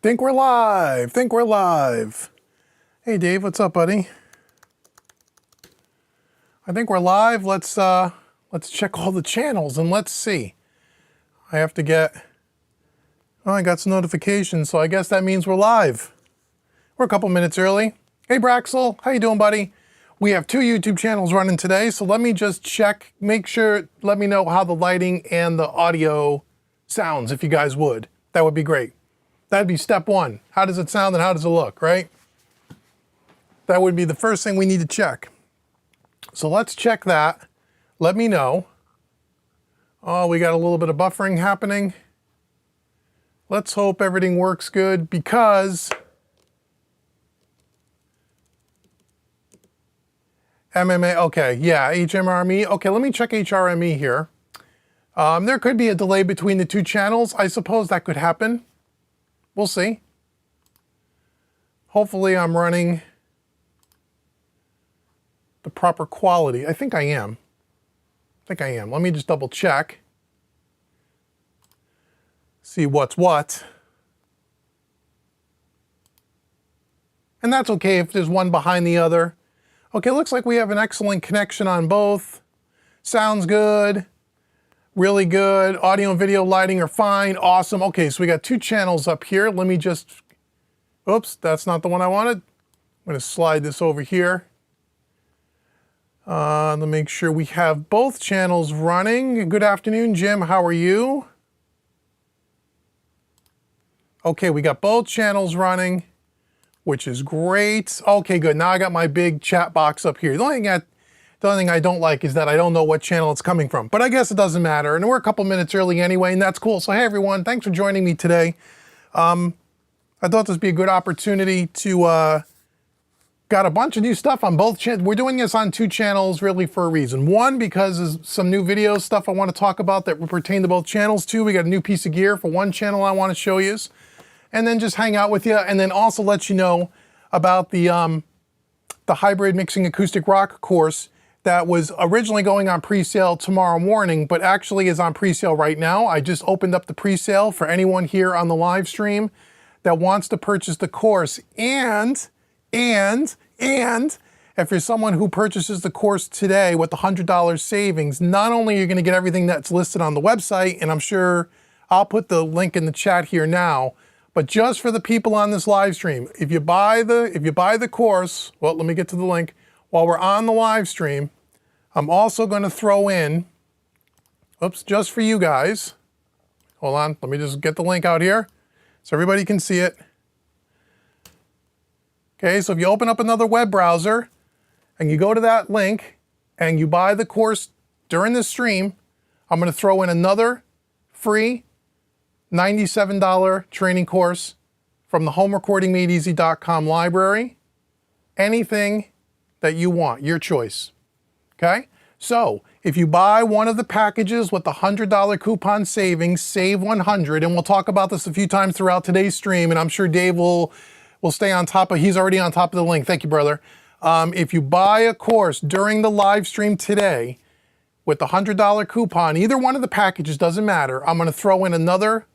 Think we're live. Think we're live. Hey Dave, what's up, buddy? I think we're live. Let's check all the channels and let's see. I have to get. Oh, I got some notifications, so I guess that means we're live. We're a couple minutes early. Hey Braxel, how you doing, buddy? We have 2 YouTube channels running today, so let me just check, make sure, let me know how the lighting and the audio sounds, if you guys would. That would be great. That'd be step one. How does it sound and how does it look, right? That would be the first thing we need to check. So let's check that. Let me know. Oh, we got a little bit of buffering happening. Let's hope everything works good because MMA, okay, yeah, HMRME. Okay, let me check HRME here. There could be a delay between the 2 channels. I suppose that could happen. We'll see. Hopefully I'm running the proper quality. I think I am. Let me just double check. See what's what. And that's okay if there's one behind the other. Okay, looks like we have an excellent connection on both. Sounds good. Really good. Audio and video lighting are fine. Awesome. Okay, so we got 2 channels up here. Let me just, oops, that's not the one I wanted. I'm going to slide this over here. Let me make sure we have both channels running. Good afternoon, Jim. How are you? Okay, we got both channels running, which is great. Okay, good. Now I got my big chat box up here. The only thing I don't like is that I don't know what channel it's coming from, but I guess it doesn't matter. And we're a couple minutes early anyway, and that's cool. So hey everyone, thanks for joining me today. I thought this would be a good opportunity to, got a bunch of new stuff on both channels. We're doing this on 2 channels really for a reason. One, because there's some new video stuff I want to talk about that will pertain to both channels. 2, we got a new piece of gear for one channel I want to show you. And then just hang out with you, and then also let you know about the hybrid mixing acoustic rock course that was originally going on pre-sale tomorrow morning, but actually is on pre-sale right now. I just opened up the pre-sale for anyone here on the live stream that wants to purchase the course. And if you're someone who purchases the course today with the $100 savings, not only are you going to get everything that's listed on the website, and I'm sure I'll put the link in the chat here now, but just for the people on this live stream, if you buy the course, well, let me get to the link. While we're on the live stream, I'm also going to throw in, oops, just for you guys. Hold on, let me just get the link out here so everybody can see it. Okay, so if you open up another web browser and you go to that link and you buy the course during this stream, I'm going to throw in another free $97 training course from the homerecordingmadeeasy.com library. Anything that you want, your choice. Okay? So, if you buy one of the packages with the $100 coupon savings, save 100, and we'll talk about this a few times throughout today's stream, and I'm sure Dave will stay on top of, he's already on top of the link. Thank you, brother. If you buy a course during the live stream today with the $100 coupon, either one of the packages, doesn't matter, I'm going to throw in another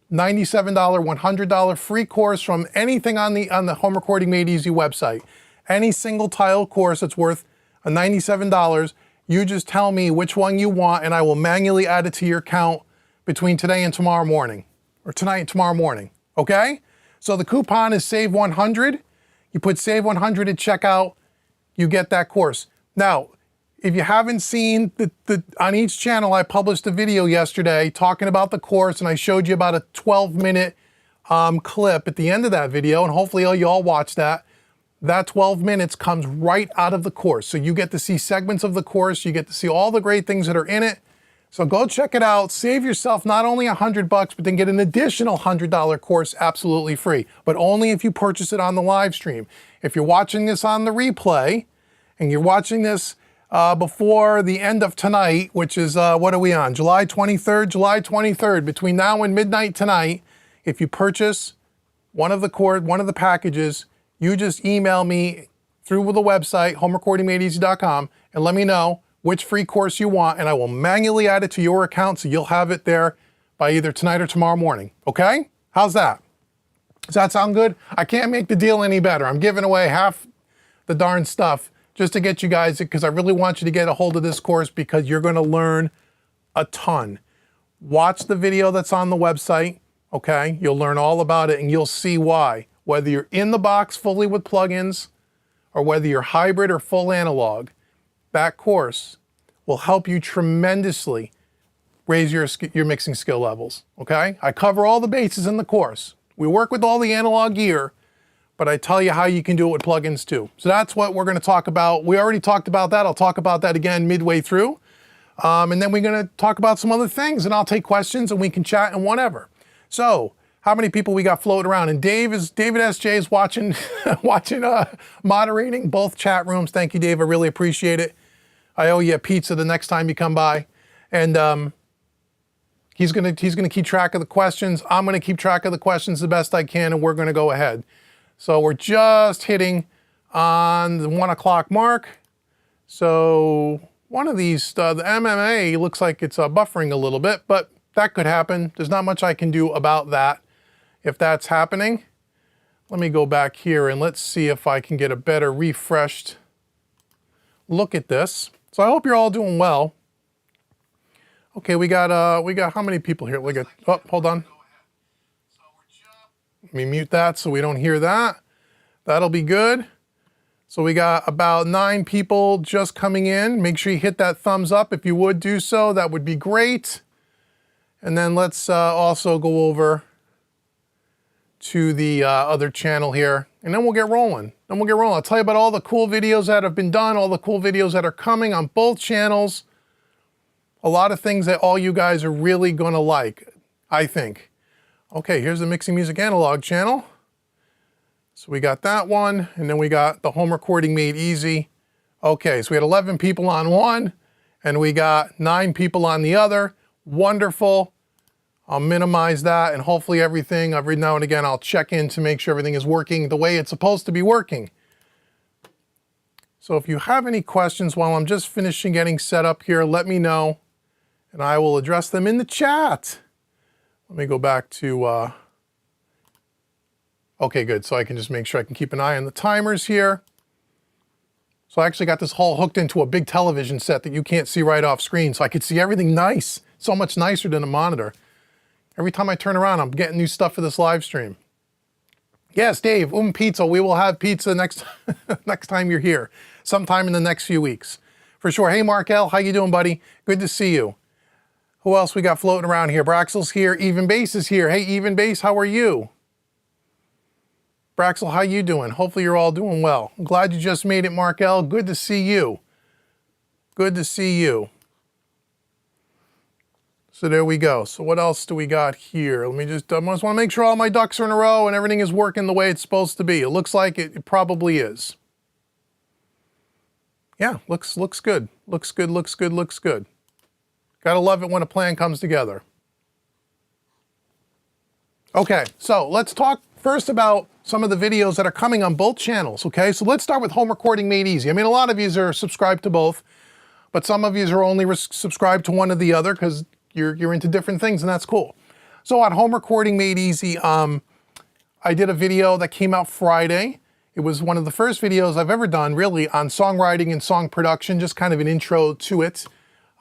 $97, $100 free course from anything on the Home Recording Made Easy website. Any single tile course that's worth a $97, you just tell me which one you want and I will manually add it to your account between today and tomorrow morning, or tonight and tomorrow morning, okay? So the coupon is Save 100. You put Save 100 at checkout, you get that course. Now, if you haven't seen, on each channel I published a video yesterday talking about the course, and I showed you about a 12-minute clip at the end of that video, and hopefully you all watched that. That 12 minutes comes right out of the course. So you get to see segments of the course, you get to see all the great things that are in it. So go check it out, save yourself not only $100, but then get an additional $100 course absolutely free, but only if you purchase it on the live stream. If you're watching this on the replay, and you're watching this before the end of tonight, which is, what are we on? July 23rd? July 23rd, between now and midnight tonight, if you purchase one of the packages, you just email me through the website, homerecordingmadeeasy.com, and let me know which free course you want, and I will manually add it to your account so you'll have it there by either tonight or tomorrow morning, okay? How's that? Does that sound good? I can't make the deal any better. I'm giving away half the darn stuff just to get you guys, because I really want you to get a hold of this course because you're going to learn a ton. Watch the video that's on the website, okay? You'll learn all about it and you'll see why. Whether you're in the box fully with plugins or whether you're hybrid or full analog, that course will help you tremendously raise your mixing skill levels, okay? I cover all the bases in the course. We work with all the analog gear, but I tell you how you can do it with plugins too. So that's what we're going to talk about. We already talked about that. I'll talk about that again midway through. And then we're going to talk about some other things, and I'll take questions and we can chat and whatever. So how many people we got floating around? And David SJ is watching, moderating both chat rooms. Thank you, Dave. I really appreciate it. I owe you a pizza the next time you come by. And he's gonna keep track of the questions. I'm gonna keep track of the questions the best I can, and we're gonna go ahead. So we're just hitting on the 1 o'clock mark. So one of these, the MMA looks like it's buffering a little bit, but that could happen. There's not much I can do about that if that's happening. Let me go back here and let's see if I can get a better refreshed look at this. So I hope you're all doing well. Okay, we got how many people here? Oh, hold on. Let me mute that so we don't hear that. That'll be good. So we got about 9 people just coming in. Make sure you hit that thumbs up if you would do so. That would be great. And then let's also go over to the other channel here, and then we'll get rolling. I'll tell you about all the cool videos that have been done, all the cool videos that are coming on both channels. A lot of things that all you guys are really gonna like, I think. Okay, here's the Mixing Music Analog channel. So we got that one, and then we got the home recording made easy. Okay, so we had 11 people on one, and we got 9 people on the other. Wonderful. I'll minimize that, and hopefully everything, every now and again, I'll check in to make sure everything is working the way it's supposed to be working. So if you have any questions while I'm just finishing getting set up here, let me know, and I will address them in the chat. Let me go back to, okay, good. So I can just make sure I can keep an eye on the timers here. So I actually got this whole hooked into a big television set that you can't see right off screen, so I could see everything nice. So much nicer than a monitor. Every time I turn around, I'm getting new stuff for this live stream. Yes, Dave, pizza. We will have pizza next time you're here, sometime in the next few weeks. For sure. Hey, Mark L., how you doing, buddy? Good to see you. Who else we got floating around here? Braxel's here. Even Bass is here. Hey, Even Bass, how are you? Braxel, how you doing? Hopefully you're all doing well. I'm glad you just made it, Mark L. Good to see you. Good to see you. So there we go. So what else do we got here? Let me just, I just want to make sure all my ducks are in a row and everything is working the way it's supposed to be. It looks like it probably is. Yeah, looks good. Looks good. Gotta love it when a plan comes together. Okay, so let's talk first about some of the videos that are coming on both channels, okay? So let's start with Home Recording Made Easy. I mean, a lot of you are subscribed to both, but some of you are only subscribed to one or the other because you're into different things, and that's cool. So on Home Recording Made Easy, I did a video that came out Friday. It was one of the first videos I've ever done, really, on songwriting and song production, just kind of an intro to it.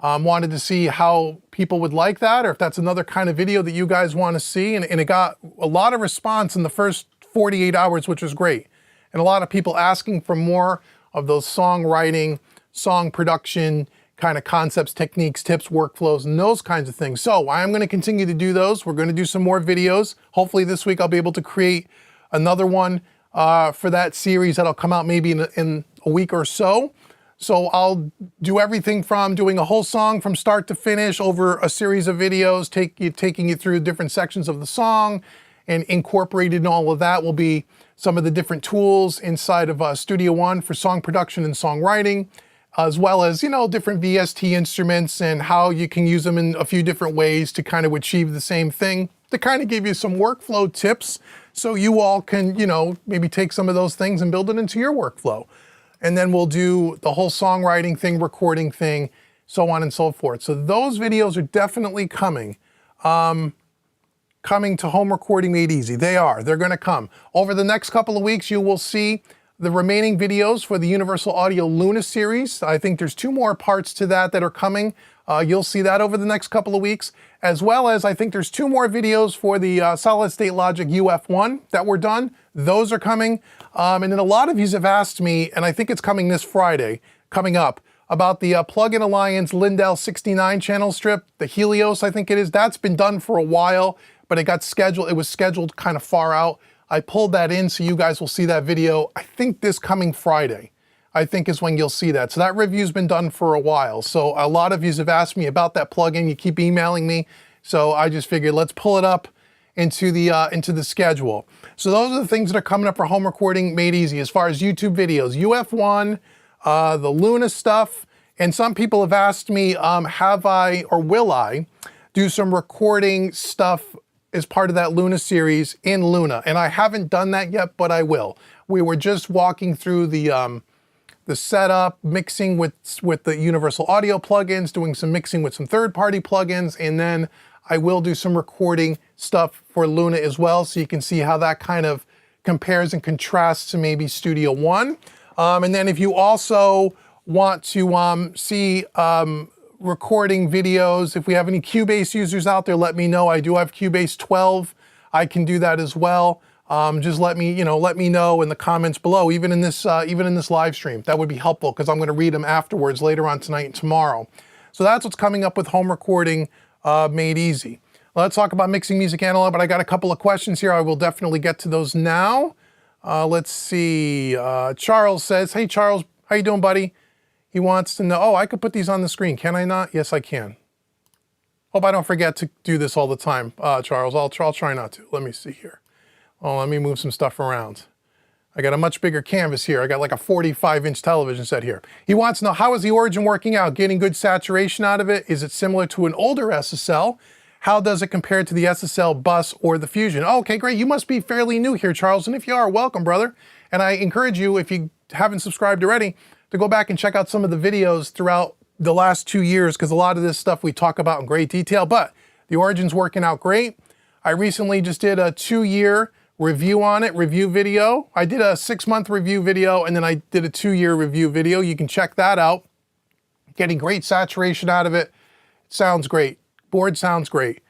Wanted to see how people would like that, or if that's another kind of video that you guys want to see. And it got a lot of response in the first 48 hours, which was great. And a lot of people asking for more of those songwriting, song production kind of concepts, techniques, tips, workflows, and those kinds of things. So I am going to continue to do those. We're going to do some more videos. Hopefully this week I'll be able to create another one for that series that'll come out maybe in a week or so. So I'll do everything from doing a whole song from start to finish over a series of videos, taking you through different sections of the song, and incorporated in all of that will be some of the different tools inside of Studio One for song production and songwriting, as well as, different VST instruments and how you can use them in a few different ways to kind of achieve the same thing, to kind of give you some workflow tips so you all can, maybe take some of those things and build it into your workflow. And then we'll do the whole songwriting thing, recording thing, so on and so forth. So those videos are definitely coming. coming to Home Recording Made Easy. They are. They're going to come. Over the next couple of weeks, you will see the remaining videos for the Universal Audio Luna series. I think there's 2 more parts to that are coming. You'll see that over the next couple of weeks, as well as I think there's 2 more videos for the Solid State Logic UF1 that were done. Those are coming. And then a lot of you have asked me, and I think it's coming this Friday, coming up, about the Plug-in Alliance Lindell 69 channel strip, the Helios, I think it is. That's been done for a while, but it got scheduled. It was scheduled kind of far out. I pulled that in so you guys will see that video. I think this coming Friday, I think is when you'll see that. So that review's been done for a while. So a lot of you have asked me about that plugin. You keep emailing me. So I just figured let's pull it up into the schedule. So those are the things that are coming up for Home Recording Made Easy as far as YouTube videos. UF1, the Luna stuff, and some people have asked me, have I or will I do some recording stuff as part of that Luna series in Luna? And I haven't done that yet, but I will. We were just walking through the setup, mixing with the Universal Audio plugins, doing some mixing with some third-party plugins, and then I will do some recording stuff for Luna as well, so you can see how that kind of compares and contrasts to maybe Studio One. And then if you also want to see recording videos, if we have any Cubase users out there, let me know. I do have Cubase 12. I can do that as well. Just let me know in the comments below, even in this live stream. That would be helpful because I'm going to read them afterwards later on tonight and tomorrow. So that's what's coming up with Home Recording Made Easy. Let's talk about mixing music analog, but I got a couple of questions here. I will definitely get to those now. Let's see. Charles says, hey Charles, how you doing, buddy? He wants to know, oh, I could put these on the screen. Can I not? Yes, I can. Hope I don't forget to do this all the time, Charles. I'll try not to. Let me see here. Oh, let me move some stuff around. I got a much bigger canvas here. I got like a 45-inch television set here. He wants to know, how is the Origin working out? Getting good saturation out of it? Is it similar to an older SSL? How does it compare to the SSL Bus or the Fusion? Oh, okay, great. You must be fairly new here, Charles. And if you are, welcome, brother. And I encourage you, if you haven't subscribed already, to go back and check out some of the videos throughout the last 2 years, because a lot of this stuff we talk about in great detail, but the Origin's working out great. I recently just did a 2-year review on it, review video. I did a 6-month review video, and then I did a 2-year review video. You can check that out. Getting great saturation out of it. It sounds great. Board sounds great.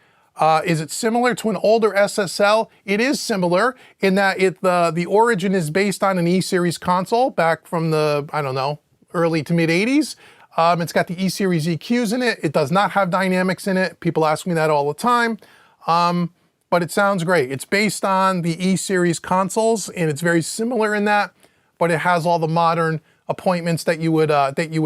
Is it similar to an older SSL? It is similar in that the Origin is based on an E-Series console back from the, I don't know, early to mid 80s. It's got the E-Series EQs in it. It does not have dynamics in it. People ask me that all the time. But it sounds great. It's based on the E-Series consoles, and it's very similar in that, but it has all the modern appointments that you would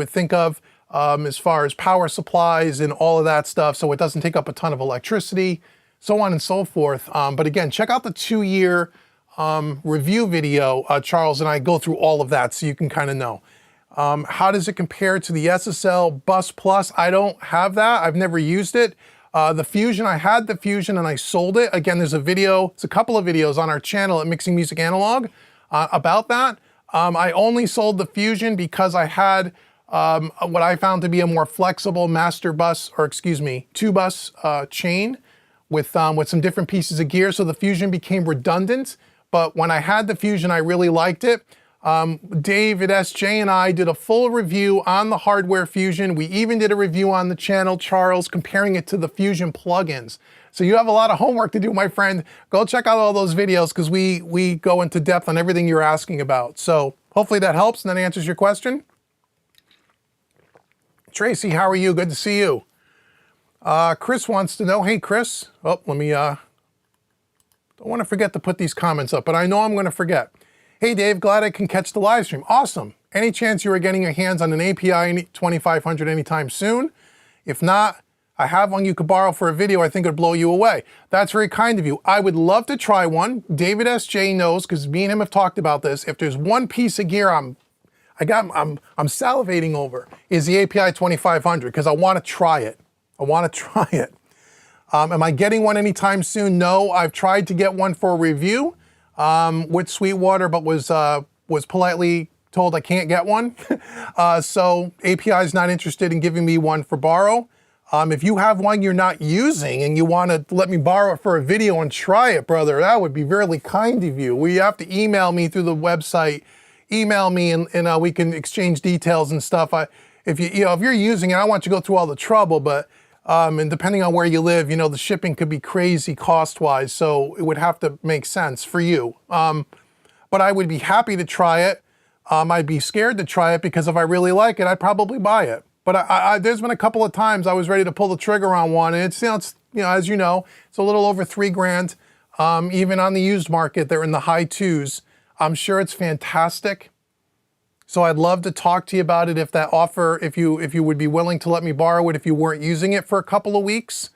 think of as far as power supplies and all of that stuff. So it doesn't take up a ton of electricity, so on and so forth. But again, check out the 2-year review video. Charles and I go through all of that so you can kind of know. How does it compare to the SSL Bus Plus? I don't have that. I've never used it. The Fusion, I had the Fusion and I sold it. Again, there's a couple of videos on our channel at Mixing Music Analog about that. I only sold the Fusion because I had what I found to be a more flexible master bus, or excuse me, 2-bus chain with some different pieces of gear. So the Fusion became redundant. But when I had the Fusion, I really liked it. David S.J. and I did a full review on the hardware Fusion. We even did a review on the channel, Charles, comparing it to the Fusion plugins. So you have a lot of homework to do, my friend. Go check out all those videos because we go into depth on everything you're asking about. So hopefully that helps and that answers your question. Tracy, how are you? Good to see you. Chris wants to know, hey, Chris. Oh, let me, don't want to forget to put these comments up, but I know I'm going to forget. Hey Dave, glad I can catch the live stream. Awesome. Any chance you are getting your hands on an API 2500 anytime soon? If not, I have one you could borrow for a video. I think it would blow you away. That's very kind of you. I would love to try one. David S.J. knows, because me and him have talked about this. If there's one piece of gear I'm salivating over, is the API 2500, because I want to try it. I want to try it. Am I getting one anytime soon? No, I've tried to get one for a review with Sweetwater, but was politely told I can't get one. So API is not interested in giving me one for borrow. If you have one you're not using and you want to let me borrow it for a video and try it, brother, that would be really kind of you. We have to email me through the website. Email me and we can exchange details and stuff. If you're using it, I don't want you to go through all the trouble, but and depending on where you live, the shipping could be crazy cost-wise, so it would have to make sense for you. But I would be happy to try it. I'd be scared to try it because if I really like it, I'd probably buy it. But there's been a couple of times I was ready to pull the trigger on one, and it's as you know, it's a little over $3,000. Even on the used market, they're in the high twos. I'm sure it's fantastic. So I'd love to talk to you about it if that offer, if you would be willing to let me borrow it if you weren't using it for a couple of weeks.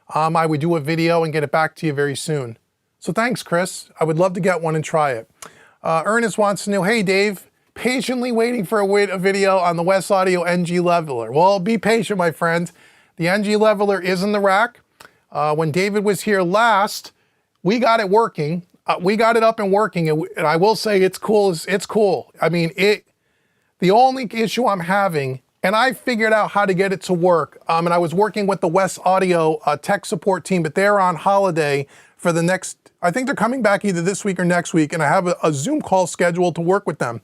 I would do a video and get it back to you very soon. So thanks, Chris. I would love to get one and try it. Ernest wants to know, hey, Dave, patiently waiting for a video on the West Audio NG Leveler. Well, be patient, my friend. The NG Leveler is in the rack. When David was here last, we got it working. We got it up and working, and I will say it's cool. It's cool. I mean, the only issue I'm having, and I figured out how to get it to work, and I was working with the West Audio tech support team, but they're on holiday for the next, I think they're coming back either this week or next week, and I have a Zoom call scheduled to work with them.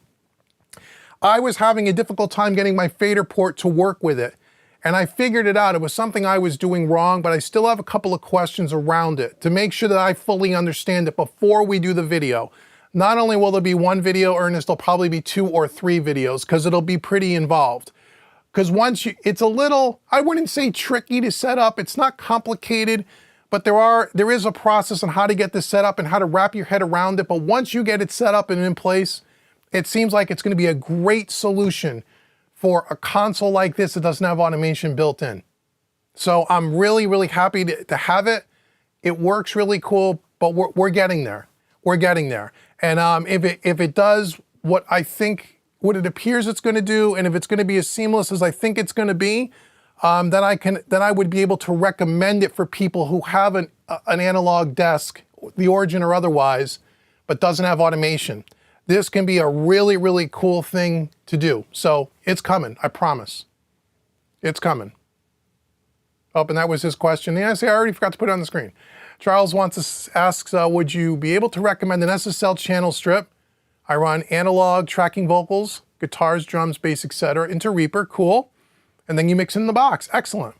I was having a difficult time getting my fader port to work with it, and I figured it out. It was something I was doing wrong, but I still have a couple of questions around it to make sure that I fully understand it before we do the video. Not only will there be one video, Ernest, there'll probably be 2 or 3 videos because it'll be pretty involved. Because it's a little, I wouldn't say tricky to set up. It's not complicated, but there is a process on how to get this set up and how to wrap your head around it. But once you get it set up and in place, it seems like it's going to be a great solution for a console like this that doesn't have automation built in. So I'm really, really happy to have it. It works really cool, but we're getting there. We're getting there. And if it does what it appears it's going to do, and if it's going to be as seamless as I think it's going to be, then I would be able to recommend it for people who have an analog desk, the Origin or otherwise, but doesn't have automation. This can be a really, really cool thing to do. So it's coming, I promise. It's coming. Oh, and that was his question. Yeah, see, I already forgot to put it on the screen. Charles asks, would you be able to recommend an SSL channel strip? I run analog tracking vocals, guitars, drums, bass, etc. into Reaper. Cool. And then you mix in the box. Excellent.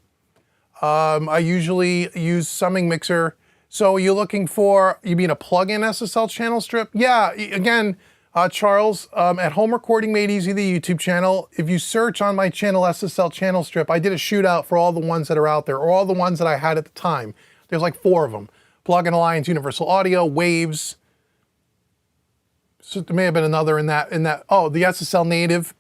I usually use Summing Mixer. So you mean a plug-in SSL channel strip? Yeah, again, Charles, at Home Recording Made Easy, the YouTube channel, if you search on my channel SSL channel strip, I did a shootout for all the ones that are out there, or all the ones that I had at the time. There's like 4 of them. Plug-in Alliance, Universal Audio, Waves. So there may have been another in that. Oh, the SSL Native.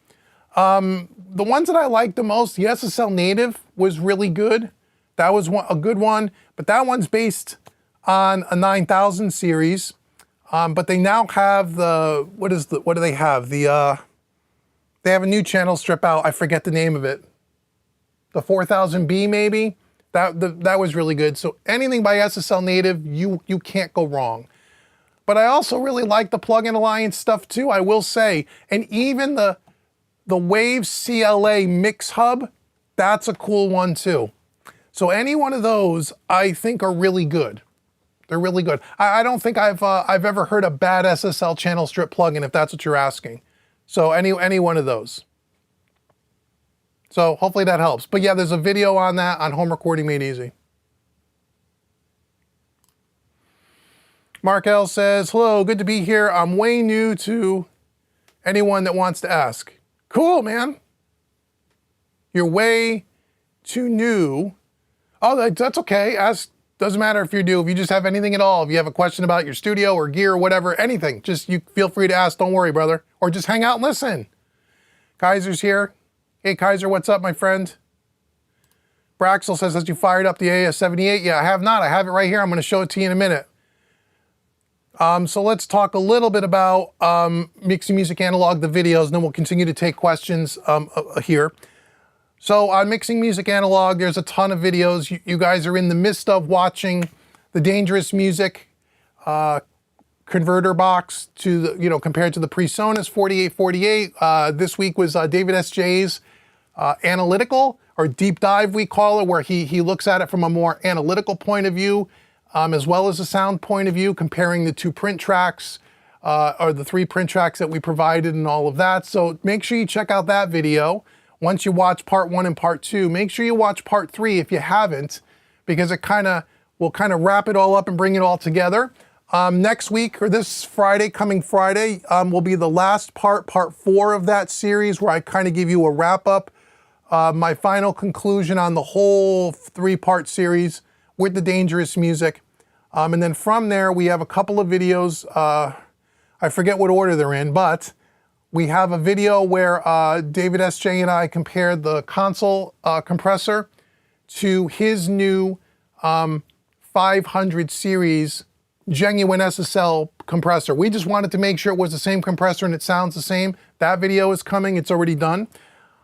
The ones that I liked the most, the SSL Native was really good. That was a good one, but that one's based on a 9000 series. But they now have what do they have? They have a new channel strip out. I forget the name of it. The 4000B maybe? That was really good. So anything by SSL Native, you can't go wrong. But I also really like the Plug-in Alliance stuff too, I will say. And even the Waves CLA Mix Hub, that's a cool one too. So any one of those, I think, are really good. They're really good. I don't think I've ever heard a bad SSL channel strip plugin, if that's what you're asking. So any one of those. So hopefully that helps. But yeah, there's a video on that on Home Recording Made Easy. Mark L says, hello, good to be here. I'm way new to anyone that wants to ask. Cool, man. You're way too new. Oh, that's okay. Doesn't matter if you're new. If you just have anything at all, if you have a question about your studio or gear or whatever, anything, just you feel free to ask. Don't worry, brother. Or just hang out and listen. Kaiser's here. Hey, Kaiser, what's up, my friend? Braxel says, has you fired up the AS78? Yeah, I have not. I have it right here. I'm going to show it to you in a minute. So let's talk a little bit about Mixing Music Analog, the videos, and then we'll continue to take questions here. So on Mixing Music Analog, there's a ton of videos. You guys are in the midst of watching the Dangerous Music converter box to compared to the PreSonus 4848. This week was David S.J.'s analytical, or deep dive we call it, where he looks at it from a more analytical point of view, as well as a sound point of view, comparing the 2 print tracks, or the 3 print tracks that we provided and all of that. So make sure you check out that video. Once you watch part 1 and part 2, make sure you watch part 3 if you haven't, because it will kind of wrap it all up and bring it all together. Next week, or this Friday, coming Friday, will be the last part 4 of that series, where I kind of give you a wrap up, my final conclusion on the whole 3-part series with the Dangerous music. And then from there, we have a couple of videos. I forget what order they're in, but we have a video where David S.J. and I compared the console compressor to his new 500 series genuine SSL compressor. We just wanted to make sure it was the same compressor and it sounds the same. That video is coming, it's already done.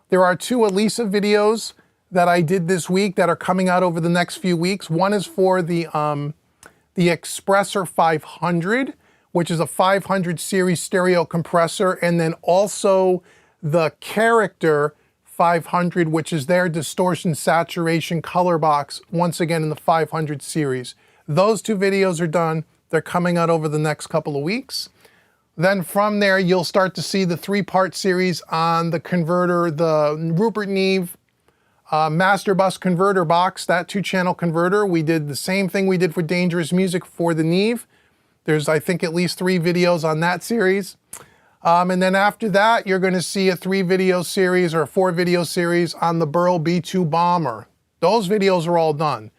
There are 2 Elisa videos that I did this week that are coming out over the next few weeks. One is for the Expressor 500, which is a 500 series stereo compressor, and then also the Character 500, which is their distortion, saturation, color box, once again in the 500 series. Those 2 videos are done. They're coming out over the next couple of weeks. Then from there, you'll start to see the 3-part series on the converter, the Rupert Neve Master Bus Converter box, that 2-channel converter. We did the same thing we did for Dangerous Music for the Neve. There's, I think, at least 3 videos on that series. And then after that, you're going to see a 3-video series or a 4-video series on the Burl B2 Bomber. Those videos are all done.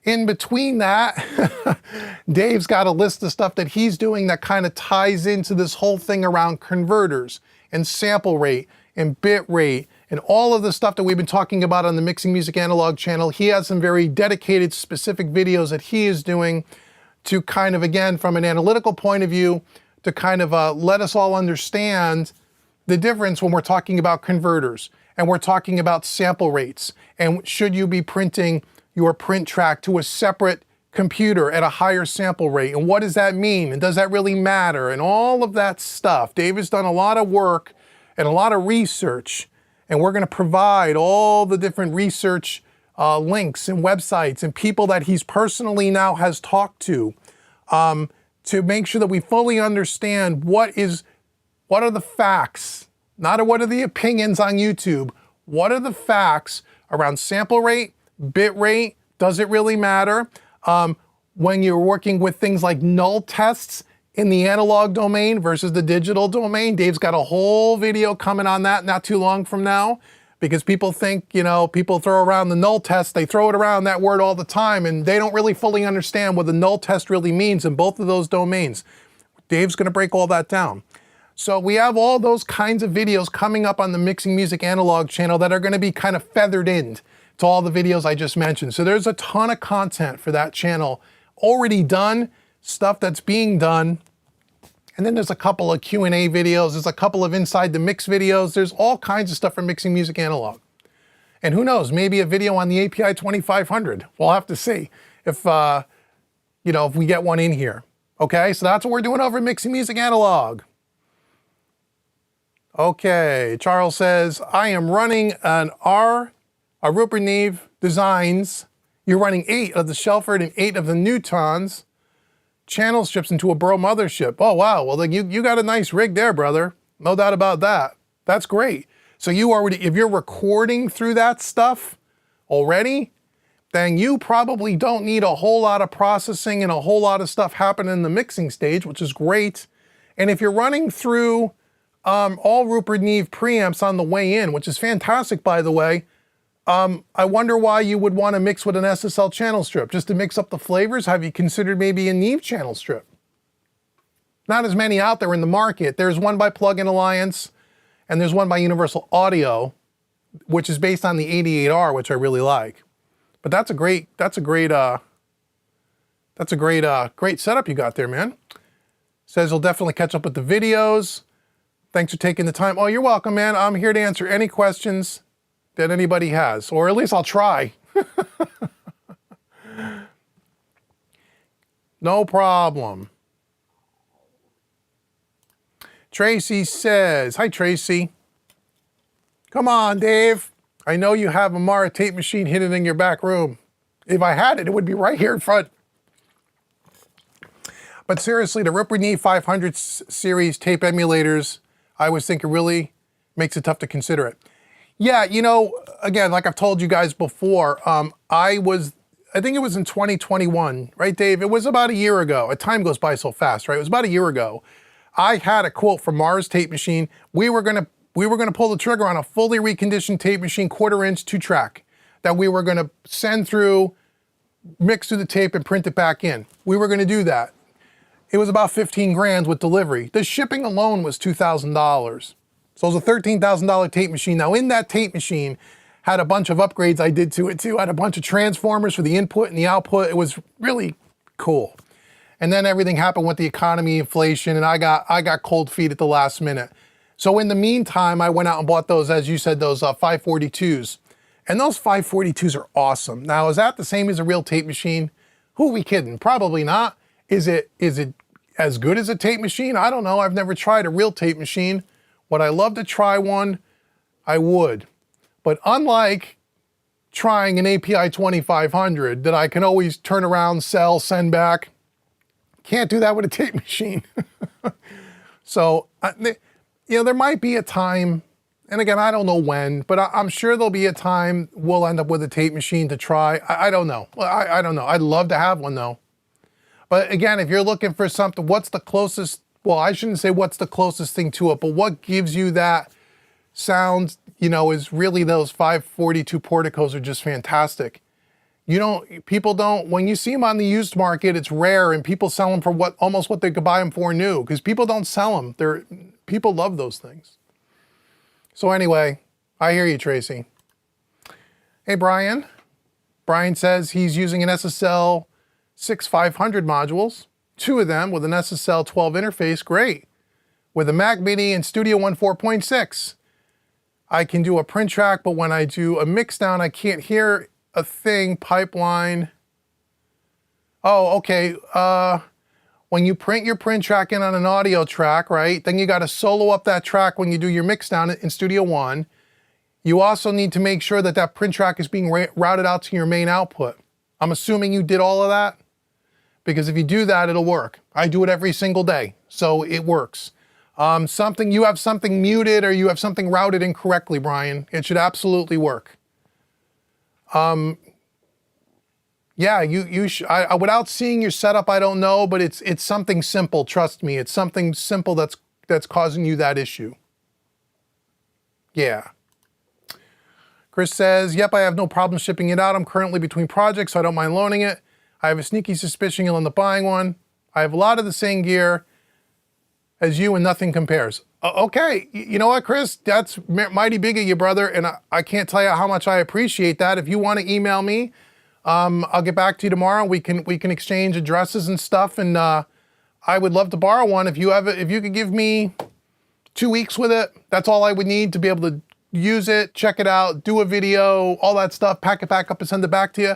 In between that, Dave's got a list of stuff that he's doing that kind of ties into this whole thing around converters and sample rate and bit rate and all of the stuff that we've been talking about on the Mixing Music Analog channel. He has some very dedicated, specific videos that he is doing to kind of, again, from an analytical point of view, to kind of let us all understand the difference when we're talking about converters and we're talking about sample rates, and should you be printing your print track to a separate computer at a higher sample rate, and what does that mean, and does that really matter, and all of that stuff. Dave has done a lot of work and a lot of research, and we're going to provide all the different research links and websites and people that he's personally now has talked to make sure that we fully understand what are the facts, not what are the opinions on YouTube, what are the facts around sample rate, bit rate, does it really matter? When you're working with things like null tests in the analog domain versus the digital domain, Dave's got a whole video coming on that not too long from now, because people think, people throw around the null test, they throw it around that word all the time, and they don't really fully understand what the null test really means in both of those domains. Dave's gonna break all that down. So we have all those kinds of videos coming up on the Mixing Music Analog channel that are gonna be kind of feathered in to all the videos I just mentioned. So there's a ton of content for that channel already done, stuff that's being done. And then there's a couple of Q&A videos, there's a couple of Inside the Mix videos, there's all kinds of stuff for Mixing Music Analog. And who knows, maybe a video on the API 2500. We'll have to see if we get one in here. Okay, so that's what we're doing over at Mixing Music Analog. Okay, Charles says, I am running a Rupert Neve Designs. You're running 8 of the Shelford and 8 of the Newtons. Channel strips into a Burl mothership. Oh, wow. Well, then you got a nice rig there, brother. No doubt about that. That's great. So you already, if you're recording through that stuff already, then you probably don't need a whole lot of processing and a whole lot of stuff happening in the mixing stage, which is great. And if you're running through all Rupert Neve preamps on the way in, which is fantastic, by the way, I wonder why you would want to mix with an SSL channel strip, just to mix up the flavors. Have you considered maybe a Neve channel strip? Not as many out there in the market. There's one by Plug-in Alliance, and there's one by Universal Audio, which is based on the 88R, which I really like. But that's a great setup you got there, man. Says he'll definitely catch up with the videos. Thanks for taking the time. Oh, you're welcome, man. I'm here to answer any questions that anybody has, or at least I'll try. No problem. Tracy says, hi Tracy. Come on, Dave. I know you have a Mara tape machine hidden in your back room. If I had it, it would be right here in front. But seriously, the Ripper Knee 500 series tape emulators, I was thinking really makes it tough to consider it. Yeah, you know, again, like I've told you guys before, I think it was in 2021, right, Dave? It was about a year ago. Time goes by so fast, right? It was about a year ago. I had a quote from Mars Tape Machine. We were gonna pull the trigger on a fully reconditioned tape machine, 1/4 inch, 2-track, that we were gonna send through, mix through the tape and print it back in. We were gonna do that. It was about 15 grand with delivery. The shipping alone was $2,000. So it was a $13,000 tape machine. Now in that tape machine had a bunch of upgrades I did to it too. I had a bunch of transformers for the input and the output. It was really cool. And then everything happened with the economy, inflation, and I got cold feet at the last minute. So in the meantime, I went out and bought those, as you said, those 542s. And those 542s are awesome. Now, is that the same as a real tape machine? Who are we kidding? Probably not. Is it as good as a tape machine? I don't know. I've never tried a real tape machine. Would I love to try one? I would. But unlike trying an API 2500 that I can always turn around, sell, send back, can't do that with a tape machine. So, you know, there might be a time, and again, I don't know when, but I'm sure there'll be a time we'll end up with a tape machine to try. I don't know. I don't know. I'd love to have one though. But again, if you're looking for something, what's the closest, well, I shouldn't say what's the closest thing to it, but what gives you that sound, you know, is really those 542 Porticos are just fantastic. People don't, when you see them on the used market, it's rare, and people sell them for almost what they could buy them for new, because people don't sell them. People love those things. So anyway, I hear you, Tracy. Hey, Brian. Brian says he's using an SSL 6500 modules, 2 of them with an SSL 12 interface, great. With a Mac Mini and Studio One 4.6. I can do a print track, but when I do a mix down, I can't hear a thing, pipeline. Oh, okay. When you print your print track in on an audio track, right? Then you got to solo up that track when you do your mix down in Studio One. You also need to make sure that that print track is being routed out to your main output. I'm assuming you did all of that, because if you do that, it'll work. I do it every single day, so it works. You have something muted or you have something routed incorrectly, Brian. It should absolutely work. Yeah, without seeing your setup, I don't know, but it's something simple. Trust me, it's something simple that's causing you that issue. Yeah. Chris says, yep, I have no problem shipping it out. I'm currently between projects, so I don't mind loaning it. I have a sneaky suspicion you'll end up buying one. I have a lot of the same gear as you and nothing compares. Okay, you know what, Chris? That's mighty big of you, brother, and I can't tell you how much I appreciate that. If you want to email me, I'll get back to you tomorrow. We can exchange addresses and stuff, and I would love to borrow one. If you could give me 2 weeks with it, that's all I would need to be able to use it, check it out, do a video, all that stuff, pack it back up and send it back to you.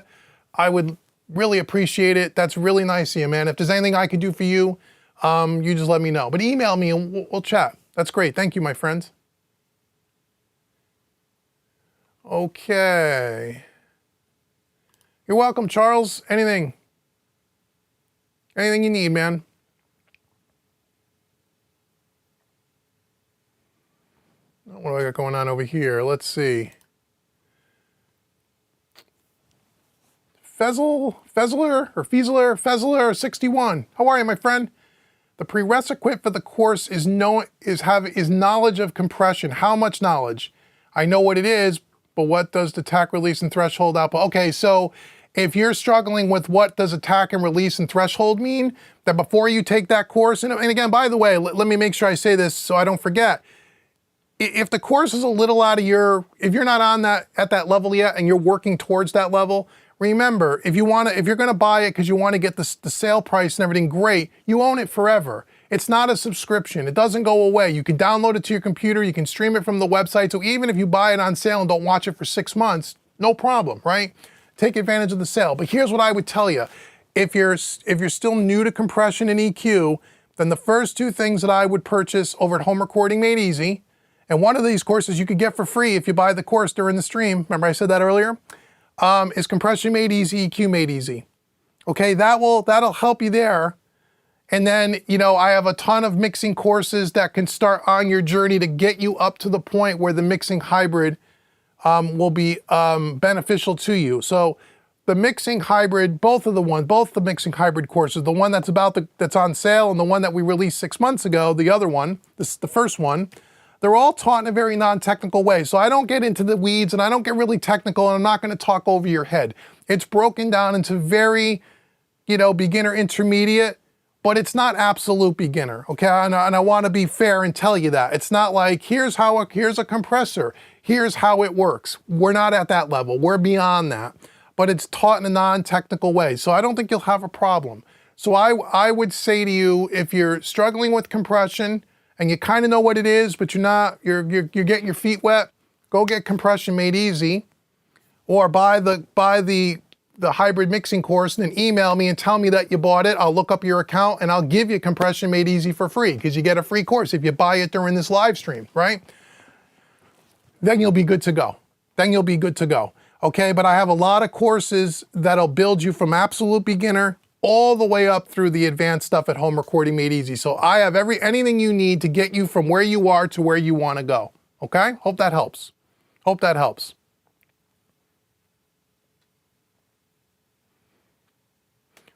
I would really appreciate it. That's really nice of you, man. If there's anything I could do for you, you just let me know. But email me and we'll chat. That's great. Thank you, my friends. Okay. You're welcome, Charles. Anything you need, man. What do I got going on over here? Let's see. Fezler 61. How are you, my friend? The prerequisite for the course is knowledge of compression. How much knowledge? I know what it is, but what does the attack, release, and threshold output? Okay, so if you're struggling with what does attack and release and threshold mean, that before you take that course, and again, by the way, let me make sure I say this so I don't forget. If the course is a little out of if you're not on at that level yet and you're working towards that level, remember, if you're gonna buy it because you want to get the sale price and everything, great, you own it forever. It's not a subscription, it doesn't go away. You can download it to your computer, you can stream it from the website, so even if you buy it on sale and don't watch it for 6 months, no problem, right? Take advantage of the sale. But here's what I would tell you. If you're still new to compression and EQ, then the first 2 things that I would purchase over at Home Recording Made Easy, And one of these courses you could get for free if you buy the course during the stream, remember I said that earlier, is Compression Made Easy, EQ Made Easy. Okay, that'll help you there. And then, you know, I have a ton of mixing courses that can start on your journey to get you up to the point where the mixing hybrid will be beneficial to you. So the mixing hybrid, both the mixing hybrid courses, the one that's on sale and the one that we released 6 months ago, the other one, the first one, they're all taught in a very non-technical way. So I don't get into the weeds and I don't get really technical, and I'm not going to talk over your head. It's broken down into very, you know, beginner, intermediate, but it's not absolute beginner, okay? And I want to be fair and tell you that. It's not like, here's a compressor, here's how it works. We're not at that level, we're beyond that. But it's taught in a non-technical way, so I don't think you'll have a problem. So I would say to you, if you're struggling with compression and you kind of know what it is, but you're getting your feet wet, go get Compression Made Easy, or buy the hybrid mixing course and then email me and tell me that you bought it. I'll look up your account and I'll give you Compression Made Easy for free, because you get a free course if you buy it during this live stream, right? Then you'll be good to go. Okay, but I have a lot of courses that'll build you from absolute beginner all the way up through the advanced stuff at Home Recording Made Easy. So I have anything you need to get you from where you are to where you want to go. Okay, hope that helps.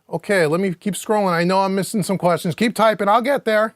Okay, let me keep scrolling. I know I'm missing some questions. Keep typing, I'll get there.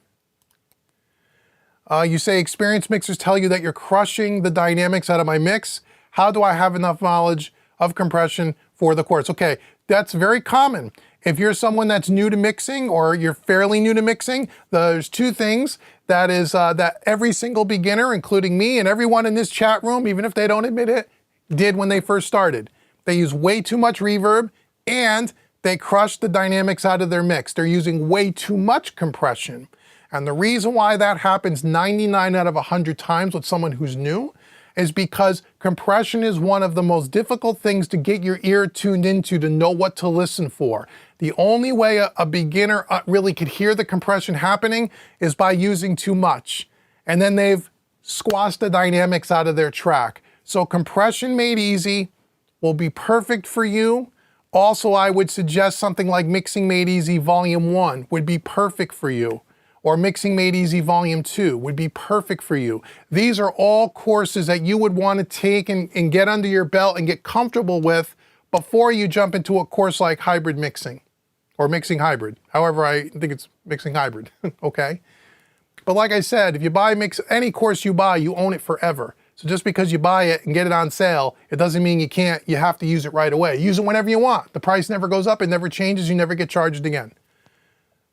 You say experienced mixers tell you that you're crushing the dynamics out of my mix. How do I have enough knowledge of compression for the course? Okay, that's very common. If you're someone that's new to mixing, or you're fairly new to mixing, there's two things that every single beginner, including me and everyone in this chat room, even if they don't admit it, did when they first started. They use way too much reverb and they crush the dynamics out of their mix. They're using way too much compression. And the reason why that happens 99 out of 100 times with someone who's new is because compression is one of the most difficult things to get your ear tuned into, to know what to listen for. The only way a beginner really could hear the compression happening is by using too much. And then they've squashed the dynamics out of their track. So Compression Made Easy will be perfect for you. Also, I would suggest something like Mixing Made Easy Volume 1 would be perfect for you. Or Mixing Made Easy Volume 2 would be perfect for you. These are all courses that you would want to take and get under your belt and get comfortable with before you jump into a course like Hybrid Mixing, or Mixing Hybrid. However, I think it's Mixing Hybrid, okay? But like I said, if you buy any course you buy, you own it forever. So just because you buy it and get it on sale, it doesn't mean you have to use it right away. Use it whenever you want. The price never goes up, it never changes, you never get charged again.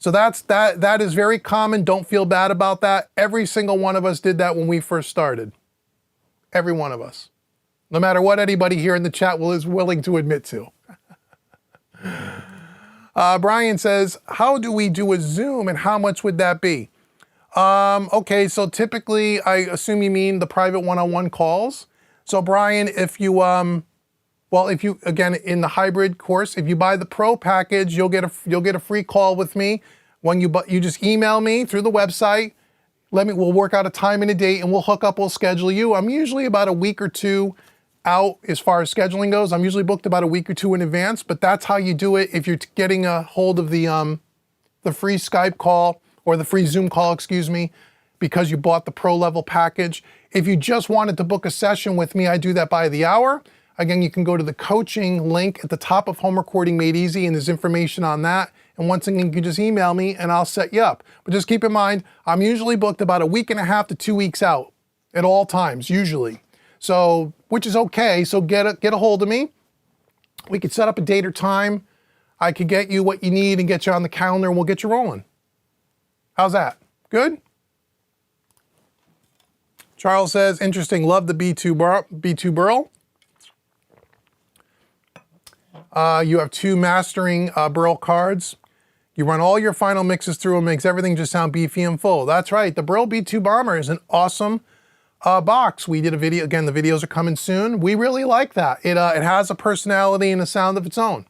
So that is very common. Don't feel bad about that. Every single one of us did that when we first started. Every one of us. No matter what anybody here in the chat is willing to admit to. Brian says, how do we do a Zoom and how much would that be? Okay, so typically I assume you mean the private one-on-one calls. So Brian, if you again, in the hybrid course, if you buy the pro package, you'll get a free call with me. When you just email me through the website. We'll work out a time and a date and we'll hook up, we'll schedule you. I'm usually about a week or two out as far as scheduling goes. I'm usually booked about a week or two in advance, but that's how you do it if you're getting a hold of the free Skype call, or the free Zoom call, excuse me, because you bought the pro level package. If you just wanted to book a session with me, I do that by the hour. Again, you can go to the coaching link at the top of Home Recording Made Easy, and there's information on that. And once again, you can just email me and I'll set you up. But just keep in mind, I'm usually booked about a week and a half to 2 weeks out at all times, usually. So, which is okay. So get a hold of me. We could set up a date or time. I could get you what you need and get you on the calendar, and we'll get you rolling. How's that? Good? Charles says, interesting, love the B2 Burl. You have 2 mastering Burl cards. You run all your final mixes through and makes everything just sound beefy and full. That's right, the Burl B2 Bomber is an awesome box. We did a video, again, the videos are coming soon. We really like that. It has a personality and a sound of its own.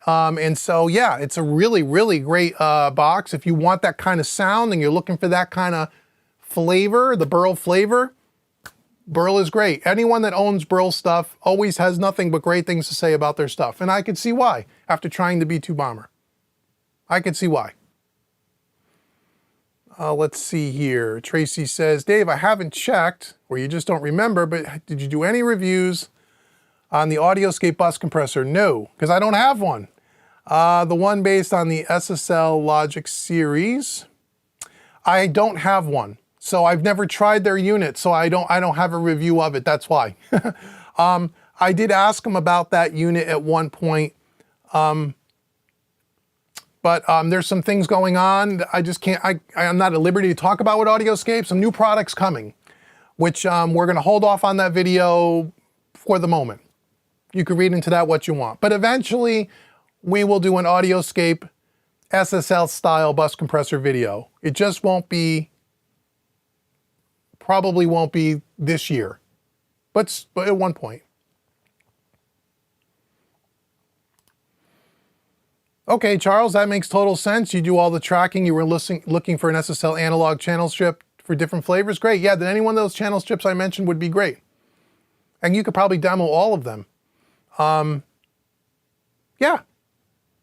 And so, yeah, it's a really, really great box. If you want that kind of sound and you're looking for that kind of flavor, the Burl flavor, Burl is great. Anyone that owns Burl stuff always has nothing but great things to say about their stuff. And I could see why after trying the B2 Bomber. I could see why. Let's see here. Tracy says, Dave, I haven't checked, or you just don't remember, but did you do any reviews on the Audioscape bus compressor? No, because I don't have one. The one based on the SSL Logic series, I don't have one. So I've never tried their unit, so I don't have a review of it. That's why. I did ask them about that unit at one point. But there's some things going on. I just can't, I'm not at liberty to talk about with Audioscape. Some new products coming, which we're gonna hold off on that video for the moment. You can read into that what you want. But eventually, we will do an Audioscape SSL style bus compressor video. It just won't be, probably won't be this year, but at one point. Okay, Charles, that makes total sense. You do all the tracking. You were looking for an SSL analog channel strip for different flavors. Great. Yeah, then any one of those channel strips I mentioned would be great. And you could probably demo all of them.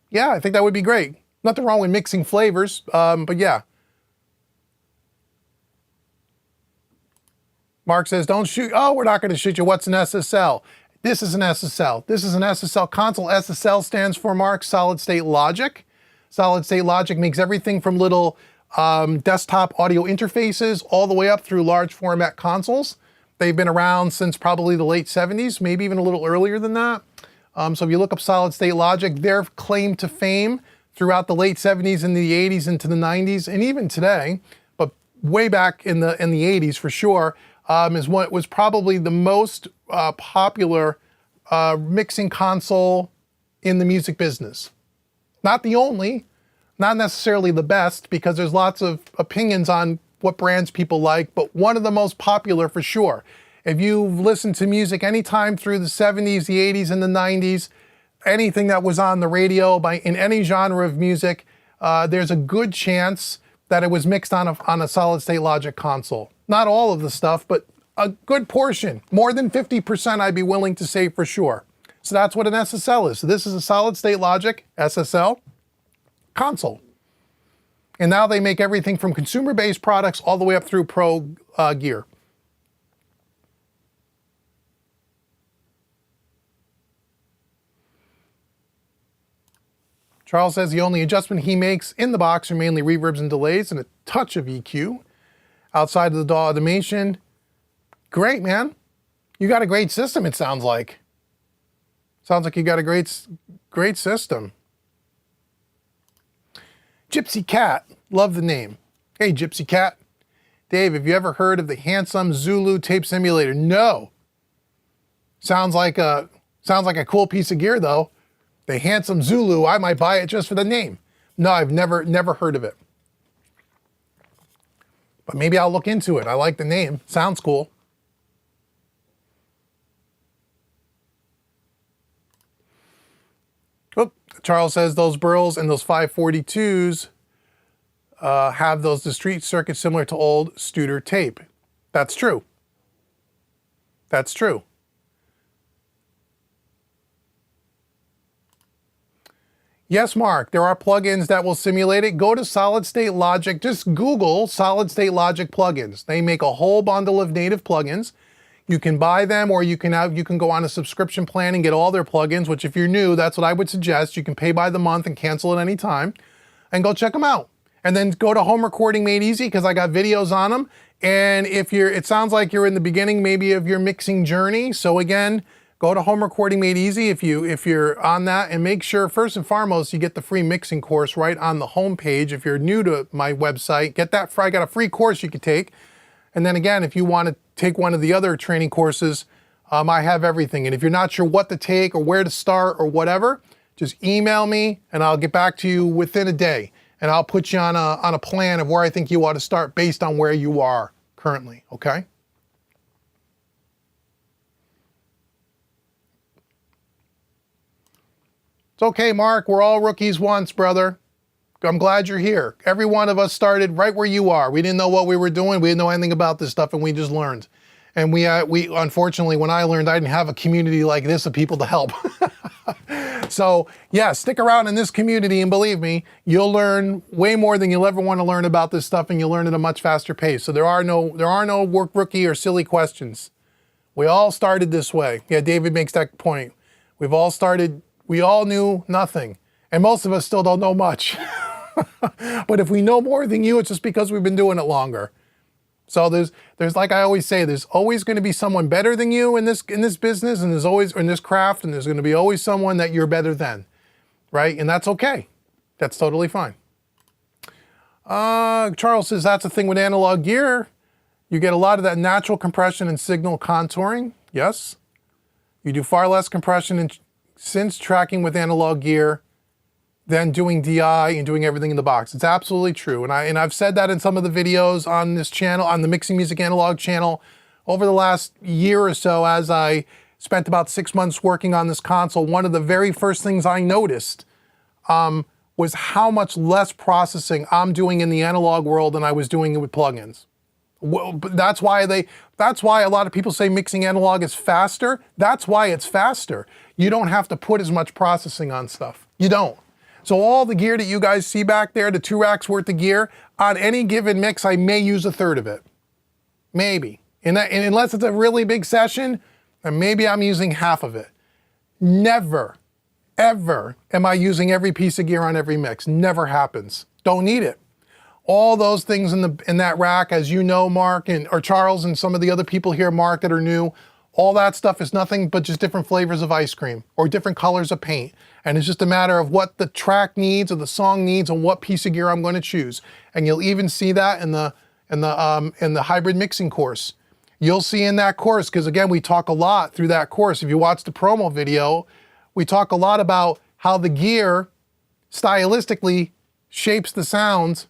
Yeah, I think that would be great. Nothing wrong with mixing flavors, but yeah. Mark says, don't shoot. Oh, we're not going to shoot you. What's an SSL? This is an SSL. This is an SSL console. SSL stands for, Mark, Solid State Logic. Solid State Logic makes everything from little desktop audio interfaces all the way up through large format consoles. They've been around since probably the late 70s, maybe even a little earlier than that. So if you look up Solid State Logic, their claim to fame throughout the late 70s and the 80s into the 90s, and even today, but way back in the 80s for sure, is what was probably the most popular mixing console in the music business. Not the only, not necessarily the best, because there's lots of opinions on what brands people like, but one of the most popular for sure. If you've listened to music anytime through the 70s, the 80s, and the 90s, anything that was on the radio in any genre of music, there's a good chance that it was mixed on a Solid State Logic console. Not all of the stuff, but a good portion. More than 50% I'd be willing to say for sure. So that's what an SSL is. So this is a Solid State Logic SSL console. And now they make everything from consumer-based products all the way up through pro gear. Charles says the only adjustment he makes in the box are mainly reverbs and delays and a touch of EQ. Outside of the DAW automation, great, man. You got a great system, it sounds like. Sounds like you got a great system. Gypsy Cat, love the name. Hey, Gypsy Cat. Dave, have you ever heard of the Handsome Zulu tape simulator? No. Sounds like a cool piece of gear though. The Handsome Zulu, I might buy it just for the name. No, I've never heard of it. But maybe I'll look into it. I like the name. Sounds cool. Oh, Charles says those Burls and those 542s have those discrete circuits similar to old Studer tape. That's true. That's true. Yes, Mark, there are plugins that will simulate it. Go to Solid State Logic, just Google Solid State Logic plugins. They make a whole bundle of native plugins. You can buy them, or you can go on a subscription plan and get all their plugins, which if you're new, that's what I would suggest. You can pay by the month and cancel at any time, and go check them out. And then go to Home Recording Made Easy, because I got videos on them. And it sounds like you're in the beginning maybe of your mixing journey. So again, go to Home Recording Made Easy if you're on that, and make sure first and foremost you get the free mixing course right on the home page. If you're new to my website, get that. I got a free course you could take. And then again, if you want to take one of the other training courses, I have everything. And if you're not sure what to take or where to start or whatever, just email me and I'll get back to you within a day. And I'll put you on a plan of where I think you ought to start based on where you are currently, okay? It's okay, Mark. We're all rookies once, brother. I'm glad you're here. Every one of us started right where you are. We didn't know what we were doing. We didn't know anything about this stuff, and we just learned. And we unfortunately, when I learned, I didn't have a community like this of people to help. So yeah, stick around in this community, and believe me, you'll learn way more than you'll ever want to learn about this stuff, and you'll learn at a much faster pace. So there are no work rookie or silly questions. We all started this way. Yeah, David makes that point. We all knew nothing, and most of us still don't know much. But if we know more than you, it's just because we've been doing it longer. So there's like I always say, there's always going to be someone better than you in this business, and there's always in this craft, and there's going to be always someone that you're better than, right? And that's okay. That's totally fine. Charles says that's the thing with analog gear. You get a lot of that natural compression and signal contouring. Yes. You do far less compression and since tracking with analog gear than doing DI and doing everything in the box. It's absolutely true. And I've said that in some of the videos on this channel, on the Mixing Music Analog channel, over the last year or so, as I spent about 6 months working on this console. One of the very first things I noticed was how much less processing I'm doing in the analog world than I was doing it with plugins. Well, that's why a lot of people say mixing analog is faster. That's why it's faster. You don't have to put as much processing on stuff. You don't. So all the gear that you guys see back there, the 2 racks worth of gear, on any given mix, I may use a third of it. Maybe. And unless it's a really big session, then maybe I'm using half of it. Never, ever am I using every piece of gear on every mix. Never happens. Don't need it. All those things in that rack, as you know, Mark, or Charles, and some of the other people here, Mark, that are new, all that stuff is nothing but just different flavors of ice cream or different colors of paint. And it's just a matter of what the track needs or the song needs and what piece of gear I'm going to choose. And you'll even see that in the hybrid mixing course. You'll see in that course, because again, we talk a lot through that course. If you watch the promo video, we talk a lot about how the gear stylistically shapes the sound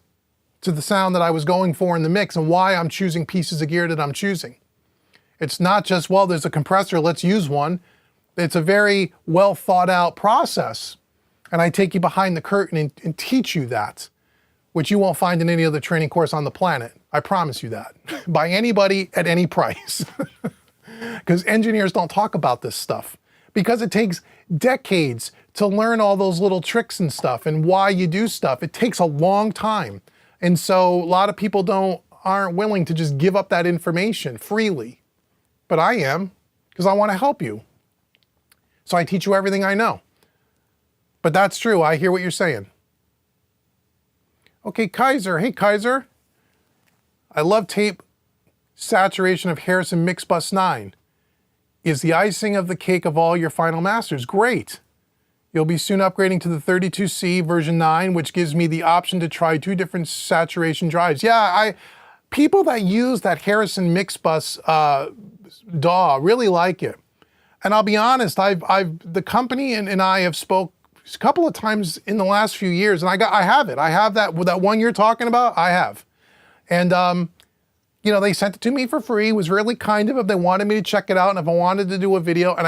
to the sound that I was going for in the mix and why I'm choosing pieces of gear that I'm choosing. It's not just, well, there's a compressor, let's use one. It's a very well thought out process. And I take you behind the curtain and teach you that, which you won't find in any other training course on the planet. I promise you that. By anybody at any price. Because engineers don't talk about this stuff. Because it takes decades to learn all those little tricks and stuff and why you do stuff. It takes a long time. And so a lot of people aren't willing to just give up that information freely. But I am, because I want to help you. So I teach you everything I know. But that's true, I hear what you're saying. Okay, Kaiser, hey Kaiser. I love tape saturation of Harrison Mix Bus 9. Is the icing of the cake of all your final masters. Great. You'll be soon upgrading to the 32C version 9, which gives me the option to try 2 different saturation drives. Yeah, people that use that Harrison Mix Bus DAW really like it. And I'll be honest, the company and I have spoke a couple of times in the last few years, and I have it. I have that one you're talking about. I have, and you know, they sent it to me for free. It was really kind of them. They wanted me to check it out, and if I wanted to do a video, and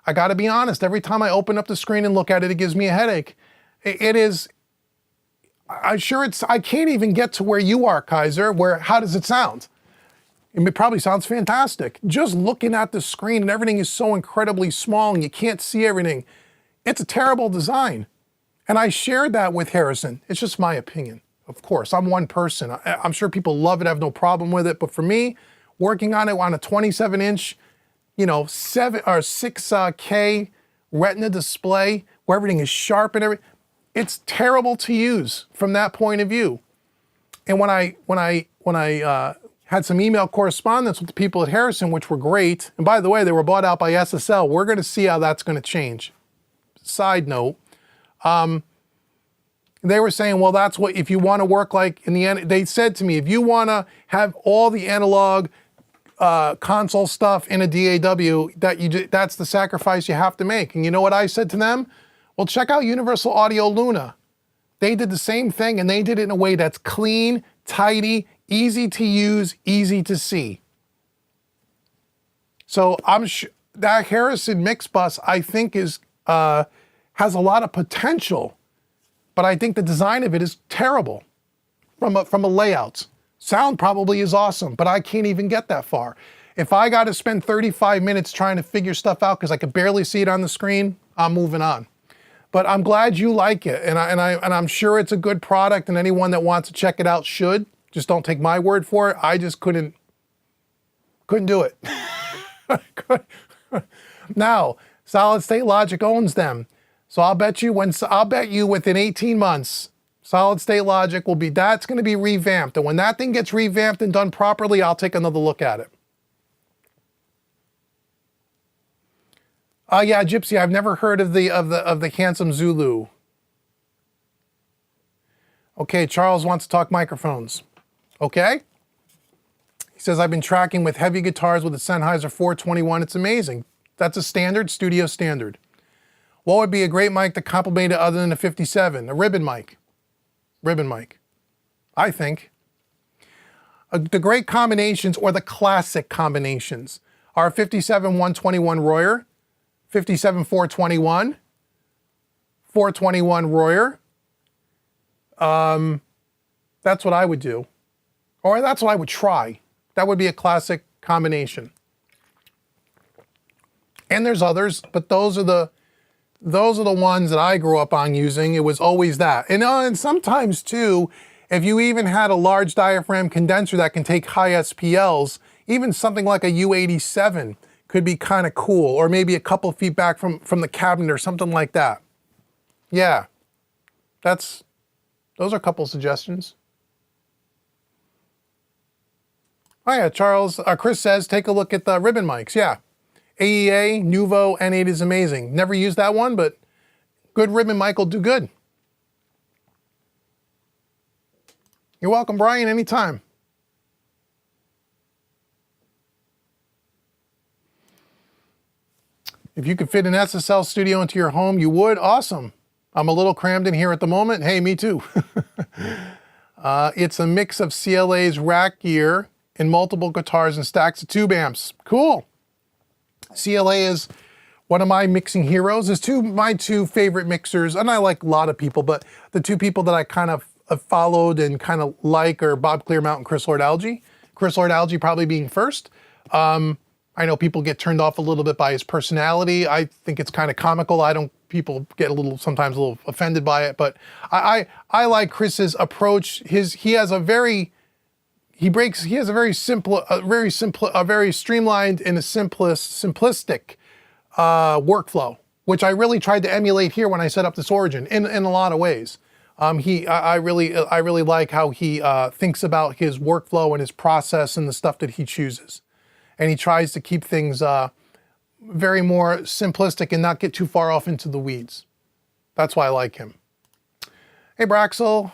I got to be honest, every time I open up the screen and look at it, it gives me a headache. It is. I'm sure I can't even get to where you are, Kaiser. How does it sound? It probably sounds fantastic. Just looking at the screen and everything is so incredibly small and you can't see everything. It's a terrible design. And I shared that with Harrison. It's just my opinion. Of course, I'm one person. I'm sure people love it. I have no problem with it. But for me, working on it on a 27-inch, 7 or 6K Retina display where everything is sharp and everything, it's terrible to use from that point of view. And when I had some email correspondence with the people at Harrison, which were great. And by the way, they were bought out by SSL. We're going to see how that's going to change. Side note, they were saying, well, that's what, if you want to work like in the end, they said to me, if you want to have all the analog console stuff in a DAW, that's the sacrifice you have to make. And you know what I said to them? Well, check out Universal Audio Luna. They did the same thing, and they did it in a way that's clean, tidy, easy to use, easy to see. So I'm sure that Harrison Mix Bus, I think, has a lot of potential but I think the design of it is terrible from a layout. Sound probably is awesome, but I can't even get that far. If I got to spend 35 minutes trying to figure stuff out because I could barely see it on the screen, I'm moving on. But I'm glad you like it, and I'm sure it's a good product, and anyone that wants to check it out should. Just don't take my word for it. I just couldn't do it. Now, Solid State Logic owns them, so I'll bet you within 18 months, Solid State Logic that's going to be revamped, and when that thing gets revamped and done properly, I'll take another look at it. Yeah, Gypsy, I've never heard of the Handsome Zulu. Okay, Charles wants to talk microphones. Okay. He says, I've been tracking with heavy guitars with the Sennheiser 421. It's amazing. That's a standard, studio standard. What would be a great mic to complement it other than a 57? A ribbon mic. Ribbon mic, I think. The great combinations, or the classic combinations, are 57 121 Royer, 57 421, 421 Royer. That's what I would do. Or that's what I would try. That would be a classic combination. And there's others, but those are the ones that I grew up on using. It was always that. And sometimes too, if you even had a large diaphragm condenser that can take high SPLs, even something like a U87 could be kind of cool, or maybe a couple feet back from the cabinet or something like that. Yeah, those are a couple suggestions. Oh yeah, Charles, Chris says, take a look at the ribbon mics. Yeah, AEA Nuvo N8 is amazing. Never used that one, but good ribbon mic will do good. You're welcome, Brian, anytime. If you could fit an SSL studio into your home, you would. Awesome. I'm a little crammed in here at the moment. Hey, me too. It's a mix of CLA's rack gear and multiple guitars and stacks of tube amps. Cool. CLA is one of my mixing heroes. It's my two favorite mixers, and I like a lot of people, but the two people that I kind of followed and kind of like are Bob Clearmount and Chris Lord-Alge. Chris Lord-Alge probably being first. I know people get turned off a little bit by his personality. I think it's kind of comical. People get sometimes a little offended by it, but I like Chris's approach. He has a very streamlined and simplistic workflow, which I really tried to emulate here when I set up this Origin in a lot of ways. I really like how he thinks about his workflow and his process and the stuff that he chooses. And he tries to keep things very more simplistic and not get too far off into the weeds. That's why I like him. Hey Braxel,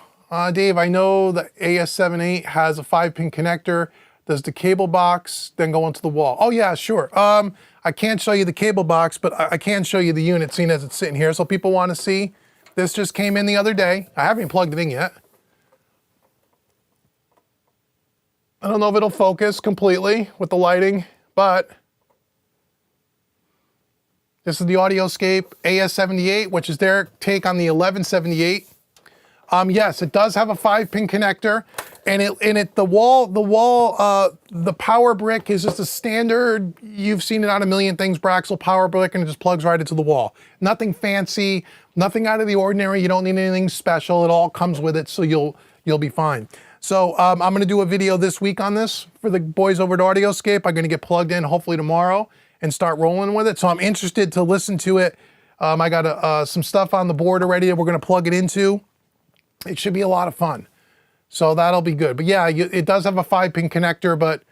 Dave, I know the AS78 has a 5-pin connector. Does the cable box then go into the wall? Oh yeah, sure. I can't show you the cable box, but I can show you the unit seen as it's sitting here. So people want to see. This just came in the other day. I haven't even plugged it in yet. I don't know if it'll focus completely with the lighting, but this is the Audioscape AS78, which is their take on the 1178. Yes, it does have a 5-pin connector, and the power brick is just a standard. You've seen it on a million things, Braxel power brick, and it just plugs right into the wall. Nothing fancy, nothing out of the ordinary. You don't need anything special. It all comes with it, so you'll be fine. So I'm going to do a video this week on this for the boys over at Audioscape. I'm going to get plugged in hopefully tomorrow and start rolling with it. So I'm interested to listen to it. I got some stuff on the board already that we're going to plug it into. It should be a lot of fun. So that'll be good. But yeah, it does have a 5-pin connector, but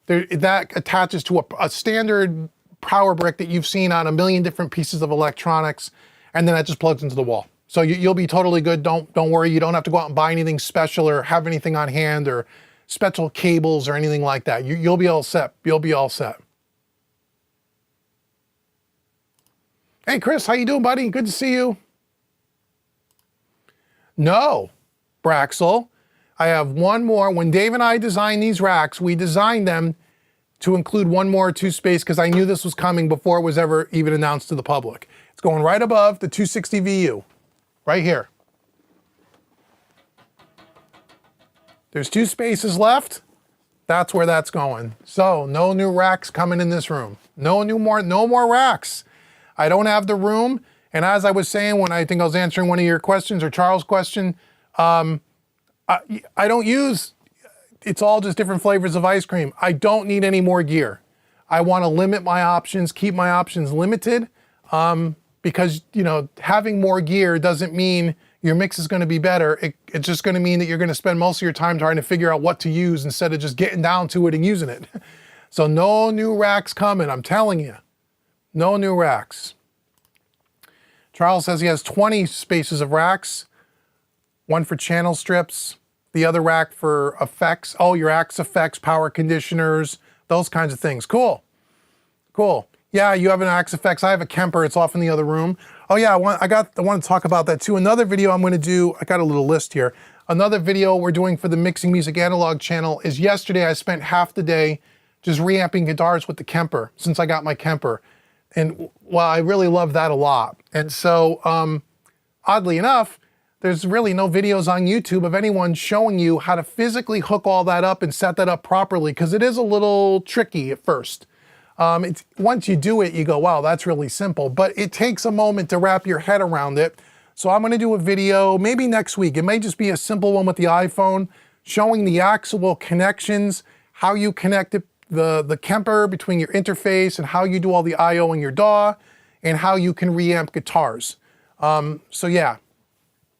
that attaches to a standard power brick that you've seen on a million different pieces of electronics, and then that just plugs into the wall. So you'll be totally good. Don't worry. You don't have to go out and buy anything special or have anything on hand or special cables or anything like that. You'll be all set. You'll be all set. Hey, Chris, how you doing, buddy? Good to see you. No, Braxel. I have one more. When Dave and I designed these racks, we designed them to include one more 2-space because I knew this was coming before it was ever even announced to the public. It's going right above the 260 VU. right here. There's 2 spaces left. That's where that's going. So no new racks coming in this room. No more racks. I don't have the room. And as I was saying when I think I was answering one of your questions or Charles' question, I don't use, it's all just different flavors of ice cream. I don't need any more gear. I want to limit my options, keep my options limited, because, you know, having more gear doesn't mean your mix is going to be better. It's just going to mean that you're going to spend most of your time trying to figure out what to use instead of just getting down to it and using it. So no new racks coming, I'm telling you. No new racks. Charles says he has 20 spaces of racks, one for channel strips, the other rack for effects. Oh, your Axe effects, power conditioners, those kinds of things. Cool, cool. Yeah, you have an Axe effects. I have a Kemper. It's off in the other room. Oh yeah, I want to talk about that too. Another video I'm going to do. I got a little list here. Another video we're doing for the Mixing Music Analog channel is yesterday. I spent half the day just reamping guitars with the Kemper since I got my Kemper, and well, I really love that a lot. And so, oddly enough, there's really no videos on YouTube of anyone showing you how to physically hook all that up and set that up properly, because it is a little tricky at first. Once you do it, you go, wow, that's really simple, but it takes a moment to wrap your head around it. So I'm going to do a video maybe next week. It may just be a simple one with the iPhone, showing the actual connections, how you connect it, the Kemper between your interface, and how you do all the I/O in your DAW, and how you can reamp guitars. So yeah,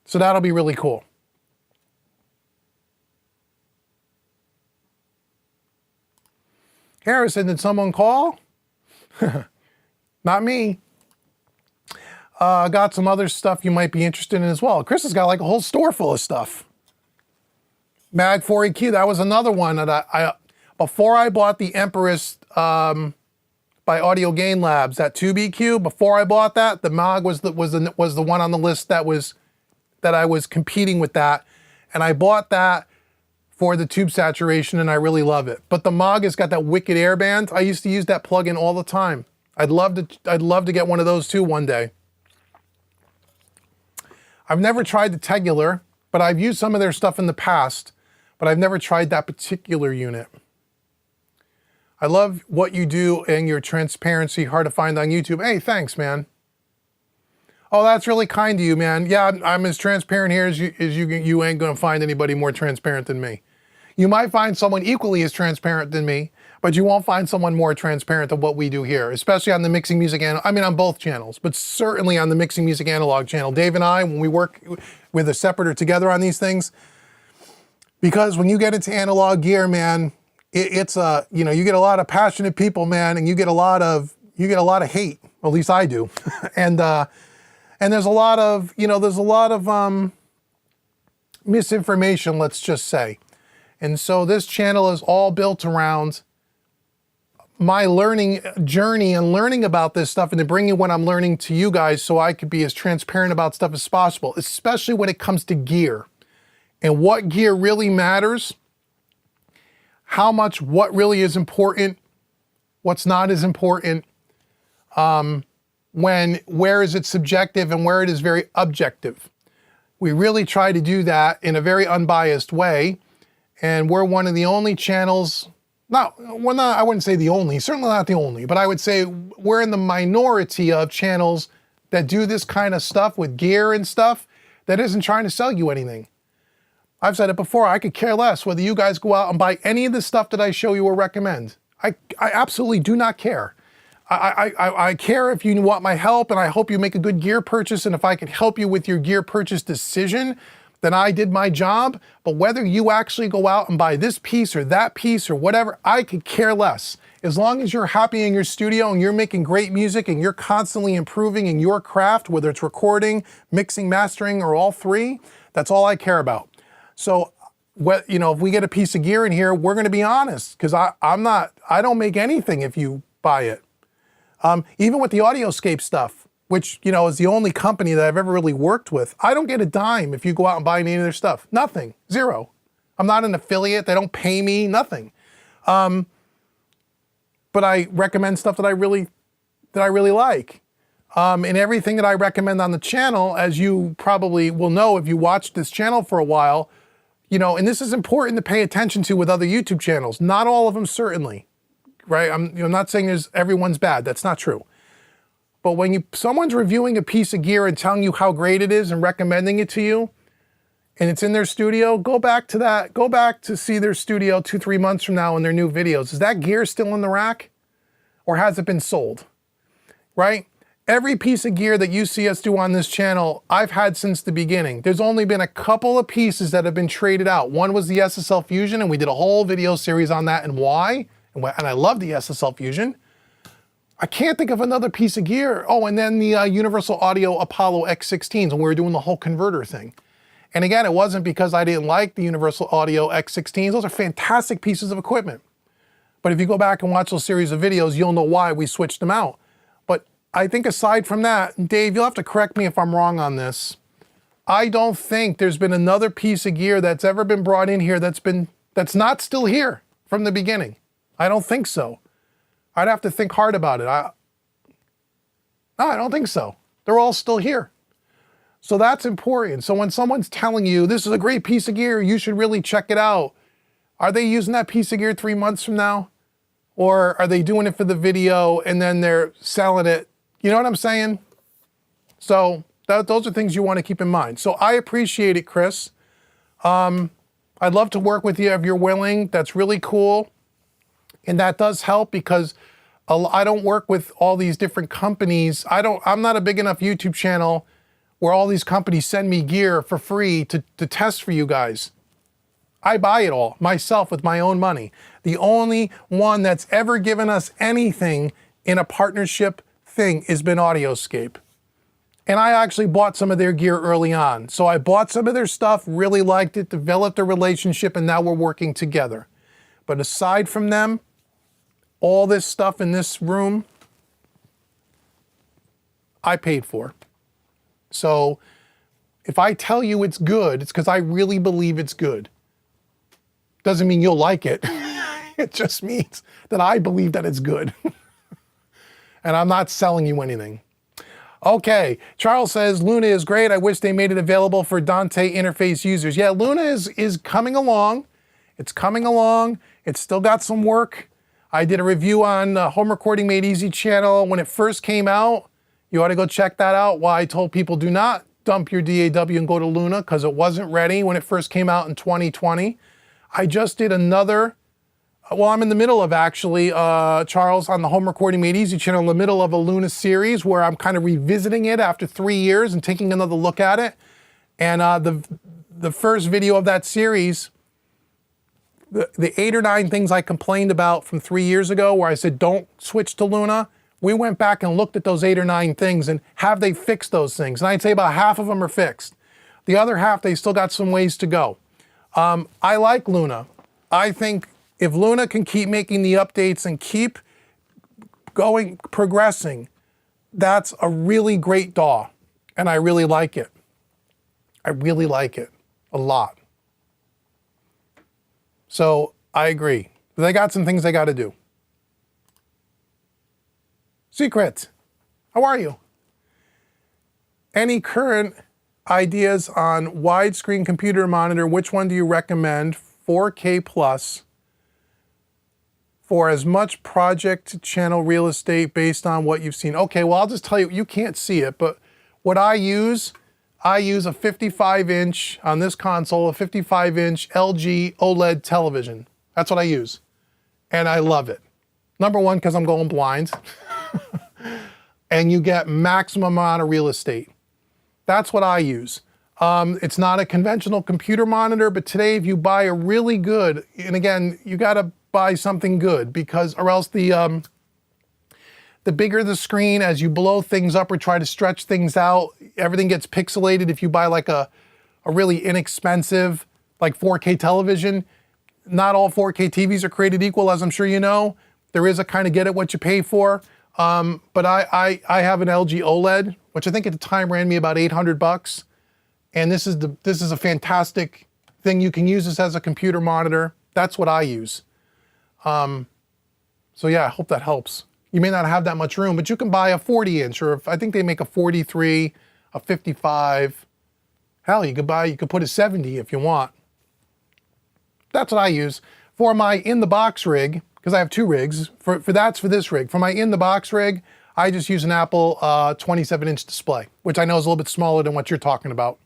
so that'll be really cool. Harrison, did someone call? Not me. Got some other stuff you might be interested in as well. Chris has got like a whole store full of stuff. Mag 4EQ, that was another one that I before I bought the Empress by Audio Gain Labs, that Tube EQ, before I bought that, the Mag was the one on the list that I was competing with that, and I bought that for the tube saturation, and I really love it. But the Moog has got that wicked airband. I used to use that plugin all the time. I'd love to get one of those too one day. I've never tried the Tegular, but I've used some of their stuff in the past, but I've never tried that particular unit. I love what you do and your transparency, hard to find on YouTube. Hey, thanks, man. Oh, that's really kind of you, man. Yeah, I'm as transparent here as you ain't gonna find anybody more transparent than me. You might find someone equally as transparent than me, but you won't find someone more transparent than what we do here, especially on the Mixing Music Analog. I mean, on both channels, but certainly on the Mixing Music Analog channel. Dave and I, when we work with a separator together on these things, because when you get into analog gear, man, it's a, you know, you get a lot of passionate people, man, and you get a lot of hate. At least I do, and there's a lot of, you know, misinformation, let's just say. And so this channel is all built around my learning journey and learning about this stuff, and to bringing what I'm learning to you guys so I could be as transparent about stuff as possible, especially when it comes to gear and what gear really matters, what really is important, what's not as important, where is it subjective and where it is very objective. We really try to do that in a very unbiased way, and we're one of the only channels, I wouldn't say the only, certainly not the only, but I would say we're in the minority of channels that do this kind of stuff with gear and stuff that isn't trying to sell you anything. I've said it before, I could care less whether you guys go out and buy any of the stuff that I show you or recommend. I absolutely do not care. I care if you want my help, and I hope you make a good gear purchase, and if I can help you with your gear purchase decision, then I did my job. But whether you actually go out and buy this piece or that piece or whatever, I could care less. As long as you're happy in your studio and you're making great music and you're constantly improving in your craft, whether it's recording, mixing, mastering, or all three, that's all I care about. So, you know, if we get a piece of gear in here, we're going to be honest, because I don't make anything if you buy it. Even with the Audioscape stuff, which, you know, is the only company that I've ever really worked with, I don't get a dime if you go out and buy any of their stuff. Nothing. Zero. I'm not an affiliate. They don't pay me. Nothing. But I recommend stuff that I really like. And everything that I recommend on the channel, as you probably will know if you watched this channel for a while, and this is important to pay attention to with other YouTube channels. Not all of them, certainly, right? I'm not saying everyone's bad. That's not true. But when someone's reviewing a piece of gear and telling you how great it is and recommending it to you, and it's in their studio, go back to that. Go back to see their studio 2-3 months from now in their new videos. Is that gear still in the rack? Or has it been sold? Right? Every piece of gear that you see us do on this channel, I've had since the beginning. There's only been a couple of pieces that have been traded out. One was the SSL Fusion, and we did a whole video series on that and why. And I love the SSL Fusion. I can't think of another piece of gear. Oh, and then the Universal Audio Apollo X16s, when we were doing the whole converter thing. And again, it wasn't because I didn't like the Universal Audio X16s. Those are fantastic pieces of equipment. But if you go back and watch those series of videos, you'll know why we switched them out. But I think aside from that, Dave, you'll have to correct me if I'm wrong on this. I don't think there's been another piece of gear that's ever been brought in here that's not still here from the beginning. I don't think so. I'd have to think hard about it. No, I don't think so. They're all still here. So that's important. So when someone's telling you, this is a great piece of gear, you should really check it out. Are they using that piece of gear 3 months from now? Or are they doing it for the video and then they're selling it? You know what I'm saying? So those are things you want to keep in mind. So I appreciate it, Chris. I'd love to work with you if you're willing. That's really cool. And that does help because I don't work with all these different companies. I'm not a big enough YouTube channel where all these companies send me gear for free to test for you guys. I buy it all myself with my own money. The only one that's ever given us anything in a partnership thing has been Audioscape. And I actually bought some of their gear early on. So I bought some of their stuff, really liked it, developed a relationship, and now we're working together. But aside from them, all this stuff in this room, I paid for. So if I tell you it's good, it's because I really believe it's good. Doesn't mean you'll like it. It just means that I believe that it's good. And I'm not selling you anything. Okay, Charles says, Luna is great. I wish they made it available for Dante interface users. Yeah, Luna is coming along. It's coming along. It's still got some work. I did a review on Home Recording Made Easy channel when it first came out. You ought to go check that out. Why I told people do not dump your DAW and go to Luna because it wasn't ready when it first came out in 2020. I just did another, well, I'm in the middle of actually, Charles, on the Home Recording Made Easy channel, in the middle of a Luna series where I'm kind of revisiting it after 3 years and taking another look at it. And the first video of that series, the 8 or 9 things I complained about from 3 years ago where I said, don't switch to Luna, we went back and looked at those 8 or 9 things and have they fixed those things? And I'd say about half of them are fixed. The other half, they still got some ways to go. I like Luna. I think if Luna can keep making the updates and keep going, progressing, that's a really great DAW. And I really like it. I really like it a lot. So I agree. They got some things they got to do. Secret, how are you? Any current ideas on widescreen computer monitor? Which one do you recommend? 4K plus for as much project channel real estate based on what you've seen. Okay, well, I'll just tell you, you can't see it, but what I use a 55-inch on this console, a 55-inch LG OLED television. That's what I use. And I love it. Number one, because I'm going blind. And you get maximum amount of real estate. That's what I use. It's not a conventional computer monitor, but today if you buy a really good, and again, you gotta buy something good because, or else the bigger the screen, as you blow things up or try to stretch things out, everything gets pixelated. If you buy like a really inexpensive, like 4K television, not all 4K TVs are created equal, as I'm sure you know. There is a kind of get it what you pay for. But I have an LG OLED, which I think at the time ran me about $800. And this is a fantastic thing. You can use this as a computer monitor. That's what I use. So yeah, I hope that helps. you may not have that much room, but you can buy a 40-inch, or I think they make a 43, a 55. Hell, you could put a 70 if you want. That's what I use. For my in-the-box rig, because I have two rigs, for this rig. For my in-the-box rig, I just use an Apple 27-inch display, which I know is a little bit smaller than what you're talking about.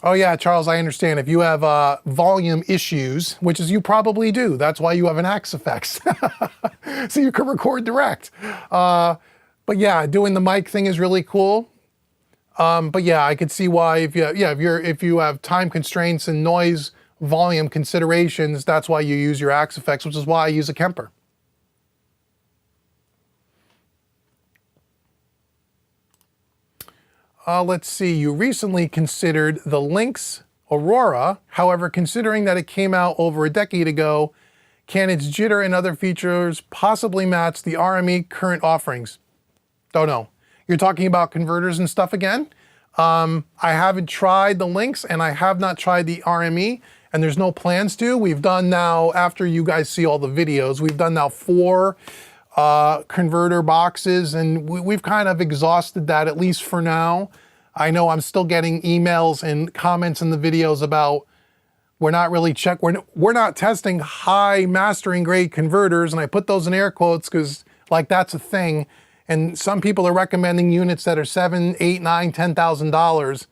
Oh yeah, Charles, I understand. If you have volume issues, which is you probably do, that's why you have an Axe-Fx, so you can record direct. But yeah, doing the mic thing is really cool. But yeah, I could see why if you have time constraints and noise volume considerations, that's why you use your Axe-Fx, which is why I use a Kemper. Let's see, you recently considered the Lynx Aurora. However, considering that it came out over a decade ago, can its jitter and other features possibly match the RME current offerings? Don't know. You're talking about converters and stuff again? I haven't tried the Lynx and I have not tried the RME, and there's no plans to. We've done now, after you guys see all the videos, we've done now 4 converter boxes, and we've kind of exhausted that, at least for now. I know I'm still getting emails and comments in the videos about we're not testing high mastering grade converters, and I put those in air quotes because like that's a thing. And some people are recommending units that are $7,000, $8,000, $9,000, $10,000,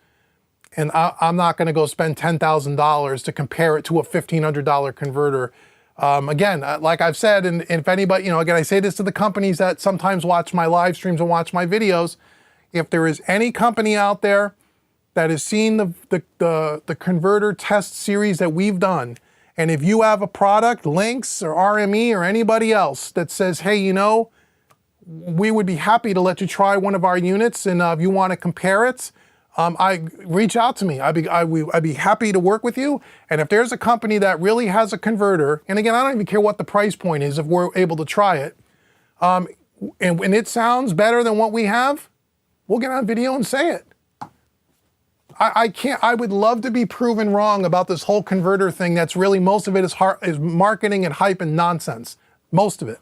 and I'm not going to go spend $10,000 to compare it to a $1,500 converter. Again, like I've said, and if anybody, again, I say this to the companies that sometimes watch my live streams and watch my videos. If there is any company out there that has seen the converter test series that we've done, and if you have a product, Lynx or RME or anybody else that says, hey, we would be happy to let you try one of our units, and if you want to compare it, reach out to me. I'd be happy to work with you. And if there's a company that really has a converter, and again, I don't even care what the price point is if we're able to try it, and when it sounds better than what we have, we'll get on video and say it. I would love to be proven wrong about this whole converter thing. That's really, most of it is marketing and hype and nonsense. Most of it.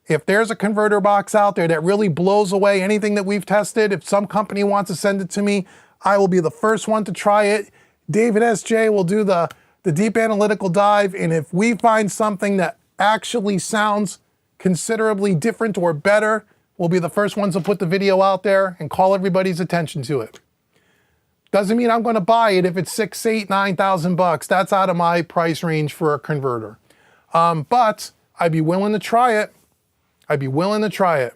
If there's a converter box out there that really blows away anything that we've tested, if some company wants to send it to me, I will be the first one to try it. David S.J. will do the deep analytical dive, and if we find something that actually sounds considerably different or better, we'll be the first ones to put the video out there and call everybody's attention to it. Doesn't mean I'm going to buy it if it's $6,000, $8,000, $9,000. That's out of my price range for a converter. But I'd be willing to try it. I'd be willing to try it.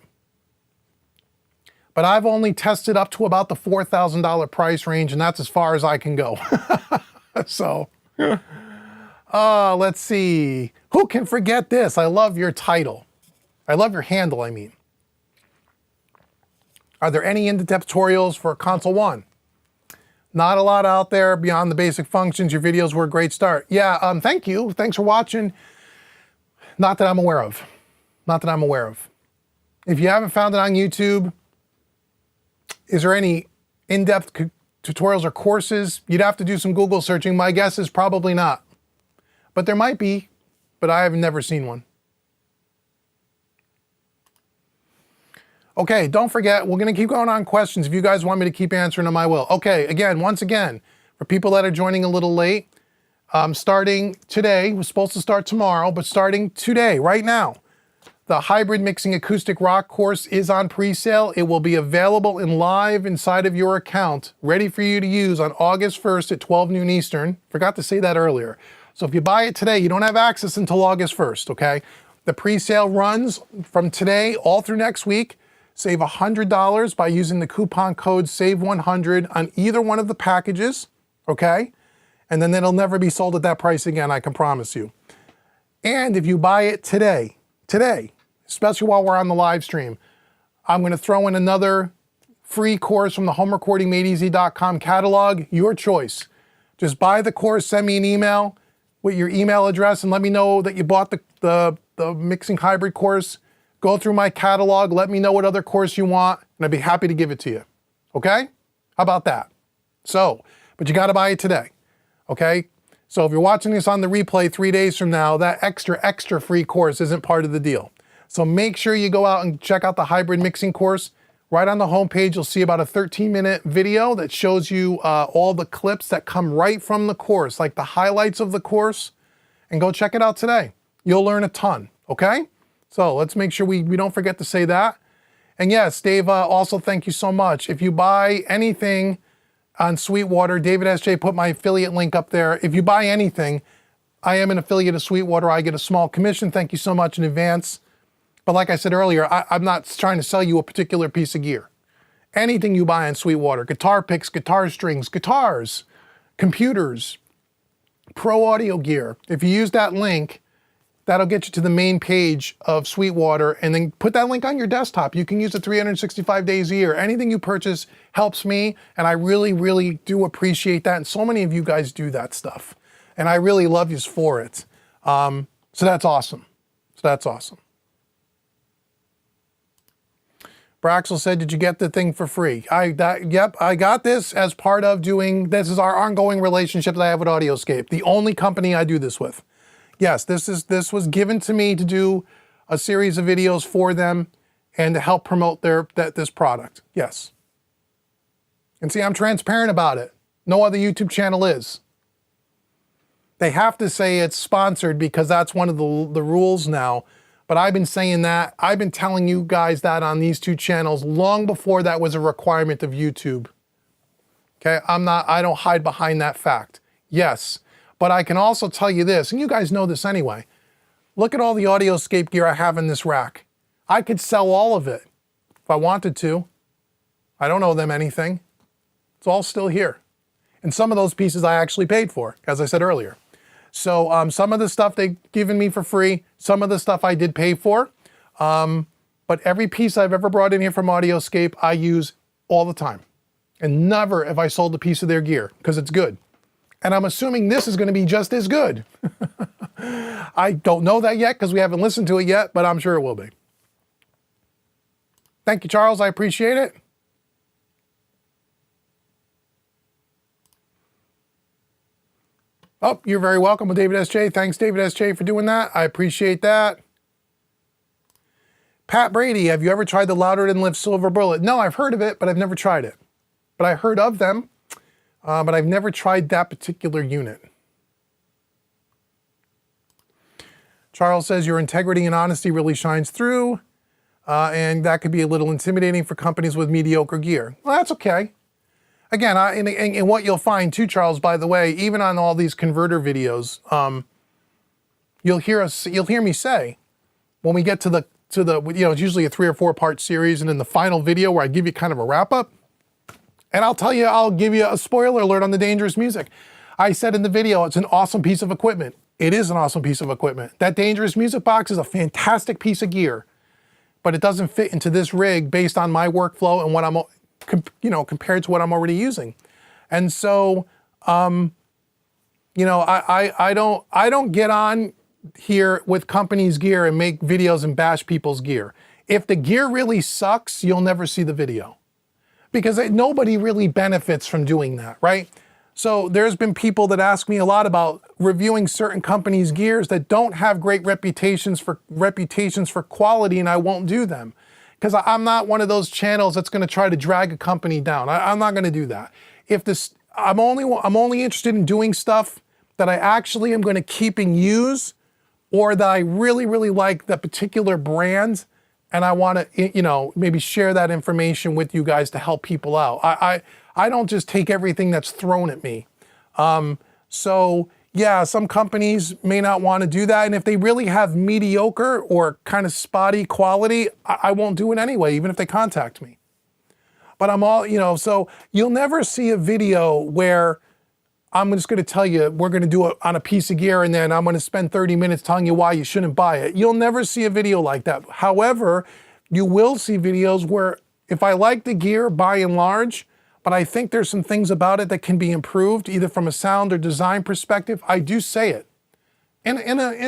But I've only tested up to about the $4,000 price range, and that's as far as I can go. So, let's see. Who can forget this? I love your title. I love your handle, I mean. Are there any in-depth tutorials for Console One? Not a lot out there beyond the basic functions. Your videos were a great start. Yeah, thank you. Thanks for watching. Not that I'm aware of. Not that I'm aware of. If you haven't found it on YouTube, is there any in-depth tutorials or courses? You'd have to do some Google searching. My guess is probably not. But there might be, but I have never seen one. Okay, don't forget, we're going to keep going on questions. If you guys want me to keep answering them, I will. Okay, once again, for people that are joining a little late, starting today, we're supposed to start tomorrow, but starting today, right now, the Hybrid Mixing Acoustic Rock course is on pre-sale. It will be available and live inside of your account, ready for you to use on August 1st at 12 noon Eastern. Forgot to say that earlier. So if you buy it today, you don't have access until August 1st, okay? The pre-sale runs from today all through next week. Save $100 by using the coupon code SAVE100 on either one of the packages, okay? And then it'll never be sold at that price again, I can promise you. And if you buy it today, especially while we're on the live stream, I'm going to throw in another free course from the homerecordingmadeeasy.com catalog, your choice. Just buy the course, send me an email with your email address, and let me know that you bought the Mixing Hybrid course. Go through my catalog, let me know what other course you want, and I'd be happy to give it to you. Okay? How about that? So, but you got to buy it today. Okay? So if you're watching this on the replay 3 days from now, that extra free course isn't part of the deal. So make sure you go out and check out the hybrid mixing course. Right on the homepage, you'll see about a 13-minute video that shows you all the clips that come right from the course, like the highlights of the course, and go check it out today. You'll learn a ton, okay? So let's make sure we don't forget to say that. And yes, Dave, also thank you so much. If you buy anything on Sweetwater, David SJ put my affiliate link up there. If you buy anything, I am an affiliate of Sweetwater. I get a small commission. Thank you so much in advance. But like I said earlier, I'm not trying to sell you a particular piece of gear. Anything you buy on Sweetwater, guitar picks, guitar strings, guitars, computers, pro audio gear. If you use that link, that'll get you to the main page of Sweetwater, and then put that link on your desktop. You can use it 365 days a year. Anything you purchase helps me, and I really, really do appreciate that. And so many of you guys do that stuff, and I really love you for it. So that's awesome. Braxel said, did you get the thing for free? Yep, I got this as part of this is our ongoing relationship that I have with Audioscape, the only company I do this with. Yes, this was given to me to do a series of videos for them and to help promote this product. Yes. And see, I'm transparent about it. No other YouTube channel is. They have to say it's sponsored because that's one of the rules now. But I've been saying that, I've been telling you guys that on these two channels long before that was a requirement of YouTube. Okay, I don't hide behind that fact. Yes, but I can also tell you this, and you guys know this anyway. Look at all the Audioscape gear I have in this rack. I could sell all of it if I wanted to. I don't owe them anything. It's all still here. And some of those pieces I actually paid for, as I said earlier. So some of the stuff they've given me for free, some of the stuff I did pay for, but every piece I've ever brought in here from Audioscape, I use all the time. And never have I sold a piece of their gear, because it's good. And I'm assuming this is going to be just as good. I don't know that yet, because we haven't listened to it yet, but I'm sure it will be. Thank you, Charles. I appreciate it. Oh, you're very welcome with David SJ. Thanks, David SJ, for doing that. I appreciate that. Pat Brady, have you ever tried the Louder Than Lift Silver Bullet? No, I've heard of it, but I've never tried it. But I heard of them, but I've never tried that particular unit. Charles says your integrity and honesty really shines through, and that could be a little intimidating for companies with mediocre gear. Well, that's okay. Again, and what you'll find too, Charles, by the way, even on all these converter videos, you'll hear me say, when we get to the it's usually a 3 or 4 part series, and in the final video where I give you kind of a wrap up, and I'll give you a spoiler alert on the Dangerous Music. I said in the video, it's an awesome piece of equipment. It is an awesome piece of equipment. That Dangerous Music box is a fantastic piece of gear, but it doesn't fit into this rig based on my workflow and what I'm compared to what I'm already using. And so, I don't get on here with companies' gear and make videos and bash people's gear. If the gear really sucks, you'll never see the video, because nobody really benefits from doing that, right? So there's been people that ask me a lot about reviewing certain companies' gears that don't have great reputations for quality, and I won't do them. Because I'm not one of those channels that's going to try to drag a company down. I'm not going to do that. I'm only interested in doing stuff that I actually am going to keep and use, or that I really, really like that particular brand, and I want to, maybe share that information with you guys to help people out. I don't just take everything that's thrown at me. So yeah, some companies may not want to do that, and if they really have mediocre or kind of spotty quality, I won't do it anyway, even if they contact me. But so you'll never see a video where I'm just going to tell you we're going to do it on a piece of gear, and then I'm going to spend 30 minutes telling you why you shouldn't buy it. You'll never see a video like that. However, you will see videos where if I like the gear by and large, but I think there's some things about it that can be improved, either from a sound or design perspective, I do say it in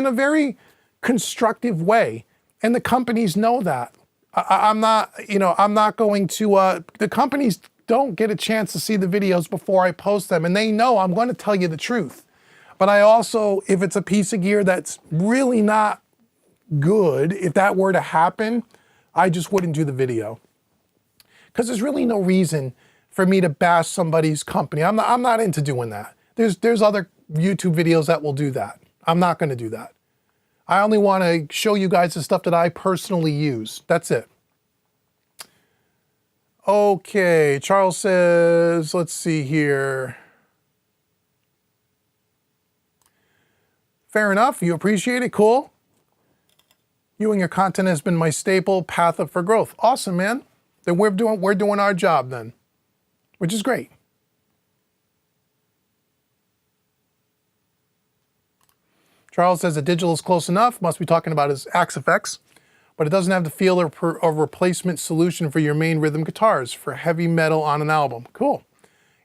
a very constructive way. And the companies know that. I'm not going to, the companies don't get a chance to see the videos before I post them, and they know I'm going to tell you the truth. But I also, if it's a piece of gear that's really not good, if that were to happen, I just wouldn't do the video. Because there's really no reason for me to bash somebody's company. I'm not into doing that. There's other YouTube videos that will do that. I'm not going to do that. I only want to show you guys the stuff that I personally use. That's it. Okay, Charles says, let's see here. Fair enough, you appreciate it, cool. You and your content has been my staple path up for growth. Awesome, man. Then we're doing our job then, which is great. Charles says the digital is close enough. Must be talking about his Axe-Fx, but it doesn't have the feel or replacement solution for your main rhythm guitars for heavy metal on an album. Cool.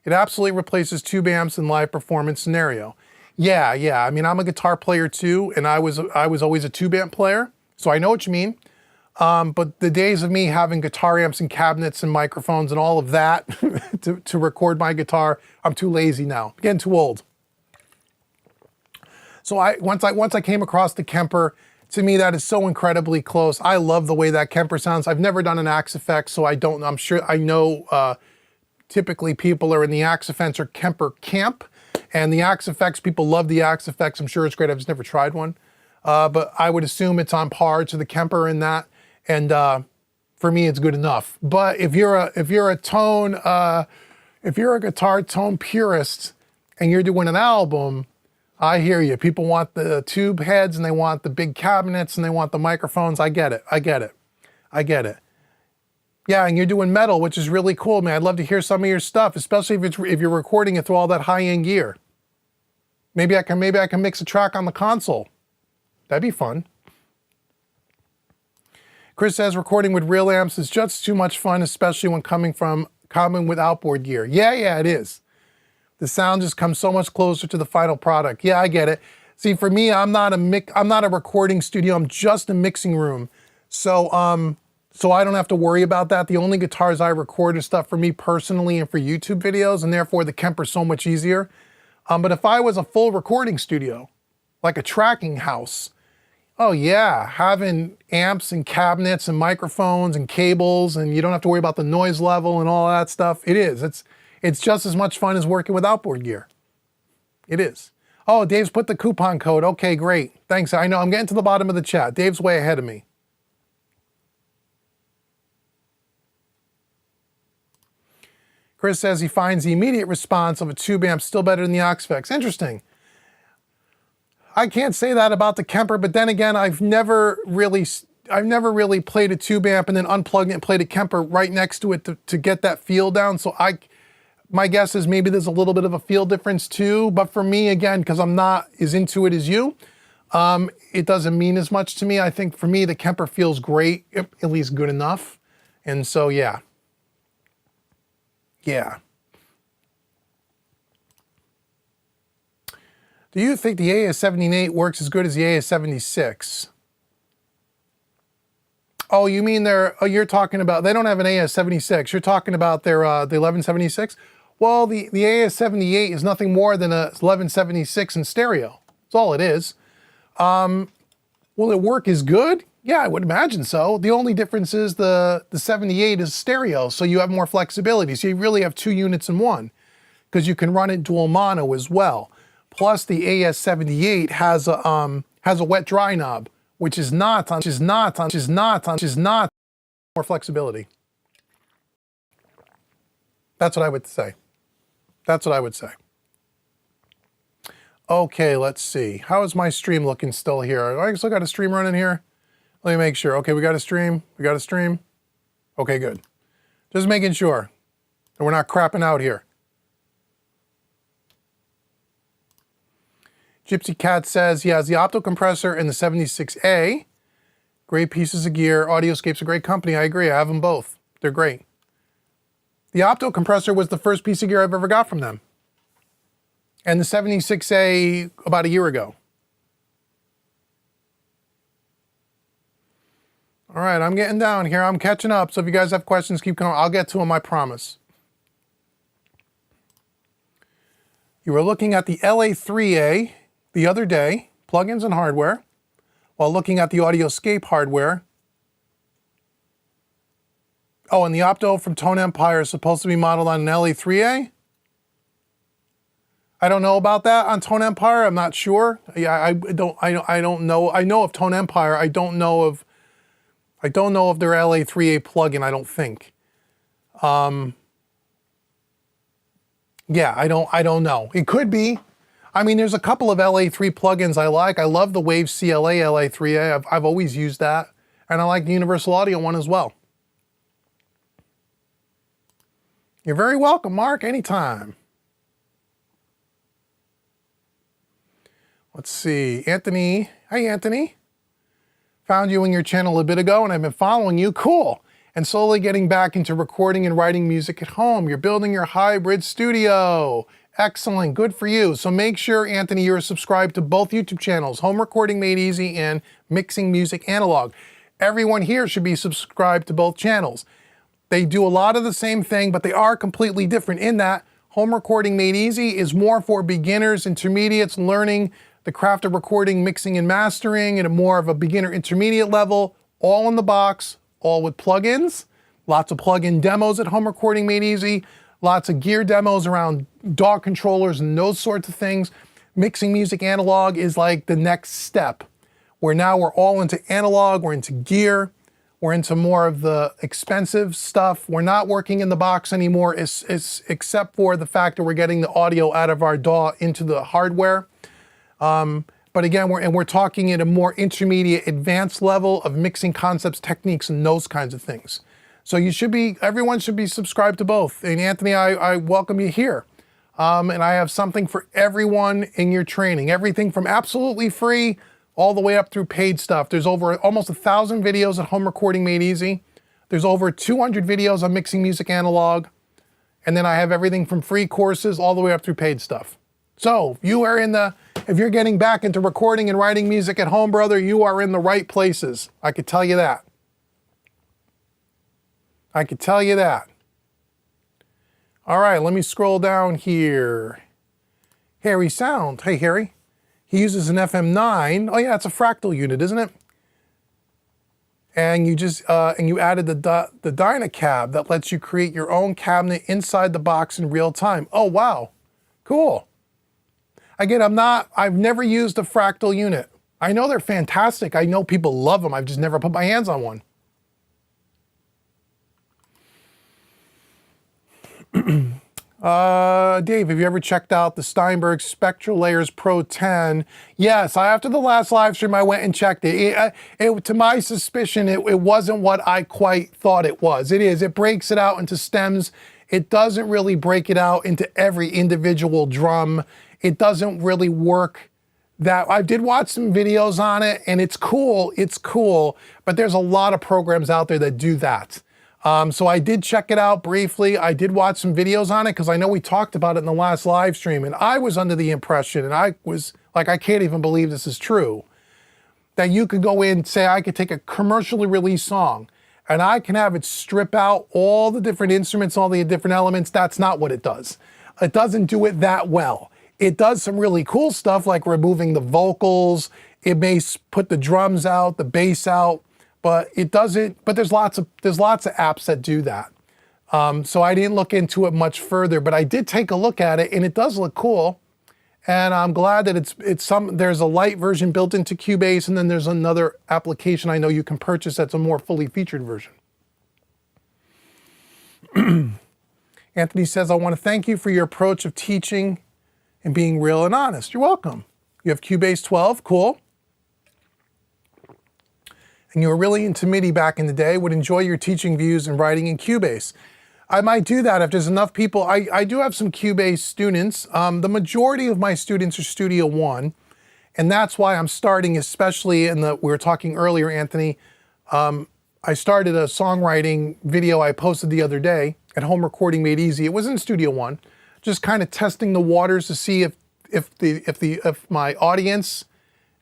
It absolutely replaces tube amps in live performance scenario. Yeah. I mean, I'm a guitar player too, and I was always a tube amp player, so I know what you mean. But the days of me having guitar amps and cabinets and microphones and all of that to record my guitar, I'm too lazy now. I'm getting too old. So once I came across the Kemper, to me that is so incredibly close. I love the way that Kemper sounds. I've never done an Axe-Fx, so I'm sure I know typically people are in the Axe-Fx or Kemper camp, and the Axe-Fx, people love the Axe-Fx. I'm sure it's great. I've just never tried one. But I would assume it's on par to the Kemper in that. And for me, it's good enough. But if you're a guitar tone purist and you're doing an album, I hear you. People want the tube heads and they want the big cabinets and they want the microphones. I get it. Yeah, and you're doing metal, which is really cool, man. I'd love to hear some of your stuff, especially if you're recording it through all that high-end gear. Maybe I can mix a track on the console. That'd be fun. Chris says recording with real amps is just too much fun, especially when coming with outboard gear. Yeah, it is. The sound just comes so much closer to the final product. Yeah, I get it. See, for me, I'm not a recording studio. I'm just a mixing room. So I don't have to worry about that. The only guitars I record is stuff for me personally and for YouTube videos, and therefore the Kemper's so much easier. But if I was a full recording studio, like a tracking house, oh yeah, having amps and cabinets and microphones and cables, and you don't have to worry about the noise level and all that stuff. It is. It's just as much fun as working with outboard gear. It is. Oh, Dave's put the coupon code. Okay, great. Thanks. I know I'm getting to the bottom of the chat. Dave's way ahead of me. Chris says he finds the immediate response of a tube amp still better than the Axe-Fx. Interesting. I can't say that about the Kemper, but then again, I've never really played a tube amp and then unplugged it and played a Kemper right next to it to get that feel down. So my guess is maybe there's a little bit of a feel difference too. But for me, again, because I'm not as into it as you, it doesn't mean as much to me. I think for me, the Kemper feels great, at least good enough. And so, yeah. Yeah. Do you think the AS78 works as good as the AS76? Oh, you mean you're talking about, they don't have an AS76. You're talking about their the 1176? Well, the AS78 is nothing more than a 1176 in stereo. That's all it is. Will it work as good? Yeah, I would imagine so. The only difference is the 78 is stereo, so you have more flexibility. So you really have two units in one, because you can run it dual mono as well. Plus the AS78 has a wet dry knob, which is not more flexibility. That's what I would say. That's what I would say. Okay, let's see. How is my stream looking still here? I still got a stream running here. Let me make sure. Okay, we got a stream. Okay, good. Just making sure that we're not crapping out here. Gypsy Cat says he has the opto compressor and the 76A. Great pieces of gear. Audioscape's a great company. I agree. I have them both. They're great. The opto compressor was the first piece of gear I've ever got from them. And the 76A about a year ago. All right, I'm getting down here. I'm catching up. So if you guys have questions, keep coming. I'll get to them, I promise. You were looking at the LA3A. the other day, plugins and hardware, while looking at the Audioscape hardware. Oh, and the Opto from Tone Empire is supposed to be modeled on an LA3A? I don't know about that on Tone Empire. I'm not sure. Yeah, I don't know. I know of Tone Empire. I don't know of their LA3A plugin, I don't think. Yeah, I don't know. It could be. I mean, there's a couple of LA3 plugins I like. I love the Wave CLA LA3A. I've always used that. And I like the Universal Audio one as well. You're very welcome, Mark, anytime. Let's see, Anthony. Hey, Anthony. Found you in your channel a bit ago and I've been following you. Cool. And slowly getting back into recording and writing music at home. You're building your hybrid studio. Excellent, good for you. So make sure, Anthony, you're subscribed to both YouTube channels, Home Recording Made Easy and Mixing Music Analog. Everyone here should be subscribed to both channels. They do a lot of the same thing, but they are completely different in that Home Recording Made Easy is more for beginners, intermediates, learning the craft of recording, mixing, and mastering at a more of a beginner intermediate level, all in the box, all with plugins, lots of plugin demos at Home Recording Made Easy, lots of gear demos around DAW controllers and those sorts of things. Mixing Music Analog is like the next step, where now we're all into analog, we're into gear, we're into more of the expensive stuff. We're not working in the box anymore, except for the fact that we're getting the audio out of our DAW into the hardware. But again, we're talking at a more intermediate, advanced level of mixing concepts, techniques, and those kinds of things. So everyone should be subscribed to both. And Anthony, I welcome you here. And I have something for everyone in your training. Everything from absolutely free all the way up through paid stuff. There's over almost 1,000 videos at Home Recording Made Easy. There's over 200 videos on Mixing Music Analog. And then I have everything from free courses all the way up through paid stuff. So if you're getting back into recording and writing music at home, brother, you are in the right places. I could tell you that. I could tell you that. All right, let me scroll down here. Harry Sound. Hey, Harry. He uses an FM9. Oh yeah, it's a fractal unit, isn't it? And you just you added the Dynacab that lets you create your own cabinet inside the box in real time. Oh wow, cool. Again, I've never used a fractal unit. I know they're fantastic. I know people love them. I've just never put my hands on one. Dave, have you ever checked out the Steinberg Spectral Layers Pro 10? Yes, after the last live stream, I went and checked it. To my suspicion, it wasn't what I quite thought it was. It is. It breaks it out into stems. It doesn't really break it out into every individual drum. It doesn't really work that. I did watch some videos on it, and it's cool, but there's a lot of programs out there that do that. So I did check it out briefly. I did watch some videos on it because I know we talked about it in the last live stream, and I was under the impression, and I was like, I can't even believe this is true, that you could go in and say, I could take a commercially released song and I can have it strip out all the different instruments, all the different elements. That's not what it does. It doesn't do it that well. It does some really cool stuff like removing the vocals. It may put the drums out, the bass out, but it doesn't, but there's lots of apps that do that. So I didn't look into it much further, but I did take a look at it and it does look cool. And I'm glad that there's a light version built into Cubase, and then there's another application I know you can purchase that's a more fully featured version. Anthony says, I want to thank you for your approach of teaching and being real and honest. You're welcome. You have Cubase 12, cool. And you were really into MIDI back in the day, would enjoy your teaching views and writing in Cubase. I might do that if there's enough people. I do have some Cubase students. The majority of my students are Studio One, and that's why I'm starting, especially we were talking earlier, Anthony, I started a songwriting video I posted the other day at Home Recording Made Easy. It was in Studio One, just kind of testing the waters to see if my audience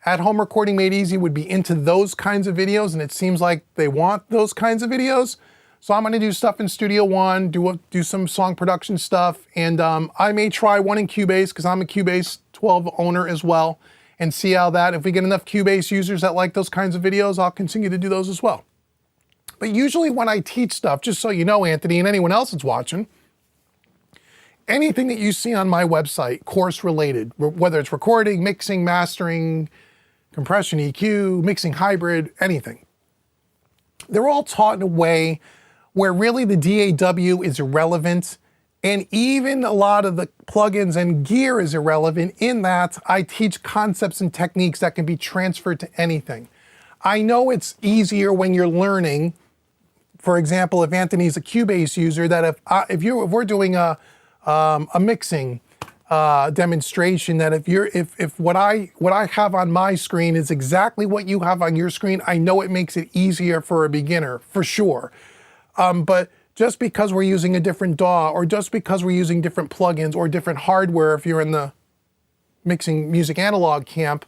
at Home Recording Made Easy would be into those kinds of videos, and it seems like they want those kinds of videos. So I'm going to do stuff in Studio One, do some song production stuff, and I may try one in Cubase because I'm a Cubase 12 owner as well. and see how that, if we get enough Cubase users that like those kinds of videos, I'll continue to do those as well. But usually when I teach stuff, just so you know, Anthony, and anyone else that's watching, anything that you see on my website, course related, whether it's recording, mixing, mastering, compression, EQ, mixing hybrid, anything, they're all taught in a way where really the DAW is irrelevant, and even a lot of the plugins and gear is irrelevant, in that I teach concepts and techniques that can be transferred to anything. I know it's easier when you're learning. For example, if Anthony's a Cubase user, that if we're doing a mixing demonstration, that if what I have on my screen is exactly what you have on your screen, I know it makes it easier for a beginner, for sure. But just because we're using a different DAW, or just because we're using different plugins or different hardware, if you're in the mixing music analog camp,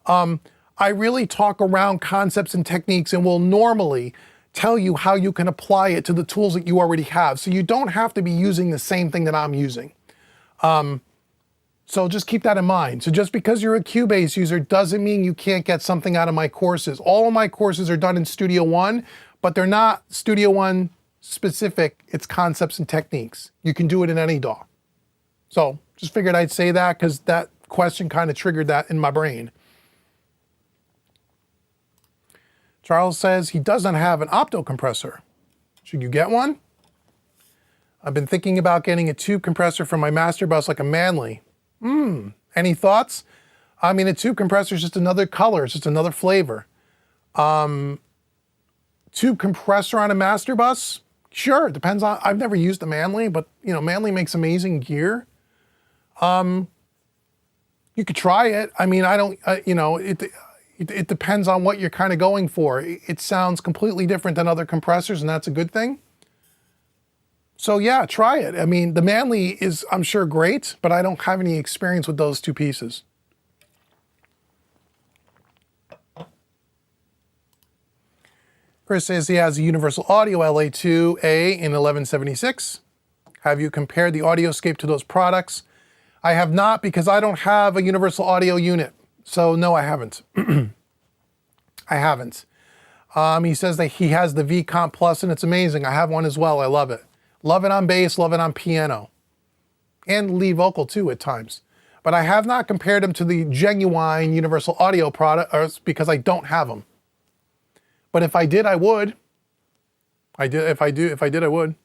I really talk around concepts and techniques, and will normally tell you how you can apply it to the tools that you already have. So you don't have to be using the same thing that I'm using. So just keep that in mind. So just because you're a Cubase user doesn't mean you can't get something out of my courses. All of my courses are done in Studio One, but they're not Studio One specific. It's concepts and techniques. You can do it in any DAW. So just figured I'd say that because that question kind of triggered that in my brain. Charles says he doesn't have an opto compressor. Should you get one? I've been thinking about getting a tube compressor for my master bus, like a Manley. Any thoughts? I mean, a tube compressor is just another color. It's just another flavor. Tube compressor on a master bus? Sure, it depends on, I've never used a Manley, but you know, Manley makes amazing gear. You could try it. I mean, I don't, you know, it depends on what you're kind of going for. It sounds completely different than other compressors, and that's a good thing. So yeah, try it. I mean, the Manley is, I'm sure, great, but I don't have any experience with those two pieces. Chris says he has a Universal Audio LA2A in 1176. Have you compared the Audioscape to those products? I have not, because I don't have a Universal Audio unit. So no, I haven't. I haven't. He says that he has the V-Comp Plus, and it's amazing. I have one as well. I love it. Love it on bass, love it on piano. And lead vocal too at times. But I have not compared them to the genuine Universal Audio products because I don't have them. But if I did, I would. If I did, I would.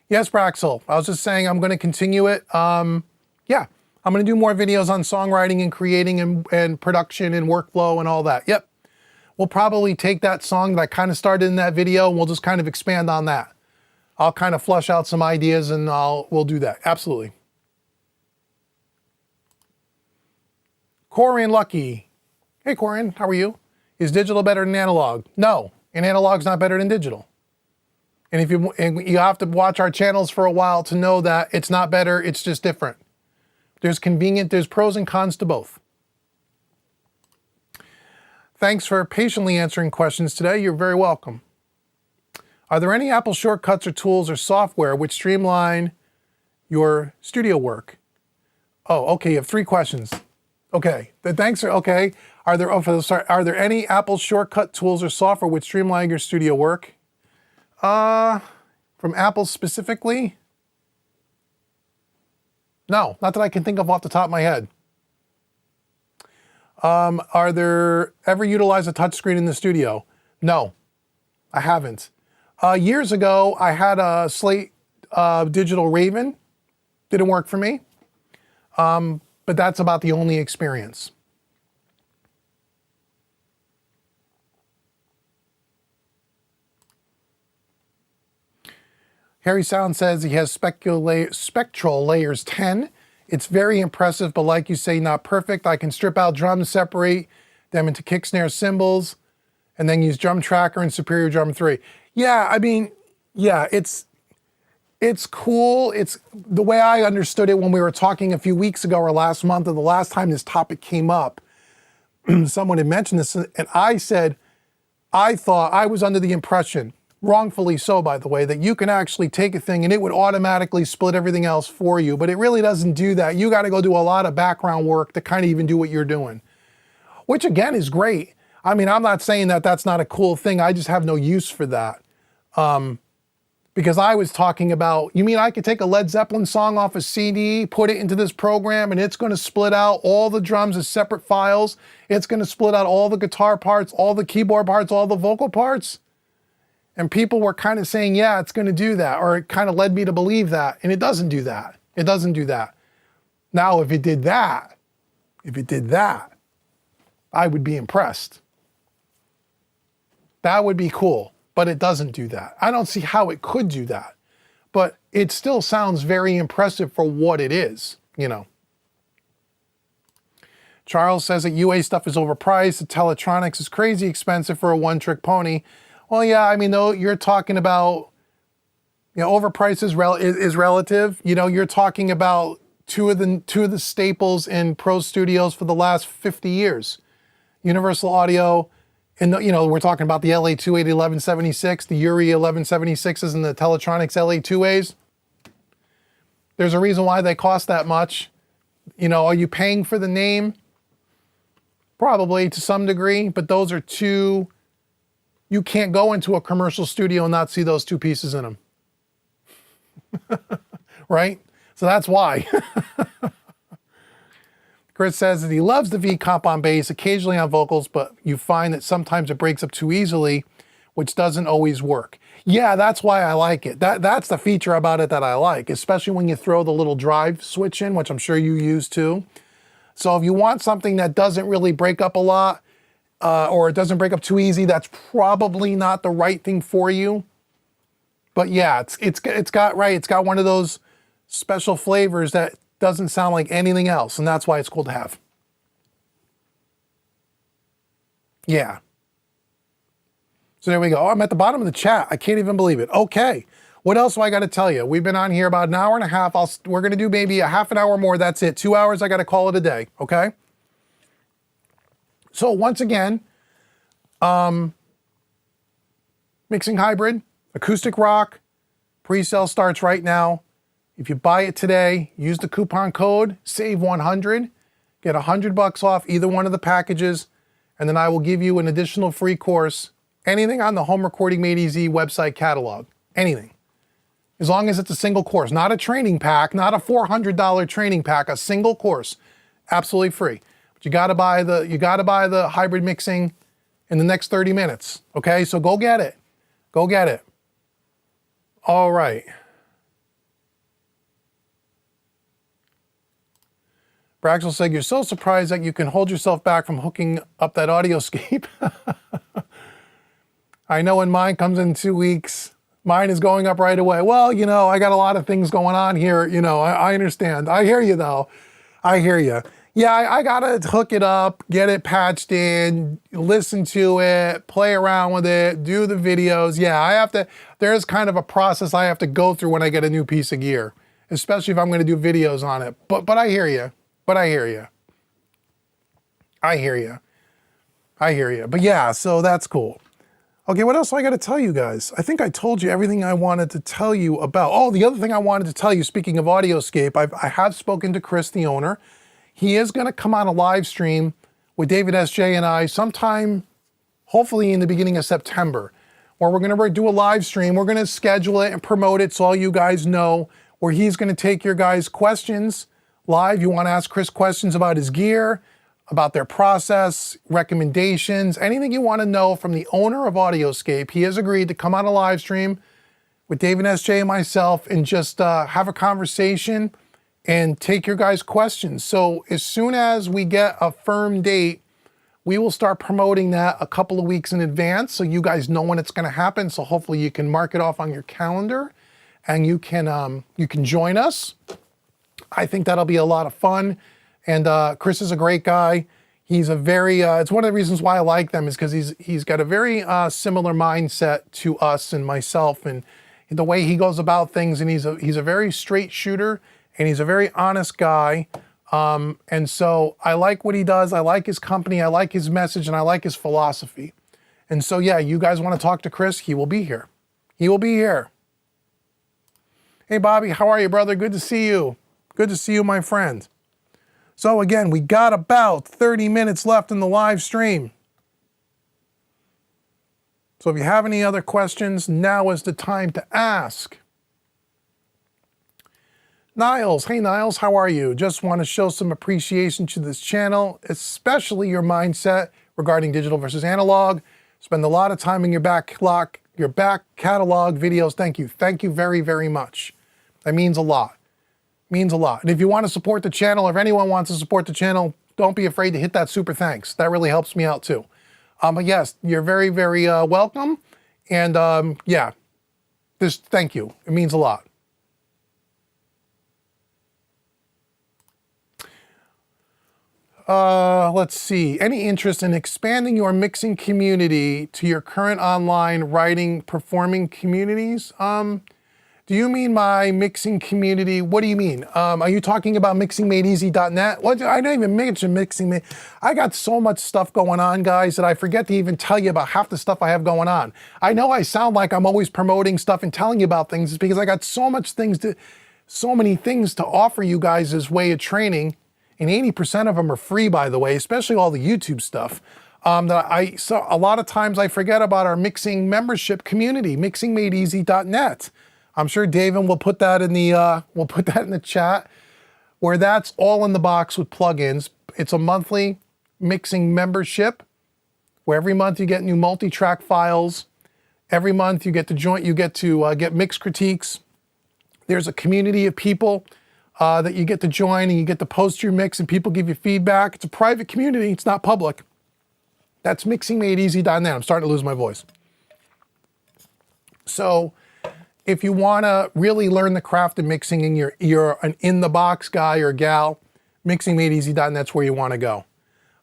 Yes, Braxel. I was just saying I'm going to continue it. Yeah, I'm going to do more videos on songwriting and creating and production and workflow and all that. Yep. We'll probably take that song that I kind of started in that video and we'll just kind of expand on that. I'll kind of flush out some ideas and we'll do that. Absolutely. Corian Lucky. Hey, Corian, how are you? Is digital better than analog? No, and analog's not better than digital. And you have to watch our channels for a while to know that it's not better, it's just different. There's pros and cons to both. Thanks for patiently answering questions today. You're very welcome. Are there any Apple shortcuts or tools or software which streamline your studio work? Oh, okay, you have 3 questions. Okay, thanks for, okay. Are there any Apple shortcut tools or software which streamline your studio work? From Apple specifically? No, not that I can think of off the top of my head. Are there ever utilize a touchscreen in the studio? No, I haven't. Years ago, I had a Slate Digital Raven. Didn't work for me. But that's about the only experience. Harry Sound says he has Spectral Layers 10. It's very impressive, but like you say, not perfect. I can strip out drums, separate them into kick, snare, cymbals, and then use Drum Tracker and Superior Drum 3. Yeah, I mean, yeah, it's cool. It's the way I understood it when we were talking a few weeks ago or last month, or the last time this topic came up. Someone had mentioned this, and I said, I thought I was under the impression, wrongfully so, by the way, that you can actually take a thing and it would automatically split everything else for you, but it really doesn't do that. You got to go do a lot of background work to kind of even do what you're doing, which again is great. I mean, I'm not saying that that's not a cool thing. I just have no use for that. Because I was talking about, you mean I could take a Led Zeppelin song off a CD, put it into this program, and it's going to split out all the drums as separate files. It's going to split out all the guitar parts, all the keyboard parts, all the vocal parts. And people were kind of saying, yeah, it's going to do that, or it kind of led me to believe that, and it doesn't do that. It doesn't do that. Now, if it did that, I would be impressed. That would be cool, but it doesn't do that. I don't see how it could do that, but it still sounds very impressive for what it is, you know. Charles says that UA stuff is overpriced. The Teletronics is crazy expensive for a one-trick pony. Well, yeah, I mean, though, you're talking about, you know, overpriced is relative. You know, you're talking about two of the staples in pro studios for the last 50 years. Universal Audio, and you know, we're talking about the LA280 1176, the Uri 1176s, and the Teletronics LA2As. There's a reason why they cost that much. You know, are you paying for the name? Probably to some degree, but those are two. You can't go into a commercial studio and not see those two pieces in them. Right? So that's why. Chris says that he loves the V-Comp on bass, occasionally on vocals, but you find that sometimes it breaks up too easily, which doesn't always work. Yeah, that's why I like it. That's the feature about it that I like, especially when you throw the little drive switch in, which I'm sure you use too. So if you want something that doesn't really break up a lot, or it doesn't break up too easy, that's probably not the right thing for you. But yeah, it's got one of those special flavors that doesn't sound like anything else, and that's why it's cool to have. Yeah. So there we go. Oh, I'm at the bottom of the chat. I can't even believe it. Okay. What else do I got to tell you? We've been on here about an hour and a half. We're going to do maybe a half an hour more. That's it. 2 hours. I got to call it a day. Okay. So once again, Mixing Hybrid, acoustic rock, pre-sale starts right now. If you buy it today, use the coupon code, save 100, get $100 off either one of the packages, and then I will give you an additional free course, anything on the Home Recording Made Easy website catalog, anything. As long as it's a single course, not a training pack, not a $400 training pack, a single course, absolutely free. But you gotta buy the hybrid mixing in the next 30 minutes, okay? So go get it, go get it. All right. Braxel said, you're so surprised that you can hold yourself back from hooking up that Audioscape. I know when mine comes in 2 weeks, mine is going up right away. Well, you know, I got a lot of things going on here. You know, I understand. I hear you though. I hear you. Yeah, I gotta hook it up, get it patched in, listen to it, play around with it, do the videos. Yeah, there's kind of a process I have to go through when I get a new piece of gear, especially if I'm gonna do videos on it. But I hear you. I hear you. But yeah, so that's cool. Okay, what else do I got to tell you guys? I think I told you everything I wanted to tell you about. Oh, the other thing I wanted to tell you, speaking of Audioscape, I have spoken to Chris, the owner. He is going to come on a live stream with David S.J. and I sometime, hopefully in the beginning of September, where we're going to do a live stream. We're going to schedule it and promote it so all you guys know, where he's going to take your guys' questions live. You want to ask Chris questions about his gear, about their process, recommendations, anything you want to know from the owner of Audioscape. He has agreed to come on a live stream with David S.J. and myself and just have a conversation and take your guys' questions. So as soon as we get a firm date, we will start promoting that a couple of weeks in advance so you guys know when it's going to happen. So hopefully you can mark it off on your calendar and you can join us. I think that'll be a lot of fun. And Chris is a great guy. He's a very, it's one of the reasons why I like them is because he's got a very similar mindset to us and myself and the way he goes about things. And he's a very straight shooter and he's a very honest guy. And so I like what he does. I like his company. I like his message and I like his philosophy. And so, yeah, you guys want to talk to Chris, he will be here. He will be here. Hey, Bobby, how are you, brother? Good to see you. Good to see you, my friend. So again, we got about 30 minutes left in the live stream. So if you have any other questions, now is the time to ask. Niles, hey Niles, how are you? Just want to show some appreciation to this channel, especially your mindset regarding digital versus analog. Spend a lot of time in your back catalog videos. Thank you. Thank you very, very much. That means a lot. Means a lot. And if you want to support the channel, or if anyone wants to support the channel, don't be afraid to hit that super thanks. That really helps me out too. But yes, you're very, very welcome. And yeah, just thank you. It means a lot. Let's see. Any interest in expanding your mixing community to your current online writing performing communities? Do you mean my mixing community? What do you mean? Are you talking about mixingmadeeasy.net? What? I didn't even mention Mixing. I got so much stuff going on, guys, that I forget to even tell you about half the stuff I have going on. I know I sound like I'm always promoting stuff and telling you about things. It's because I got so many things to offer you guys as way of training. And 80% of them are free, by the way, especially all the YouTube stuff. So a lot of times I forget about our mixing membership community, mixingmadeeasy.net. I'm sure David will put that in the chat, where that's all in the box with plugins. It's a monthly mixing membership where every month you get new multi-track files. Every month you get to get mix critiques. There's a community of people that you get to join, and you get to post your mix and people give you feedback. It's a private community, it's not public. That's mixingmadeeasy.net. I'm starting to lose my voice. So if you want to really learn the craft of mixing and you're an in-the-box guy or gal, mixingmadeeasy.net's where you want to go.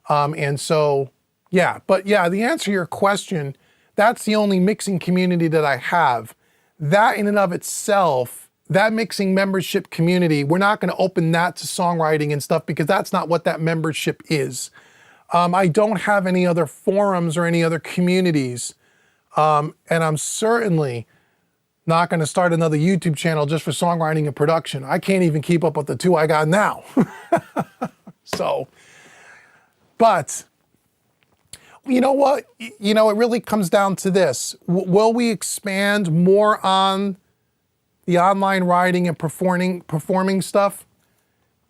And so, yeah, but yeah, the answer to your question, that's the only mixing community that I have. That in and of itself, that mixing membership community, we're not going to open that to songwriting and stuff because that's not what that membership is. I don't have any other forums or any other communities. And I'm certainly not going to start another YouTube channel just for songwriting and production. I can't even keep up with the two I got now. So, but you know what? You know, it really comes down to this. Will we expand more on the online writing and performing stuff?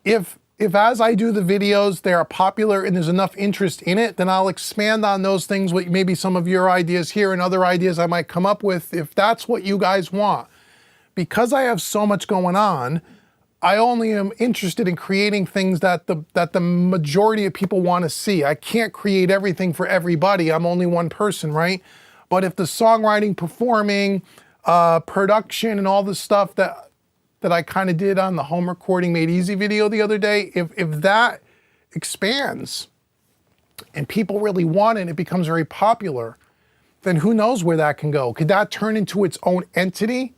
If as I do the videos, they are popular and there's enough interest in it, then I'll expand on those things with maybe some of your ideas here and other ideas I might come up with if that's what you guys want. Because I have so much going on, I only am interested in creating things that the majority of people want to see. I can't create everything for everybody. I'm only one person, right? But if the songwriting, performing, production and all the stuff that I kind of did on the home recording made easy video the other day, if that expands and people really want it and it becomes very popular, then who knows where that can go? Could that turn into its own entity?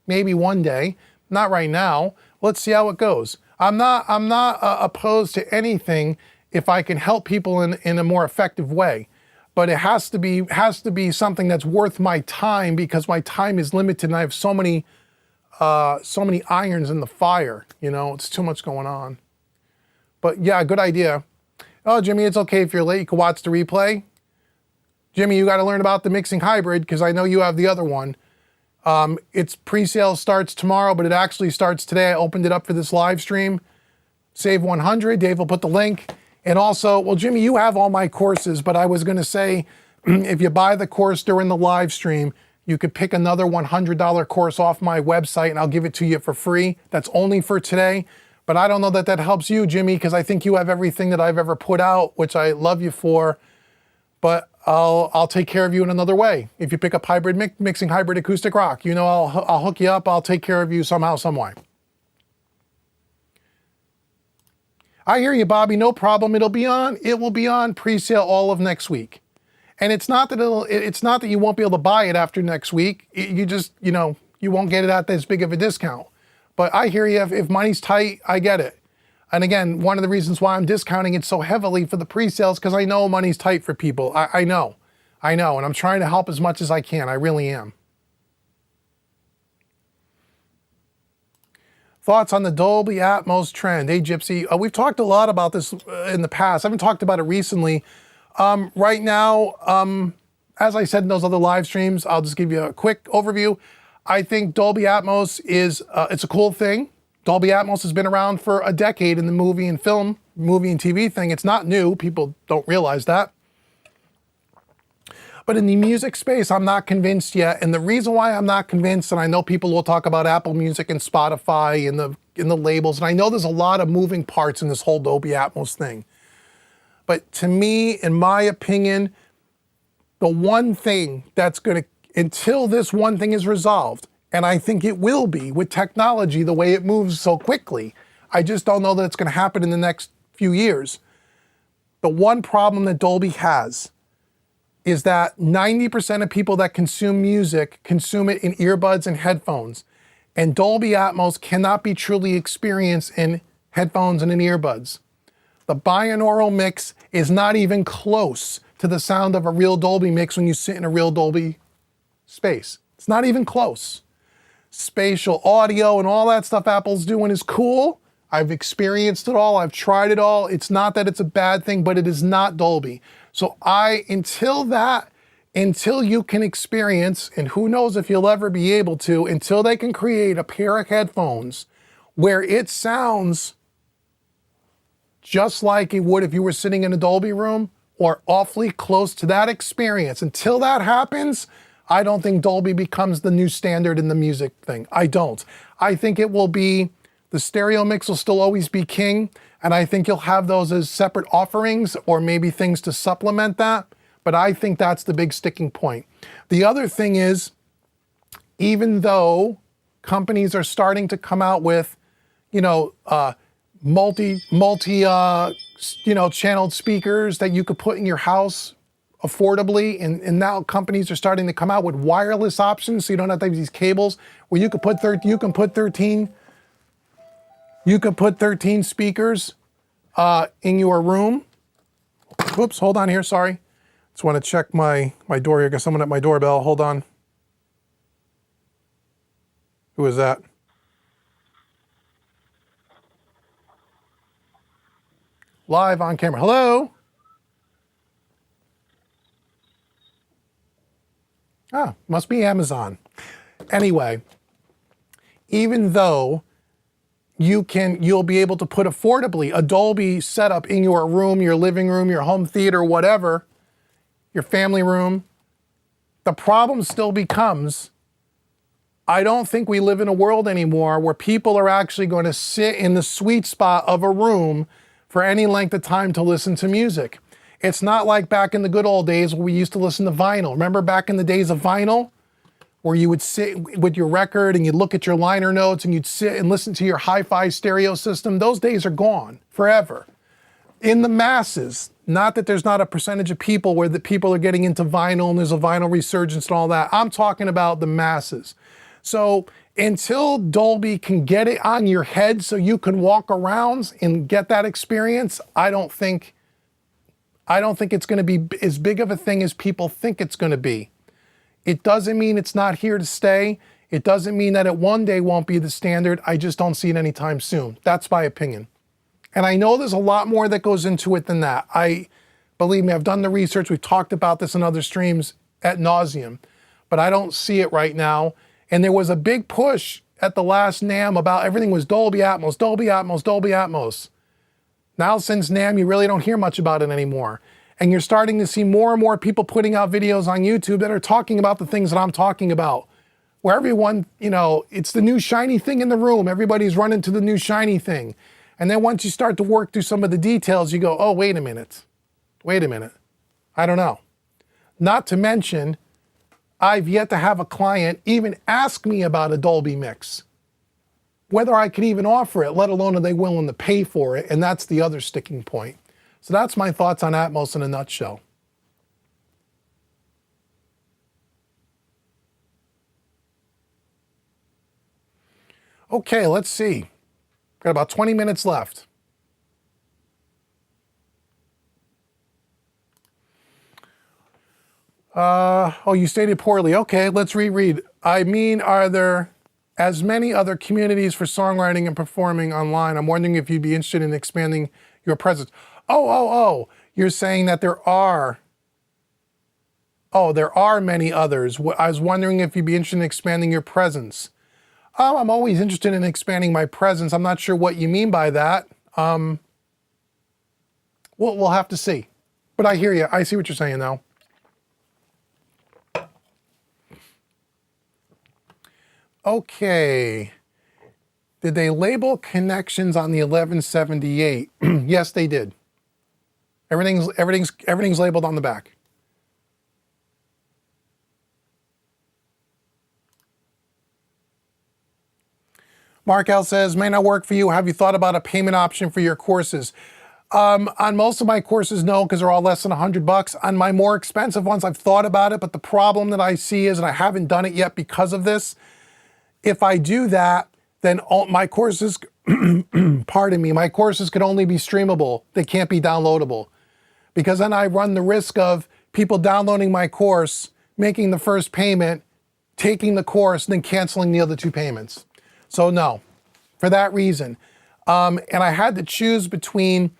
Maybe one day, not right now. Let's see how it goes. I'm not opposed to anything if I can help people in a more effective way. But it has to be something that's worth my time because my time is limited and I have so many irons in the fire. You know, it's too much going on. But yeah, good idea. Oh, Jimmy, it's okay if you're late. You can watch the replay. Jimmy, you got to learn about the mixing hybrid because I know you have the other one. Its pre-sale starts tomorrow, but it actually starts today. I opened it up for this live stream. Save 100. Dave will put the link. And also, well, Jimmy, you have all my courses, but I was going to say, if you buy the course during the live stream, you could pick another $100 course off my website and I'll give it to you for free. That's only for today. But I don't know that that helps you, Jimmy, because I think you have everything that I've ever put out, which I love you for. But I'll take care of you in another way. If you pick up mixing hybrid acoustic rock, you know, I'll hook you up. I'll take care of you somehow, some way. I hear you, Bobby. No problem. It will be on pre-sale all of next week. And it's not that you won't be able to buy it after next week. You just, you know, you won't get it at this big of a discount. But I hear you. If money's tight, I get it. And again, one of the reasons why I'm discounting it so heavily for the pre-sales, because I know money's tight for people. I know. And I'm trying to help as much as I can. I really am. Thoughts on the Dolby Atmos trend? Hey, Gypsy. We've talked a lot about this in the past. I haven't talked about it recently. Right now, as I said in those other live streams, I'll just give you a quick overview. I think Dolby Atmos is, it's a cool thing. Dolby Atmos has been around for a decade in the movie and TV thing. It's not new. People don't realize that. But in the music space, I'm not convinced yet. And the reason why I'm not convinced, and I know people will talk about Apple Music and Spotify and the labels, and I know there's a lot of moving parts in this whole Dolby Atmos thing. But to me, in my opinion, the one thing that's going to, until this one thing is resolved, and I think it will be with technology, the way it moves so quickly, I just don't know that it's going to happen in the next few years. The one problem that Dolby has is that 90% of people that consume music consume it in earbuds and headphones. And Dolby Atmos cannot be truly experienced in headphones and in earbuds. The binaural mix is not even close to the sound of a real Dolby mix when you sit in a real Dolby space. It's not even close. Spatial audio and all that stuff Apple's doing is cool. I've experienced it all. I've tried it all. It's not that it's a bad thing, but it is not Dolby. So until you can experience, and who knows if you'll ever be able to, until they can create a pair of headphones where it sounds just like it would if you were sitting in a Dolby room or awfully close to that experience. Until that happens, I don't think Dolby becomes the new standard in the music thing. I don't. I think it will be, the stereo mix will still always be king, and I think you'll have those as separate offerings or maybe things to supplement that, but I think that's the big sticking point. The other thing is, even though companies are starting to come out with, channeled speakers that you could put in your house affordably, and now companies are starting to come out with wireless options, so you don't have to have these cables where you can put 13 speakers in your room. Whoops, hold on here, sorry. Just want to check my door here. I got someone at my doorbell. Hold on. Who is that? Live on camera. Hello? Ah, must be Amazon. Anyway, even though you'll be able to put affordably a Dolby setup in your room, your living room, your home theater, whatever, your family room, the problem still becomes, I don't think we live in a world anymore where people are actually going to sit in the sweet spot of a room for any length of time to listen to music. It's not like back in the good old days where we used to listen to vinyl. Remember back in the days of vinyl? Where you would sit with your record and you'd look at your liner notes and you'd sit and listen to your hi-fi stereo system. Those days are gone forever. In the masses, not that there's not a percentage of people where the people are getting into vinyl and there's a vinyl resurgence and all that. I'm talking about the masses. So until Dolby can get it on your head so you can walk around and get that experience, I don't think it's going to be as big of a thing as people think it's going to be. It doesn't mean it's not here to stay. It doesn't mean that it one day won't be the standard. I just don't see it anytime soon. That's my opinion. And I know there's a lot more that goes into it than that. Believe me, I've done the research. We've talked about this in other streams ad nauseum, but I don't see it right now. And there was a big push at the last NAMM about everything was Dolby Atmos, Dolby Atmos, Dolby Atmos. Now since NAMM, you really don't hear much about it anymore. And you're starting to see more and more people putting out videos on YouTube that are talking about the things that I'm talking about. Where everyone, it's the new shiny thing in the room. Everybody's running to the new shiny thing. And then once you start to work through some of the details, you go, oh, wait a minute. I don't know. Not to mention, I've yet to have a client even ask me about a Dolby mix. Whether I can even offer it, let alone are they willing to pay for it. And that's the other sticking point. So that's my thoughts on Atmos in a nutshell. Okay, let's see. Got about 20 minutes left. Oh, you stated poorly. Okay, let's reread. I mean, are there as many other communities for songwriting and performing online. I'm wondering if you'd be interested in expanding your presence. Oh, you're saying that there are many others. I was wondering if you'd be interested in expanding your presence. I'm always interested in expanding my presence. I'm not sure what you mean by that. We'll have to see. But I hear you. I see what you're saying now. Okay. Did they label connections on the 1178? Yes, they did. Everything's labeled on the back. Mark L says, may not work for you. Have you thought about a payment option for your courses? On most of my courses, no, because they're all less than $100. On my more expensive ones, I've thought about it, but the problem that I see is, and I haven't done it yet because of this, if I do that, then all my courses, pardon me, my courses could only be streamable. They can't be downloadable. Because then I run the risk of people downloading my course, making the first payment, taking the course, and then canceling the other two payments. So no, for that reason. And I had to choose between,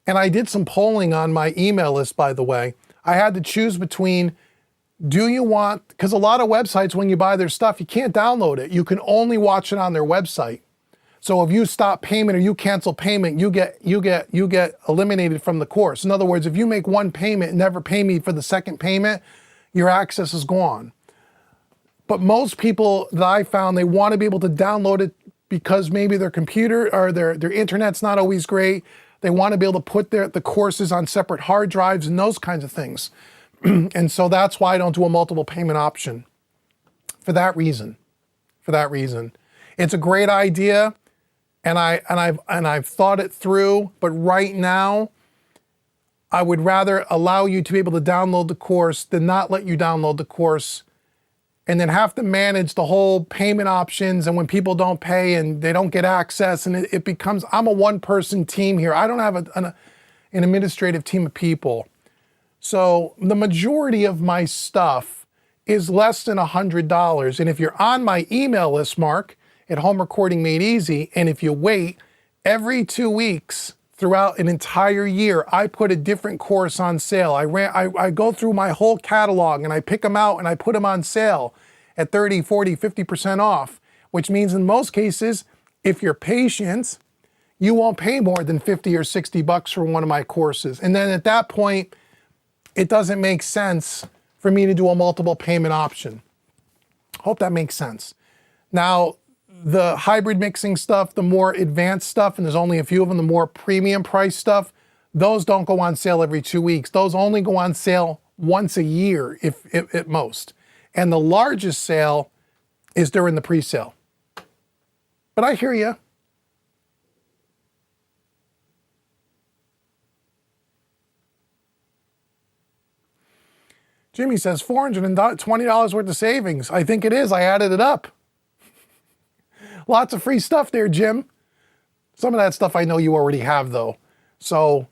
and I did some polling on my email list, by the way. I had to choose between, do you want, because a lot of websites, when you buy their stuff, you can't download it. You can only watch it on their website. So if you stop payment or you cancel payment, you get eliminated from the course. In other words, if you make one payment and never pay me for the second payment, your access is gone. But most people that I found, they want to be able to download it because maybe their computer or their internet's not always great. They want to be able to put the courses on separate hard drives and those kinds of things. And so that's why I don't do a multiple payment option. For that reason. It's a great idea, and I've thought it through, but right now I would rather allow you to be able to download the course than not let you download the course and then have to manage the whole payment options, and when people don't pay and they don't get access, and it becomes, I'm a one-person team here. I don't have an administrative team of people. So the majority of my stuff is less than $100. And if you're on my email list, Mark, at Home Recording Made Easy, and if you wait, every 2 weeks throughout an entire year, I put a different course on sale. I go through my whole catalog and I pick them out and I put them on sale at 30, 40, 50% off, which means in most cases, if you're patient, you won't pay more than 50 or 60 bucks for one of my courses. And then at that point, it doesn't make sense for me to do a multiple payment option. Hope that makes sense. Now, the hybrid mixing stuff, the more advanced stuff, and there's only a few of them, the more premium price stuff, those don't go on sale every 2 weeks. Those only go on sale once a year, if at most. And the largest sale is during the pre-sale. But I hear you. Jimmy says $420 worth of savings. I think it is. I added it up. Lots of free stuff there, Jim. Some of that stuff I know you already have, though. So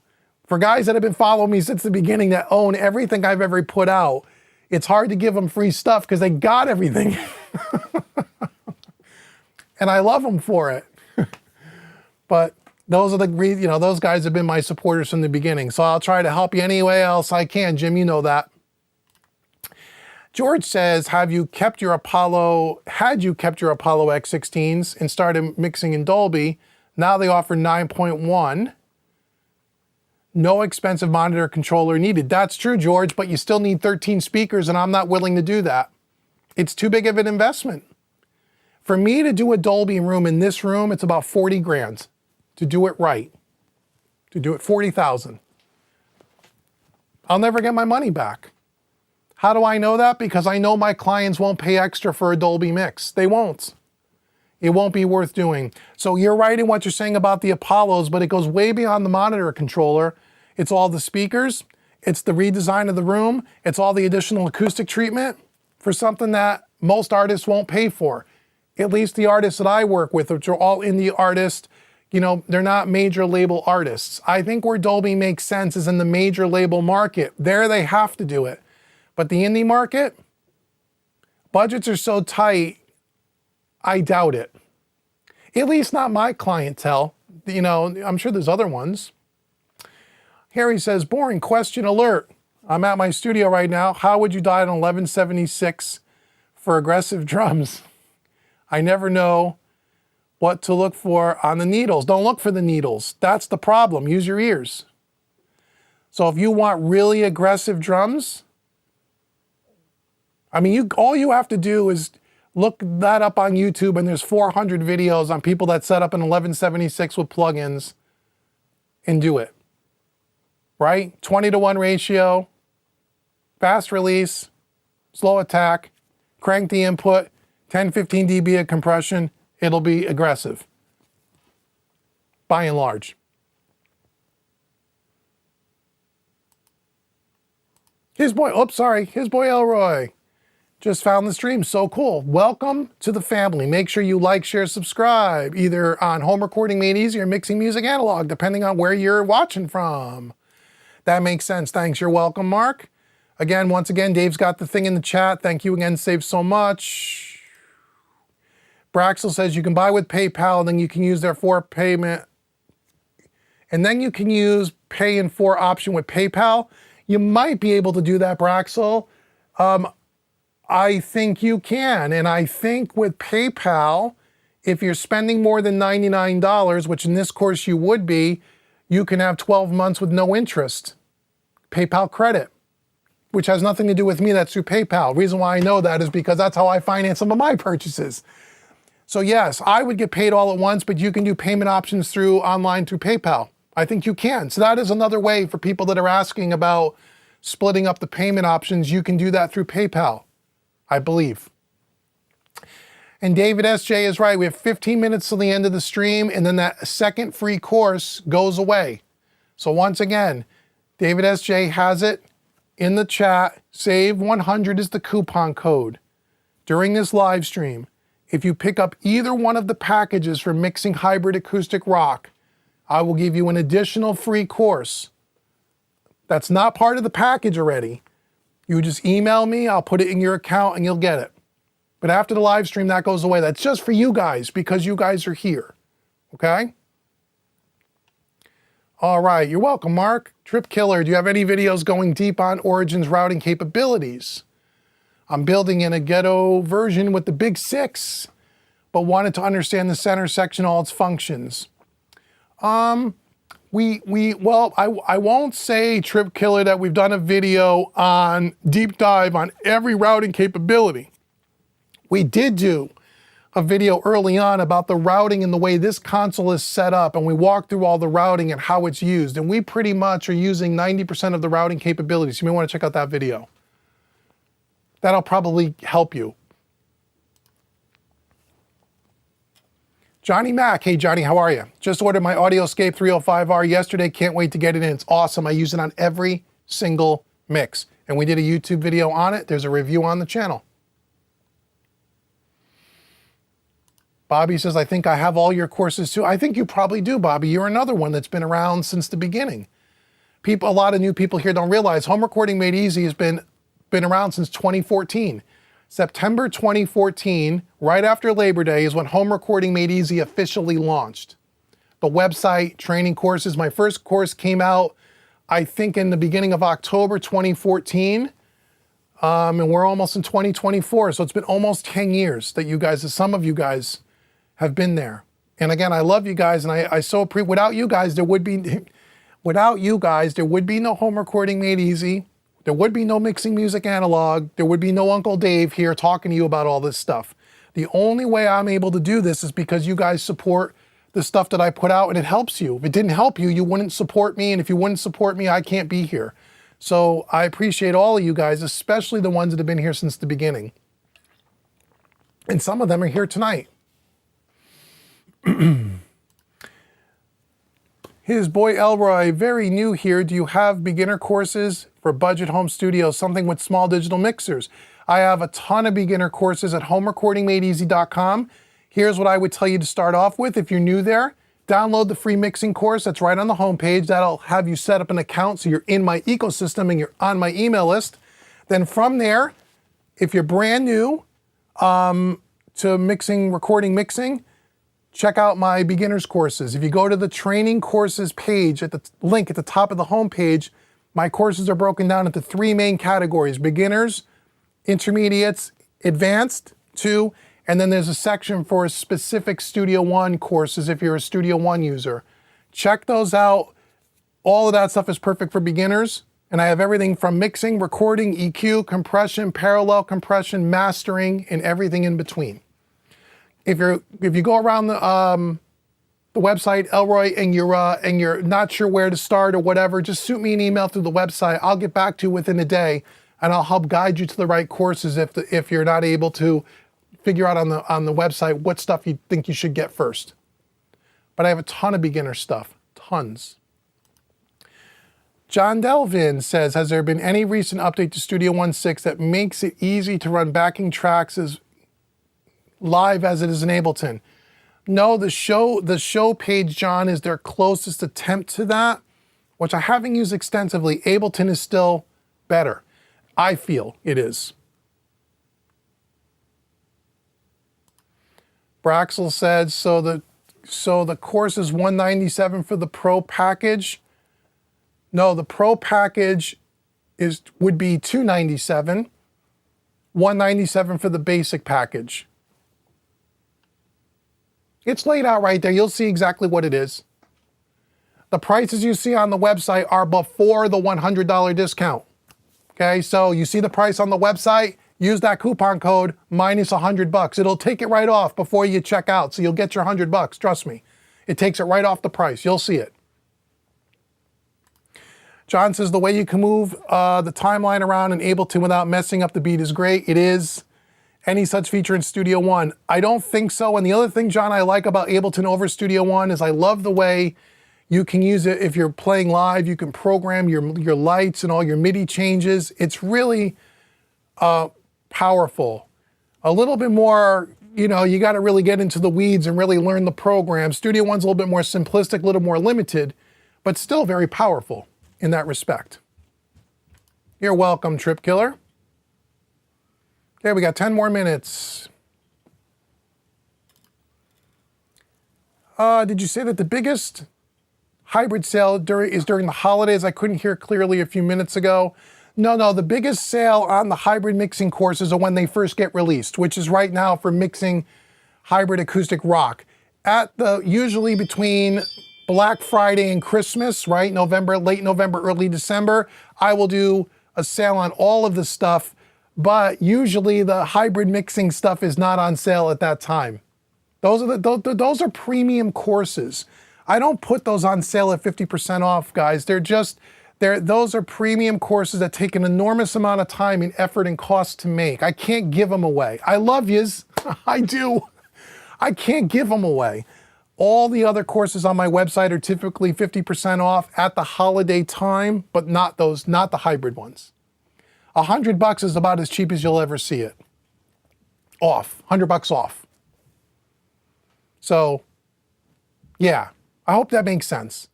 for guys that have been following me since the beginning that own everything I've ever put out, it's hard to give them free stuff because they got everything. And I love them for it. But those are those guys have been my supporters from the beginning. So I'll try to help you any way else I can, Jim. You know that. George says, had you kept your Apollo X16s and started mixing in Dolby, now they offer 9.1. No expensive monitor controller needed. That's true, George, but you still need 13 speakers, and I'm not willing to do that. It's too big of an investment. For me to do a Dolby room in this room, it's about 40 grand to do it right. To do it 40,000. I'll never get my money back. How do I know that? Because I know my clients won't pay extra for a Dolby mix. They won't. It won't be worth doing. So you're right in what you're saying about the Apollos, but it goes way beyond the monitor controller. It's all the speakers. It's the redesign of the room. It's all the additional acoustic treatment for something that most artists won't pay for. At least the artists that I work with, which are all indie artists, they're not major label artists. I think where Dolby makes sense is in the major label market. There they have to do it. But the indie market, budgets are so tight, I doubt it. At least not my clientele. You know, I'm sure there's other ones. Harry says, boring question alert. I'm at my studio right now. How would you dial an 1176 for aggressive drums? I never know what to look for on the needles. Don't look for the needles. That's the problem. Use your ears. So if you want really aggressive drums, I mean, all you have to do is look that up on YouTube, and there's 400 videos on people that set up an 1176 with plugins and do it. Right? 20-to-1 ratio, fast release, slow attack, crank the input, 10, 15 dB of compression. It'll be aggressive, by and large. His boy Elroy just found the stream. So cool. Welcome to the family. Make sure you like, share, subscribe, either on Home Recording Made Easy or Mixing Music Analog, depending on where you're watching from. That makes sense. Thanks. You're welcome, Mark. Again, once again, Dave's got the thing in the chat. Thank you again. Save so much. Braxel says you can buy with PayPal, and then you can use their payment. And then you can use pay in 4 option with PayPal. You might be able to do that, Braxel. I think you can. And I think with PayPal, if you're spending more than $99, which in this course you would be, you can have 12 months with no interest. PayPal credit, which has nothing to do with me. That's through PayPal. Reason why I know that is because that's how I finance some of my purchases. So yes, I would get paid all at once, but you can do payment options online through PayPal. I think you can. So that is another way for people that are asking about splitting up the payment options. You can do that through PayPal, I believe. And David S.J. is right. We have 15 minutes till the end of the stream, and then that second free course goes away. So once again, David S.J. has it in the chat. Save 100 is the coupon code during this live stream. If you pick up either one of the packages for Mixing Hybrid Acoustic Rock, I will give you an additional free course. That's not part of the package already. You just email me, I'll put it in your account, and you'll get it. But after the live stream, that goes away. That's just for you guys, because you guys are here. Okay? All right, you're welcome, Mark. Trip Killer, do you have any videos going deep on Origin's routing capabilities? I'm building in a ghetto version with the Big 6, but wanted to understand the center section, all its functions. I won't say, Trip Killer, that we've done a video on deep dive on every routing capability. We did do a video early on about the routing and the way this console is set up, and we walked through all the routing and how it's used, and we pretty much are using 90% of the routing capabilities. You may want to check out that video. That'll probably help you. Johnny Mack, hey Johnny, how are you? Just ordered my Audioscape 305R yesterday, can't wait to get it in. It's awesome. I use it on every single mix, and we did a YouTube video on it. There's a review on the channel. Bobby says, I think I have all your courses too. I think you probably do, Bobby. You're another one that's been around since the beginning. A lot of new people here don't realize Home Recording Made Easy has been around since 2014. September 2014, right after Labor Day, is when Home Recording Made Easy officially launched. The website, training courses. My first course came out, I think, in the beginning of October 2014. And we're almost in 2024, so it's been almost 10 years that you guys, some of you guys, have been there. And again, I love you guys, and I so appreciate. Without you guys, there would be no Home Recording Made Easy. There would be no Mixing Music Analog. There would be no Uncle Dave here talking to you about all this stuff. The only way I'm able to do this is because you guys support the stuff that I put out, and it helps you. If it didn't help you, you wouldn't support me, and if you wouldn't support me, I can't be here. So I appreciate all of you guys, especially the ones that have been here since the beginning. And some of them are here tonight. His boy Elroy, very new here. Do you have beginner courses for budget home studios, something with small digital mixers? I have a ton of beginner courses at homerecordingmadeeasy.com. Here's what I would tell you to start off with. If you're new there, download the free mixing course. That's right on the homepage. That'll have you set up an account so you're in my ecosystem and you're on my email list. Then from there, if you're brand new to mixing, recording, mixing, check out my beginners courses. If you go to the training courses page at the link at the top of the home page, my courses are broken down into 3 main categories: beginners, intermediates, advanced 2, and then there's a section for specific Studio One courses if you're a Studio One user. Check those out. All of that stuff is perfect for beginners. And I have everything from mixing, recording, EQ, compression, parallel compression, mastering, and everything in between. If you go around the website, Elroy, and you're not sure where to start or whatever, just shoot me an email through the website. I'll get back to you within a day, and I'll help guide you to the right courses if you're not able to figure out on the website what stuff you think you should get first. But I have a ton of beginner stuff, tons. John Delvin says, has there been any recent update to Studio One 6 that makes it easy to run backing tracks as live as it is in Ableton? No, the show page, John, is their closest attempt to that, which I haven't used extensively. Ableton is still better. I feel it is. Braxel said, so the course is $197 for the Pro package. No, the Pro package would be $297, $197 for the basic package. It's laid out right there. You'll see exactly what it is. The prices you see on the website are before the $100 discount. Okay, so you see the price on the website, use that coupon code minus $100. It'll take it right off before you check out, so you'll get your $100. Trust me. It takes it right off the price. You'll see it. John says the way you can move the timeline around in Ableton without messing up the beat is great. It is. Any such feature in Studio One? I don't think so. And the other thing, John, I like about Ableton over Studio One is I love the way you can use it if you're playing live. You can program your lights and all your MIDI changes. It's really powerful. A little bit more, you got to really get into the weeds and really learn the program. Studio One's a little bit more simplistic, a little more limited, but still very powerful in that respect. You're welcome, Trip Killer. Okay, we got 10 more minutes. Did you say that the biggest hybrid sale is during the holidays? I couldn't hear clearly a few minutes ago. No, the biggest sale on the hybrid mixing courses are when they first get released, which is right now for mixing hybrid acoustic rock. Usually between Black Friday and Christmas, right? Late November, early December, I will do a sale on all of the stuff, but usually the hybrid mixing stuff is not on sale at that time. Those are premium courses. I don't put those on sale at 50% off, guys. Those are premium courses that take an enormous amount of time and effort and cost to make. I can't give them away. I love yous, I do. I can't give them away. All the other courses on my website are typically 50% off at the holiday time, but not the hybrid ones. $100 is about as cheap as you'll ever see it. Off, $100 off. So, yeah, I hope that makes sense.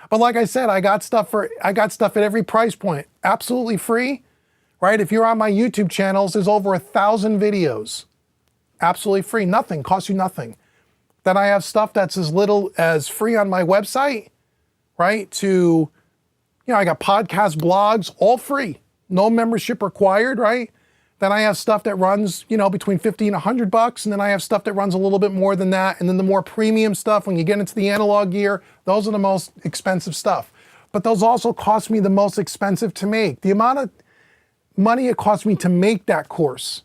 But like I said, I got stuff at every price point, absolutely free, right? If you're on my YouTube channels, there's over 1,000 videos, absolutely free, nothing, costs you nothing. Then I have stuff that's as little as free on my website, right? I got podcast blogs, all free, no membership required, right? Then I have stuff that runs, between $50 and $100, and then I have stuff that runs a little bit more than that. And then the more premium stuff, when you get into the analog gear, those are the most expensive stuff. But those also cost me the most expensive to make. The amount of money it cost me to make that course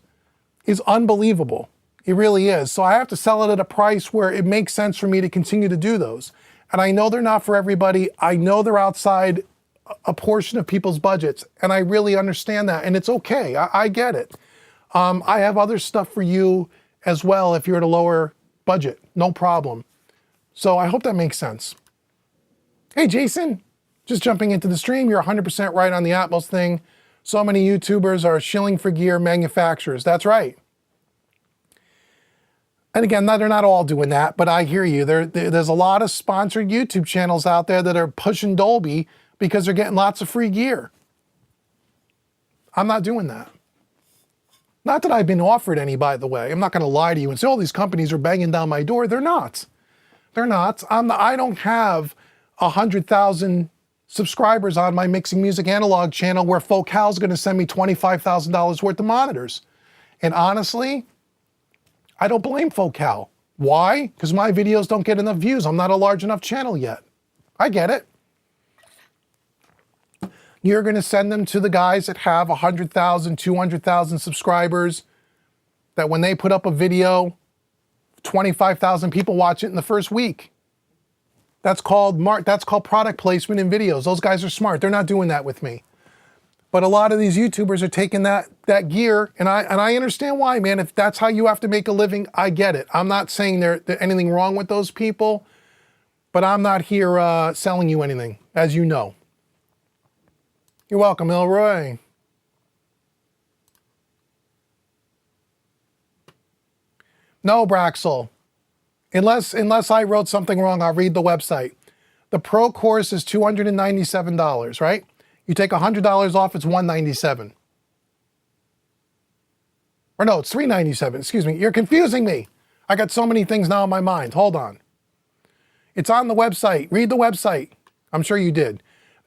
is unbelievable. It really is. So I have to sell it at a price where it makes sense for me to continue to do those. And I know they're not for everybody. I know they're outside a portion of people's budgets, and I really understand that, and it's okay. I get it. I have other stuff for you as well if you're at a lower budget, no problem. So I hope that makes sense. Hey, Jason, just jumping into the stream. You're 100% right on the Atmos thing. So many YouTubers are shilling for gear manufacturers. That's right. And again, they're not all doing that, but I hear you. There's a lot of sponsored YouTube channels out there that are pushing Dolby because they're getting lots of free gear. I'm not doing that. Not that I've been offered any, by the way. I'm not going to lie to you and say, all these companies are banging down my door. They're not. They're not. I don't have 100,000 subscribers on my Mixing Music Analog channel where Focal's going to send me $25,000 worth of monitors. And honestly, I don't blame Focal. Why? Because my videos don't get enough views. I'm not a large enough channel yet. I get it. You're going to send them to the guys that have 100,000, 200,000 subscribers, that when they put up a video, 25,000 people watch it in the first week. That's called product placement in videos. Those guys are smart. They're not doing that with me. But a lot of these YouTubers are taking that gear, and I understand why, man. If that's how you have to make a living, I get it. I'm not saying there's anything wrong with those people, but I'm not here selling you anything, as you know. You're welcome, Elroy. No, Braxel. Unless I wrote something wrong, I'll read the website. The Pro course is $297, right? You take $100 off, it's $197. Or no, it's $397. Excuse me. You're confusing me. I got so many things now in my mind. Hold on. It's on the website. Read the website. I'm sure you did.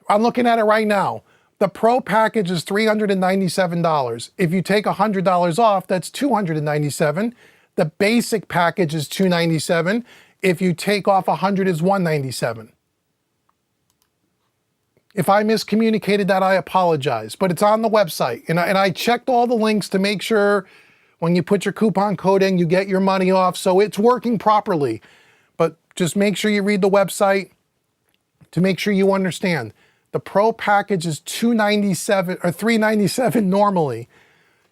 I'm looking at it right now. The Pro package is $397. If you take $100 off, that's $297. The basic package is $297. If you take off $100, it's $197. If I miscommunicated that, I apologize. But it's on the website. And I checked all the links to make sure when you put your coupon code in, you get your money off. So it's working properly. But just make sure you read the website to make sure you understand. The Pro package is $297 or $397 normally.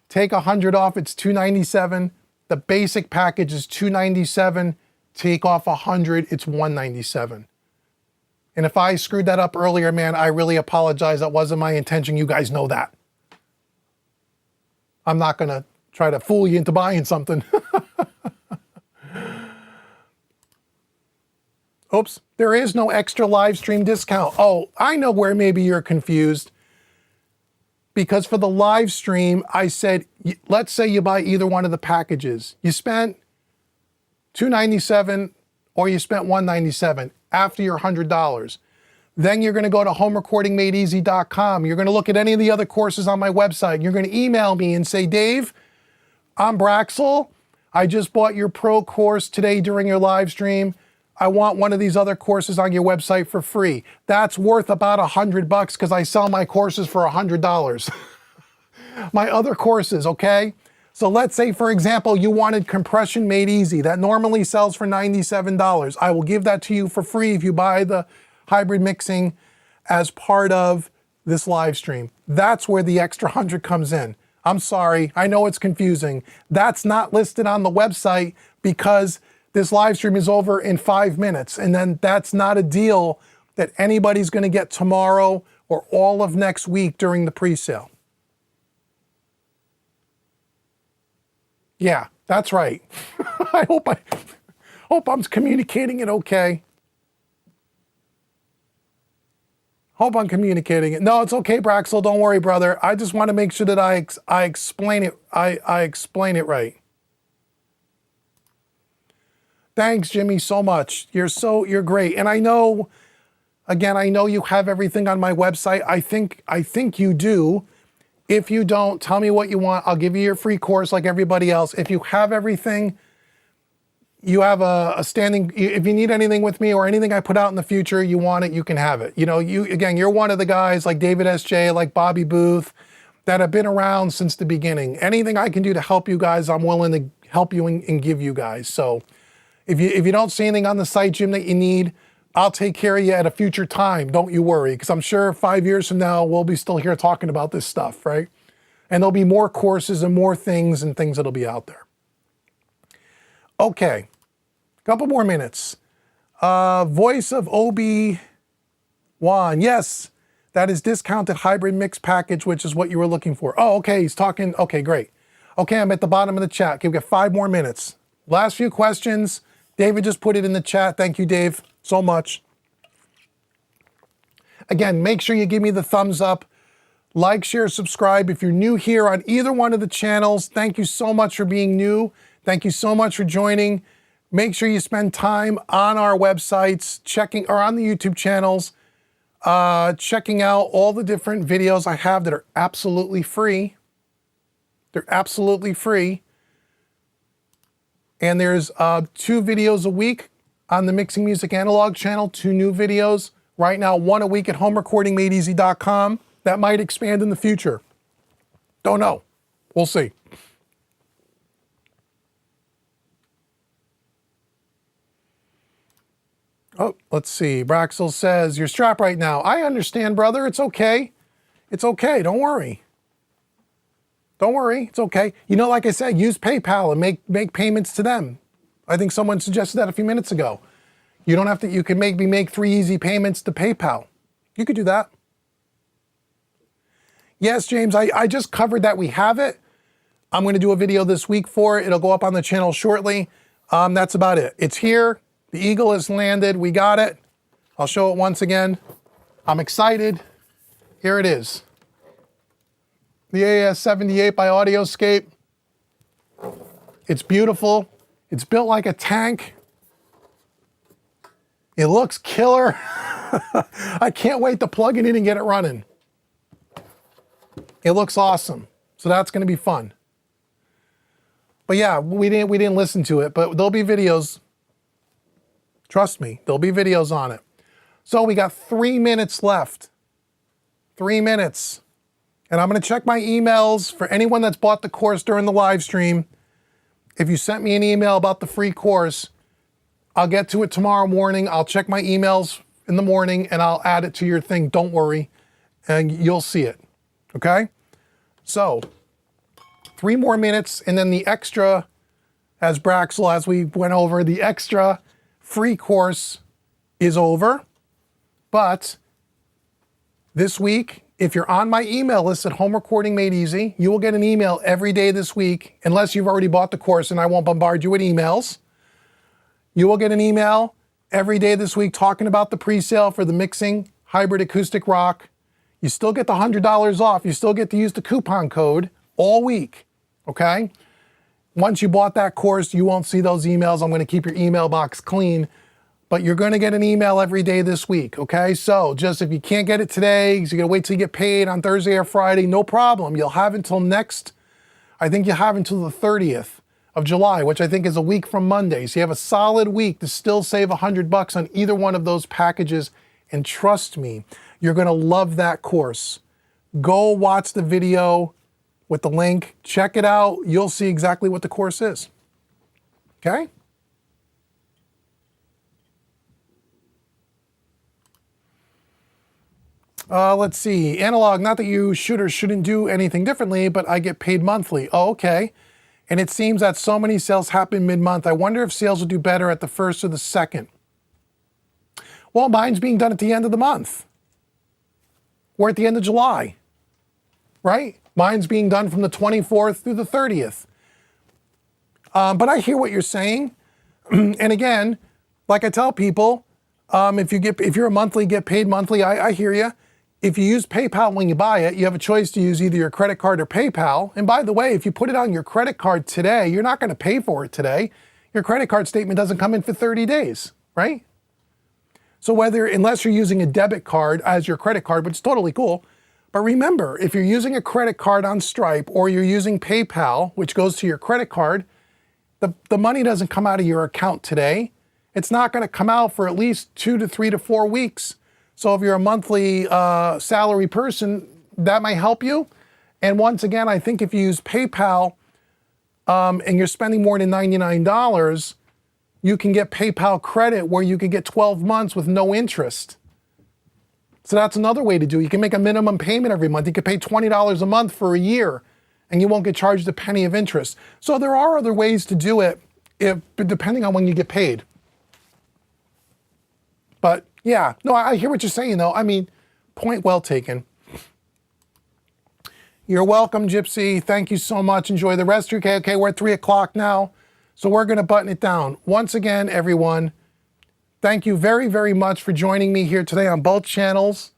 Take $100 off, it's $297. The basic package is $297. Take off $100, it's $197. And if I screwed that up earlier, man, I really apologize. That wasn't my intention. You guys know that. I'm not going to try to fool you into buying something. Oops, there is no extra live stream discount. Oh, I know where maybe you're confused. Because for the live stream, I said, let's say you buy either one of the packages. You spent $297 or you spent $197 after your $100. Then you're going to go to homerecordingmadeeasy.com. You're going to look at any of the other courses on my website. You're going to email me and say, Dave, I'm Braxel. I just bought your Pro course today during your live stream. I want one of these other courses on your website for free. That's worth about $100 because I sell my courses for $100. My other courses, okay? So let's say, for example, you wanted Compression Made Easy. That normally sells for $97. I will give that to you for free if you buy the hybrid mixing as part of this live stream. That's where the extra 100 comes in. I'm sorry, I know it's confusing. That's not listed on the website because this live stream is over in 5 minutes, and then that's not a deal that anybody's going to get tomorrow or all of next week during the pre-sale. Yeah, that's right. I hope I'm communicating it okay. Hope I'm communicating it. No, it's okay, Braxel. Don't worry, brother. I just want to make sure that I explain it. I explain it right. Thanks, Jimmy, so much. You're great. And I know, again, I know you have everything on my website. I think you do. If you don't, tell me what you want. I'll give you your free course like everybody else. If you have everything, you have a standing, if you need anything with me or anything I put out in the future, you want it, you can have it. You know, you're one of the guys like David S.J., like Bobby Booth, that have been around since the beginning. Anything I can do to help you guys, I'm willing to help you and give you guys. So if you don't see anything on the site, Jim, that you need, I'll take care of you at a future time. Don't you worry, because I'm sure 5 years from now, we'll be still here talking about this stuff, right? And there'll be more courses and more things and things that'll be out there. Okay, couple more minutes. Voice of Obi-Wan. Yes, that is discounted hybrid mix package, which is what you were looking for. Oh, okay, he's talking. Okay, great. Okay, I'm at the bottom of the chat. Okay, we've got 5 more minutes. Last few questions. David just put it in the chat. Thank you, Dave, so much. Again, make sure you give me the thumbs up. Like, share, subscribe. If you're new here on either one of the channels, thank you so much for being new. Thank you so much for joining. Make sure you spend time on our websites, or on the YouTube channels, checking out all the different videos I have that are absolutely free. They're absolutely free. And there's 2 videos a week on the Mixing Music Analog channel, 2 new videos. Right now, 1 a week at homerecordingmadeeasy.com. That might expand in the future. Don't know. We'll see. Oh, let's see. Braxel says, you're strapped right now. I understand, brother. It's okay. It's okay. Don't worry. Don't worry. It's okay. You know, like I said, use PayPal and make payments to them. I think someone suggested that a few minutes ago. You don't have to, you can maybe make 3 easy payments to PayPal. You could do that. Yes, James, I just covered that we have it. I'm going to do a video this week for it. It'll go up on the channel shortly. That's about it. It's here. The Eagle has landed. We got it. I'll show it once again. I'm excited. Here it is. The AS78 by Audioscape. It's beautiful. It's built like a tank. It looks killer. I can't wait to plug it in and get it running. It looks awesome. So that's going to be fun. But yeah, we didn't listen to it, but there'll be videos. Trust me, there'll be videos on it. So we got 3 minutes left. 3 minutes. And I'm going to check my emails for anyone that's bought the course during the live stream. If you sent me an email about the free course, I'll get to it tomorrow morning. I'll check my emails in the morning and I'll add it to your thing. Don't worry. And you'll see it. Okay? So, 3 more minutes and then the extra, as Braxel, as we went over, the extra free course is over. But this week, if you're on my email list at Home Recording Made Easy, you will get an email every day this week, unless you've already bought the course and I won't bombard you with emails. You will get an email every day this week talking about the pre-sale for the Mixing Hybrid Acoustic Rock. You still get the $100 off. You still get to use the coupon code all week, okay? Once you bought that course, you won't see those emails. I'm going to keep your email box clean, but you're going to get an email every day this week, okay? So just if you can't get it today, you're going to wait till you get paid on Thursday or Friday, no problem. You'll have until I think you'll have until the 30th of July, which I think is a week from Monday. So you have a solid week to still save $100 on either one of those packages. And trust me, you're going to love that course. Go watch the video with the link. Check it out. You'll see exactly what the course is. Okay? Let's see. Analog, not that you should or shouldn't do anything differently, but I get paid monthly. Oh, okay. And it seems that so many sales happen mid-month. I wonder if sales will do better at the 1st or the 2nd. Well, mine's being done at the end of the month. Or at the end of July. Right? Mine's being done from the 24th through the 30th. But I hear what you're saying. And again, like I tell people, if you're a monthly, get paid monthly, I hear you. If you use PayPal when you buy it, you have a choice to use either your credit card or PayPal. And by the way, if you put it on your credit card today, you're not going to pay for it today. Your credit card statement doesn't come in for 30 days, right? So unless you're using a debit card as your credit card, which is totally cool. But remember, if you're using a credit card on Stripe or you're using PayPal, which goes to your credit card, the money doesn't come out of your account today. It's not going to come out for at least 2 to 3 to 4 weeks. So if you're a monthly salary person, that might help you. And once again, I think if you use PayPal and you're spending more than $99, you can get PayPal credit where you can get 12 months with no interest. So that's another way to do it. You can make a minimum payment every month. You can pay $20 a month for a year and you won't get charged a penny of interest. So there are other ways to do it depending on when you get paid. But yeah, no, I hear what you're saying though. I mean, point well taken. You're welcome, Gypsy. Thank you so much. Enjoy the rest of your day. Okay, we're at 3 o'clock now. So we're going to button it down. Once again, everyone, thank you very, very much for joining me here today on both channels.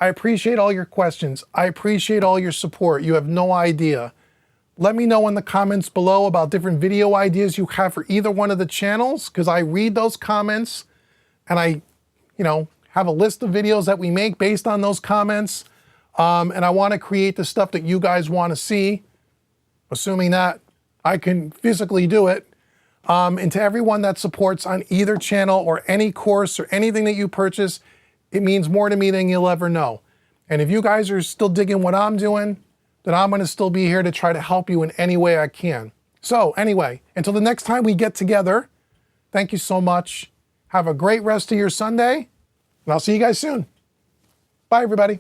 I appreciate all your questions. I appreciate all your support. You have no idea. Let me know in the comments below about different video ideas you have for either one of the channels, because I read those comments and I, have a list of videos that we make based on those comments. And I want to create the stuff that you guys want to see, assuming that I can physically do it. And to everyone that supports on either channel or any course or anything that you purchase, it means more to me than you'll ever know. And if you guys are still digging what I'm doing, then I'm going to still be here to try to help you in any way I can. So anyway, until the next time we get together, thank you so much. Have a great rest of your Sunday, and I'll see you guys soon. Bye, everybody.